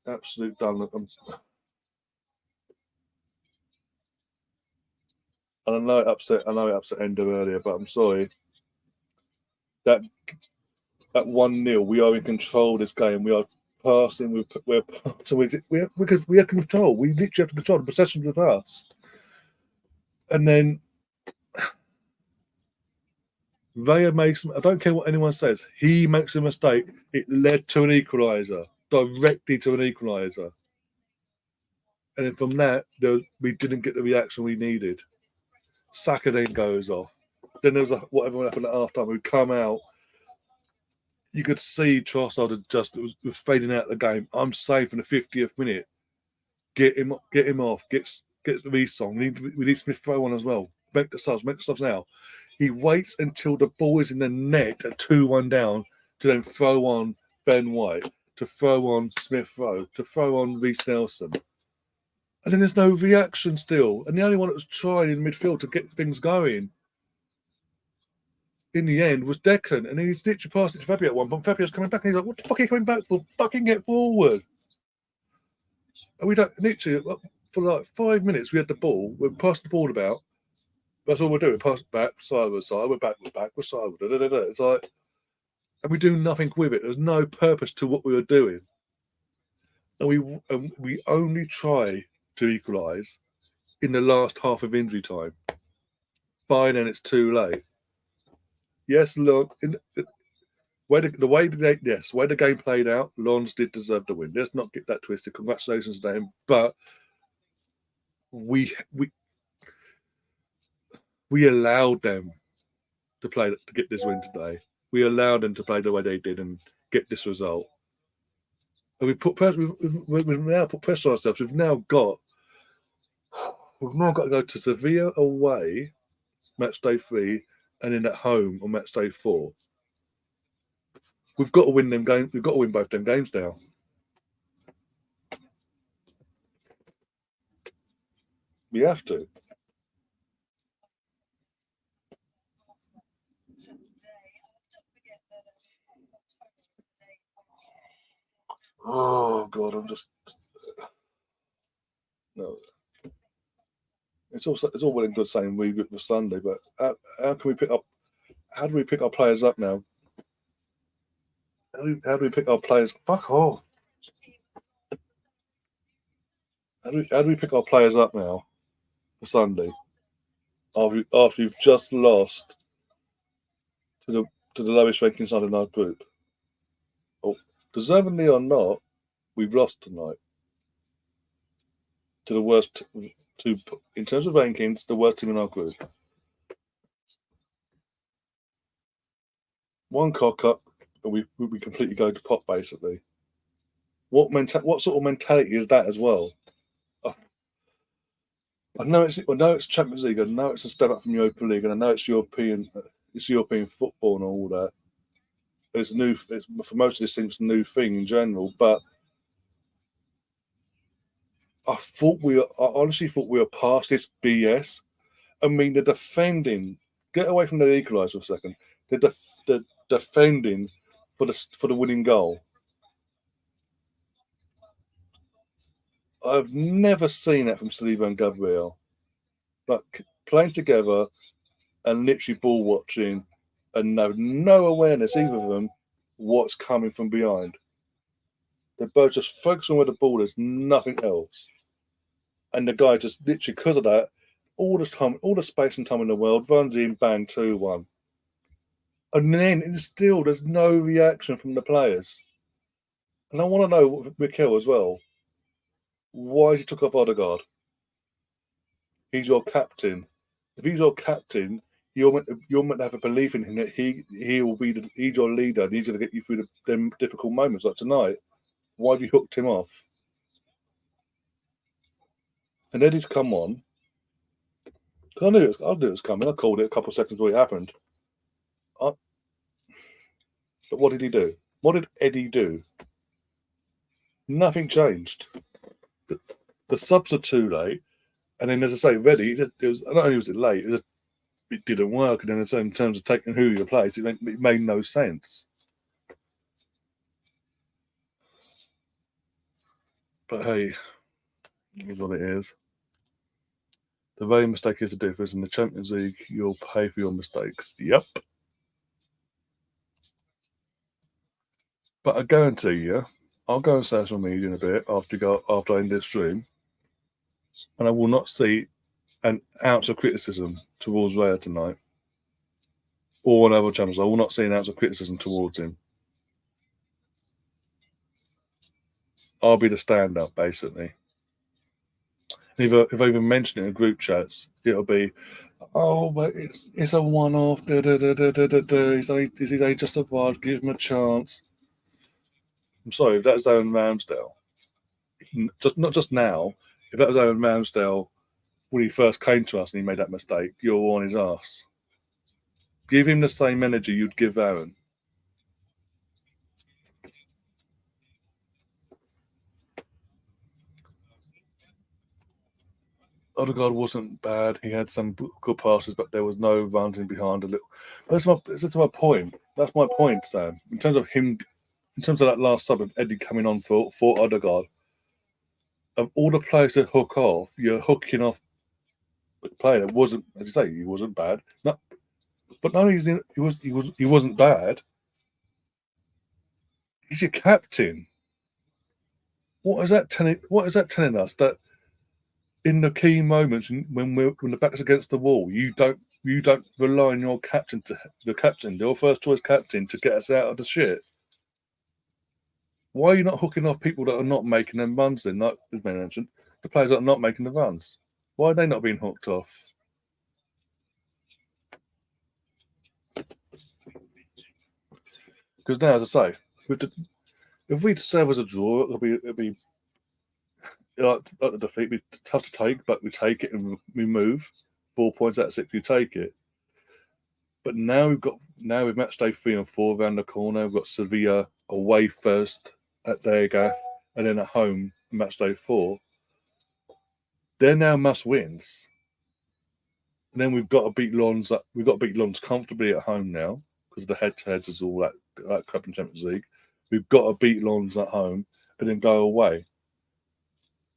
Absolute done. And I know it upset Endo earlier, but I'm sorry. That 1-0, we are in control of this game. We are passing. We have control. We literally have control. The possession with us, and then Raya makes. I don't care what anyone says. He makes a mistake. It led to an equaliser, directly to an equaliser, and then from that, we didn't get the reaction we needed. Saka then goes off. Then there was whatever happened at half time. We come out. You could see Trossard was fading out of the game. I'm saying from the 50th minute, get him off, get the Reece-on. We need Smith throw on as well. Make the subs now. He waits until the ball is in the net at 2-1 down to then throw on Ben White, to throw on Smith Rowe, to throw on Reece Nelson. And then there's no reaction still. And the only one that was trying in midfield to get things going in the end was Declan. And he's literally passed it to Fabio at one point. Fabio's coming back and he's like, what the fuck are you coming back for? Fucking get forward. And we don't, literally, for like 5 minutes, we had the ball. We're passing the ball about. That's all we're doing. Pass it back, side with side. We're back, we're side. It's like, and we do nothing with it. There's no purpose to what we were doing. And we only try to equalise in the last half of injury time. By then, it's too late. Yes, look, the way the game played out, Lons did deserve the win. Let's not get that twisted. Congratulations to him, but we allowed them to get this win today. We allowed them to play the way they did and get this result. And we've now put pressure on ourselves. We've now got to go to Sevilla away, match day 3, and then at home on match day 4. We've got to win them games. We've got to win both them games now. We have to. Oh God, I'm just no. It's all well and good saying we're good for Sunday, but how can we pick up? How do we pick our players up now? How do we pick our players? Fuck off. How do we pick our players up now for Sunday? After you've just lost to the lowest ranking side in our group. Oh, deservedly or not, we've lost tonight to the worst. In terms of rankings, the worst team in our group. One cock up, and we completely go to pot basically. What sort of mentality is that as well? I know it's Champions League. I know it's a step up from Europa League, and I know it's European football and all that. It's new. For most of this team, it's a new thing in general. But I honestly thought we were past this BS. I mean, the defending. Get away from the equaliser for a second. The defending for the winning goal. I've never seen that from Saliba and Gabriel. Like playing together and literally ball watching and no awareness, either of them, what's coming from behind. They're both just focused on where the ball is, nothing else. And the guy just literally, because of that, all the space and time in the world, runs in, bang, 2-1. And then still, there's no reaction from the players. And I want to know, Mikel as well, why he took off Odegaard? He's your captain. If he's your captain, you're meant to have a belief in him that he will be he's your leader and he's going to get you through them difficult moments like tonight. Why have you hooked him off? And then he's come on. I knew it was coming. I called it a couple of seconds before it happened. But what did he do? What did Eddie do? Nothing changed. The subs are too late, and then as I say, Reddy, it was not only was it late, it didn't work. And then in terms of taking who you replaced, it made no sense. But hey, here's what it is. The very mistake is the difference. In the Champions League, you'll pay for your mistakes. Yep. But I guarantee you, I'll go on social media in a bit after I end this stream, and I will not see an ounce of criticism towards Raya tonight or on other channels. I will not see an ounce of criticism towards him. I'll be the stand-up, basically. If I even mention it in group chats, it'll be, oh, but it's a one-off. He's only just survived. Give him a chance. I'm sorry, if that was Aaron Ramsdale, not just now. If that was Aaron Ramsdale when he first came to us and he made that mistake, you're on his ass. Give him the same energy you'd give Aaron. Odegaard wasn't bad. He had some good passes, but there was no runs in behind a little. That's my point. That's my point, Sam. In terms of him, in terms of that last sub of Eddie coming on for Odegaard, of all the players to hook off, you're hooking off the player that wasn't, as you say, he wasn't bad. No, but no, he wasn't bad. He's your captain. What is that telling us? That in the key moments when the back's against the wall, you don't rely on your captain, your first choice captain, to get us out of the shit. Why are you not hooking off people that are not making them runs then? Like as mentioned, the players that are not making the runs. Why are they not being hooked off? Because now, as I say, if we serve as a draw, it'll be like the defeat. It'd be tough to take, but we take it and we move. 4 points out of 6, we take it. But now with match day 3 and 4 around the corner, we've got Sevilla away first at their gaff, and then at home match day 4. They're now must wins. And then we've got to beat Lons. We've got to beat Lons comfortably at home now because the head-to-heads is all that Cup and Champions League. We've got to beat Lons at home and then go away.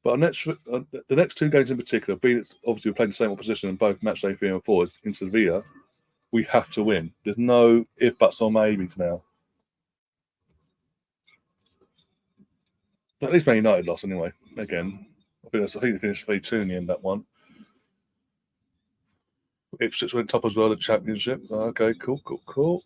But the next 2 games in particular, being it's obviously we're playing the same opposition in both match day 3 and 4 in Sevilla, we have to win. There's no if, buts, or maybes now. But at least Man United lost anyway. Again, I think they finished 3-2 in the end, that one. Ipswich went top as well, the Championship. Okay, cool.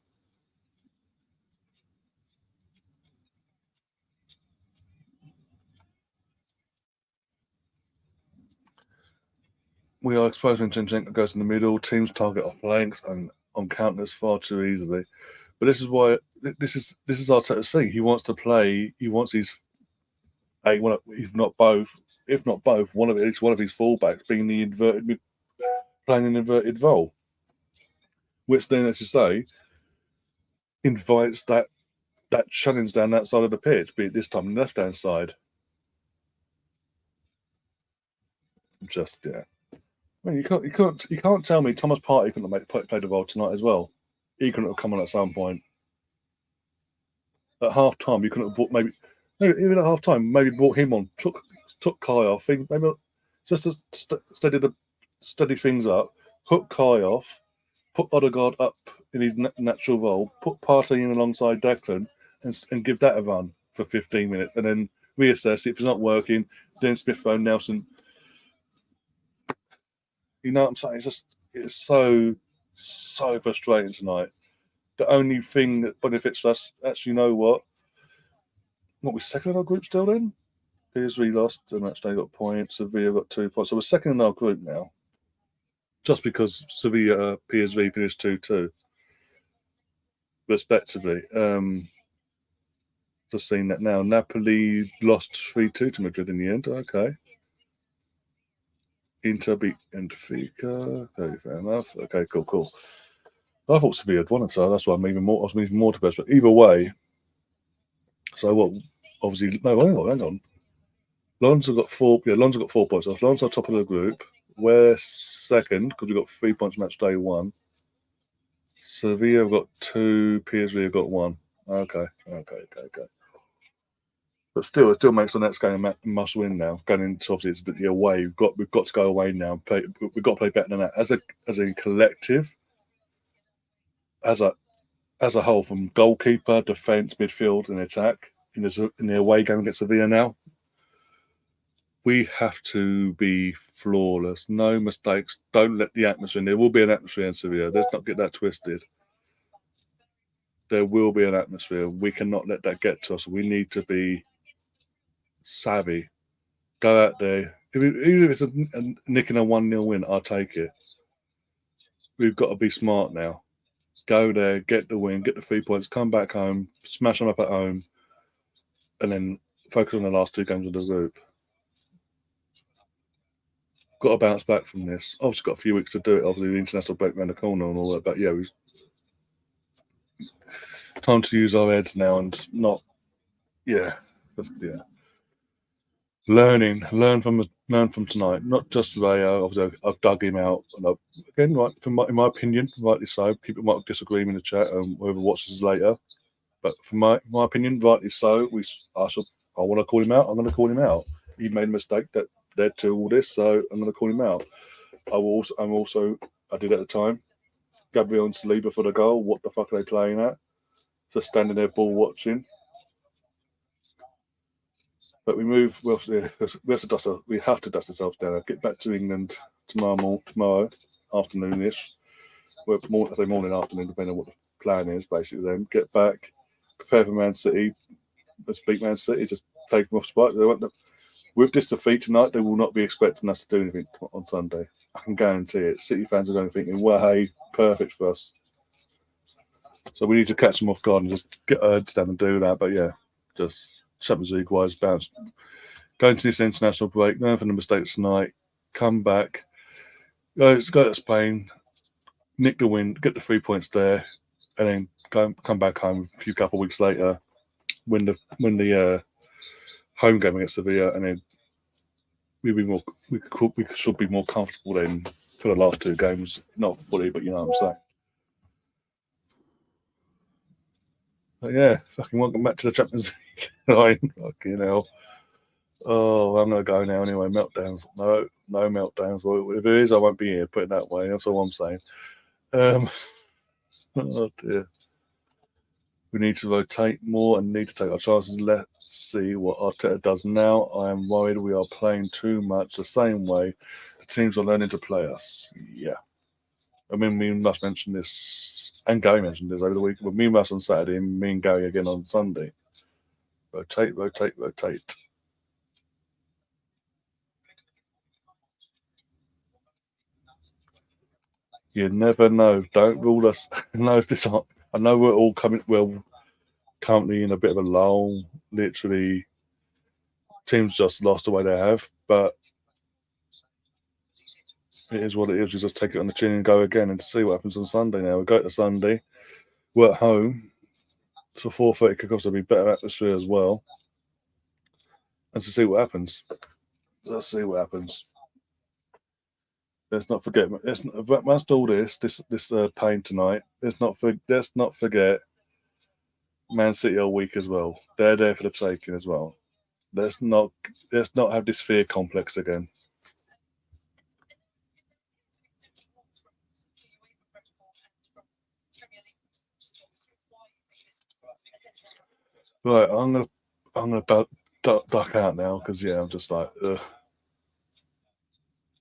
We are exposed when Zinchenko goes in the middle. Teams target off flanks and on counters far too easily. But this is why this is Arteta's thing. He wants to play. He wants his if not both, at least one of his fullbacks being playing an inverted role, which then, as you say, invites that challenge down that side of the pitch, be it this time the left hand side. Just yeah. I mean, you can't tell me Thomas Partey couldn't have played a role tonight as well. He couldn't have come on at some point. At half time, you couldn't have brought maybe even at half time, maybe brought him on, took Kai off, maybe just to steady things up, hook Kai off, put Odegaard up in his natural role, put Partey in alongside Declan, and give that a run for 15 minutes, and then reassess it. If it's not working, then Smith Rowe, Nelson. You know what I'm saying? It's so frustrating tonight. The only thing that benefits us, actually, you know what? What, we're second in our group still then? PSV lost, the match day got points, Sevilla got 2 points. So we're second in our group now. Just because Sevilla, PSV finished 2-2, respectively. Just seeing that now. Napoli lost 3-2 to Madrid in the end. Okay. Inter beat Benfica. Okay, fair enough. Okay, cool. I thought Sevilla had won it, so that's why I was even more to best. But either way, so what? Obviously, no. Hang on. Lons have got 4. Yeah, Lons have got 4 points. So Lons are top of the group. We're second because we've got 3 points match day 1. Sevilla have got 2. PSV have got 1. Okay. But still, it still makes the next game a must win now. Going into obviously it's the away. We've got to go away now. We've got to play better than that as a collective, as a whole, from goalkeeper, defence, midfield, and attack in the away game against Sevilla now. We have to be flawless. No mistakes. Don't let the atmosphere in. There will be an atmosphere in Sevilla. Let's not get that twisted. There will be an atmosphere. We cannot let that get to us. We need to be savvy. Go out there. Even if it's a nick and a 1-0 win, I'll take it. We've got to be smart now. Go there, get the win, get the 3 points, come back home, smash them up at home, and then focus on the last 2 games of the group. Got to bounce back from this. Obviously, got a few weeks to do it. Obviously, the international break around the corner and all that. But yeah, time to use our heads now and not. Yeah. learn from tonight. Not just today. Obviously, I've dug him out, and again, right, in my opinion, rightly so. People might disagree in the chat, and whoever watches later. But from my opinion, rightly so. I want to call him out. I'm going to call him out. He made a mistake that led to all this, so I'm going to call him out. I did at the time. Gabriel and Saliba for the goal. What the fuck are they playing at? Just standing there, ball watching. But we have to dust ourselves down. Get back to England tomorrow afternoonish. I say morning, afternoon, depending on what the plan is. Basically, then get back, prepare for Man City. Let's beat Man City. Just take them off spot. With this defeat tonight, they will not be expecting us to do anything on Sunday. I can guarantee it. City fans are going to be thinking, "Well, hey, perfect for us." So we need to catch them off guard and just get our heads down and do that. But yeah, just Champions League wise, bounce. Go into this international break, learn from the mistakes tonight, come back, go to Spain, nick the win, get the 3 points there, and then come back home a couple of weeks later, win the home game against Sevilla, and then we should be more comfortable then for the last two games. Not fully, but you know what I'm saying. But yeah, fucking welcome back to the Champions League. Fucking hell. Oh, I'm gonna go now anyway. Meltdowns. No meltdowns. Well, if it is, I won't be here. Put it that way. That's all I'm saying. Oh dear. We need to rotate more and need to take our chances. Let's see what Arteta does now. I am worried we are playing too much the same way. The teams are learning to play us. Yeah. I mean, me and Russ mentioned this, and Gary mentioned this over the week. Well, me and Russ on Saturday, and me and Gary again on Sunday. Rotate, rotate, rotate. You never know. Don't rule us. No, I know we're all currently in a bit of a lull. Literally, teams just lost the way they have, but it is what it is. We just take it on the chin and go again and see what happens on Sunday now. We go to Sunday. We're at home. So 4:30 kickoffs will be better atmosphere as well. And to see what happens. Let's see what happens. Let's not forget. Amongst all this pain tonight, let's not forget Man City are weak as well. They're there for the taking as well. Let's not have this fear complex again. Right, I'm gonna duck out now because I'm just like, ugh.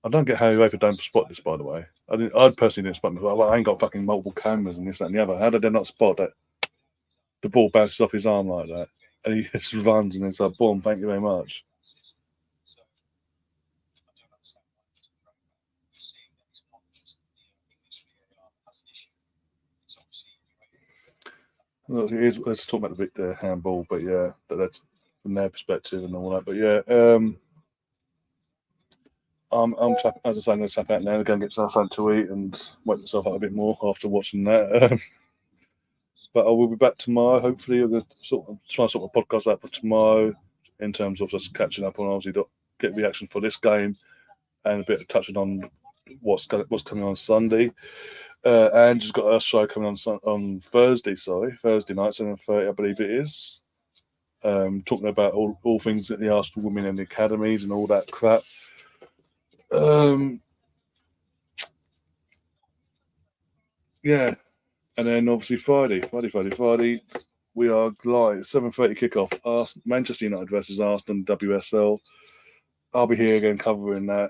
I don't get how Uefa don't spot this. By the way, I personally didn't spot this. Well, I ain't got fucking multiple cameras and this, that, and the other. How did they not spot that the ball bounces off his arm like that, and he just runs and it's like, boom, thank you very much. Look, let's talk about the handball, but yeah, that's from their perspective and all that. But yeah, as I say, I'm going to tap out now. Go and get something to eat and wake myself up a bit more after watching that. But I will be back tomorrow. Hopefully, I'm going to try and sort a podcast out for tomorrow in terms of just catching up on obviously get reaction for this game and a bit of touching on what's coming on Sunday. And just got a show coming on Thursday night, 7:30, I believe it is. Talking about all things at the Arsenal women and the academies and all that crap. Yeah, and then obviously Friday, we are live 7:30 kickoff. Manchester United versus Arsenal WSL. I'll be here again covering that.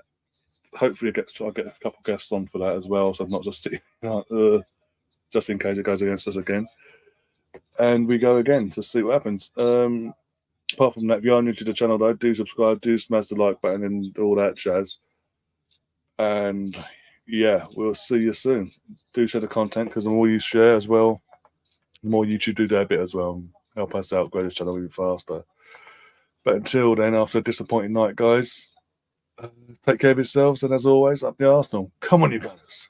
Hopefully, I'll get a couple of guests on for that as well, so I'm not just sitting just in case it goes against us again. And we go again to see what happens. Apart from that, if you are new to the channel, though, do subscribe, do smash the like button and all that jazz. And yeah, we'll see you soon. Do share the content because the more you share as well, the more YouTube do their bit as well. Help us out, grow this channel even faster. But until then, after a disappointing night, guys, take care of yourselves. And as always, up the Arsenal. Come on, you guys.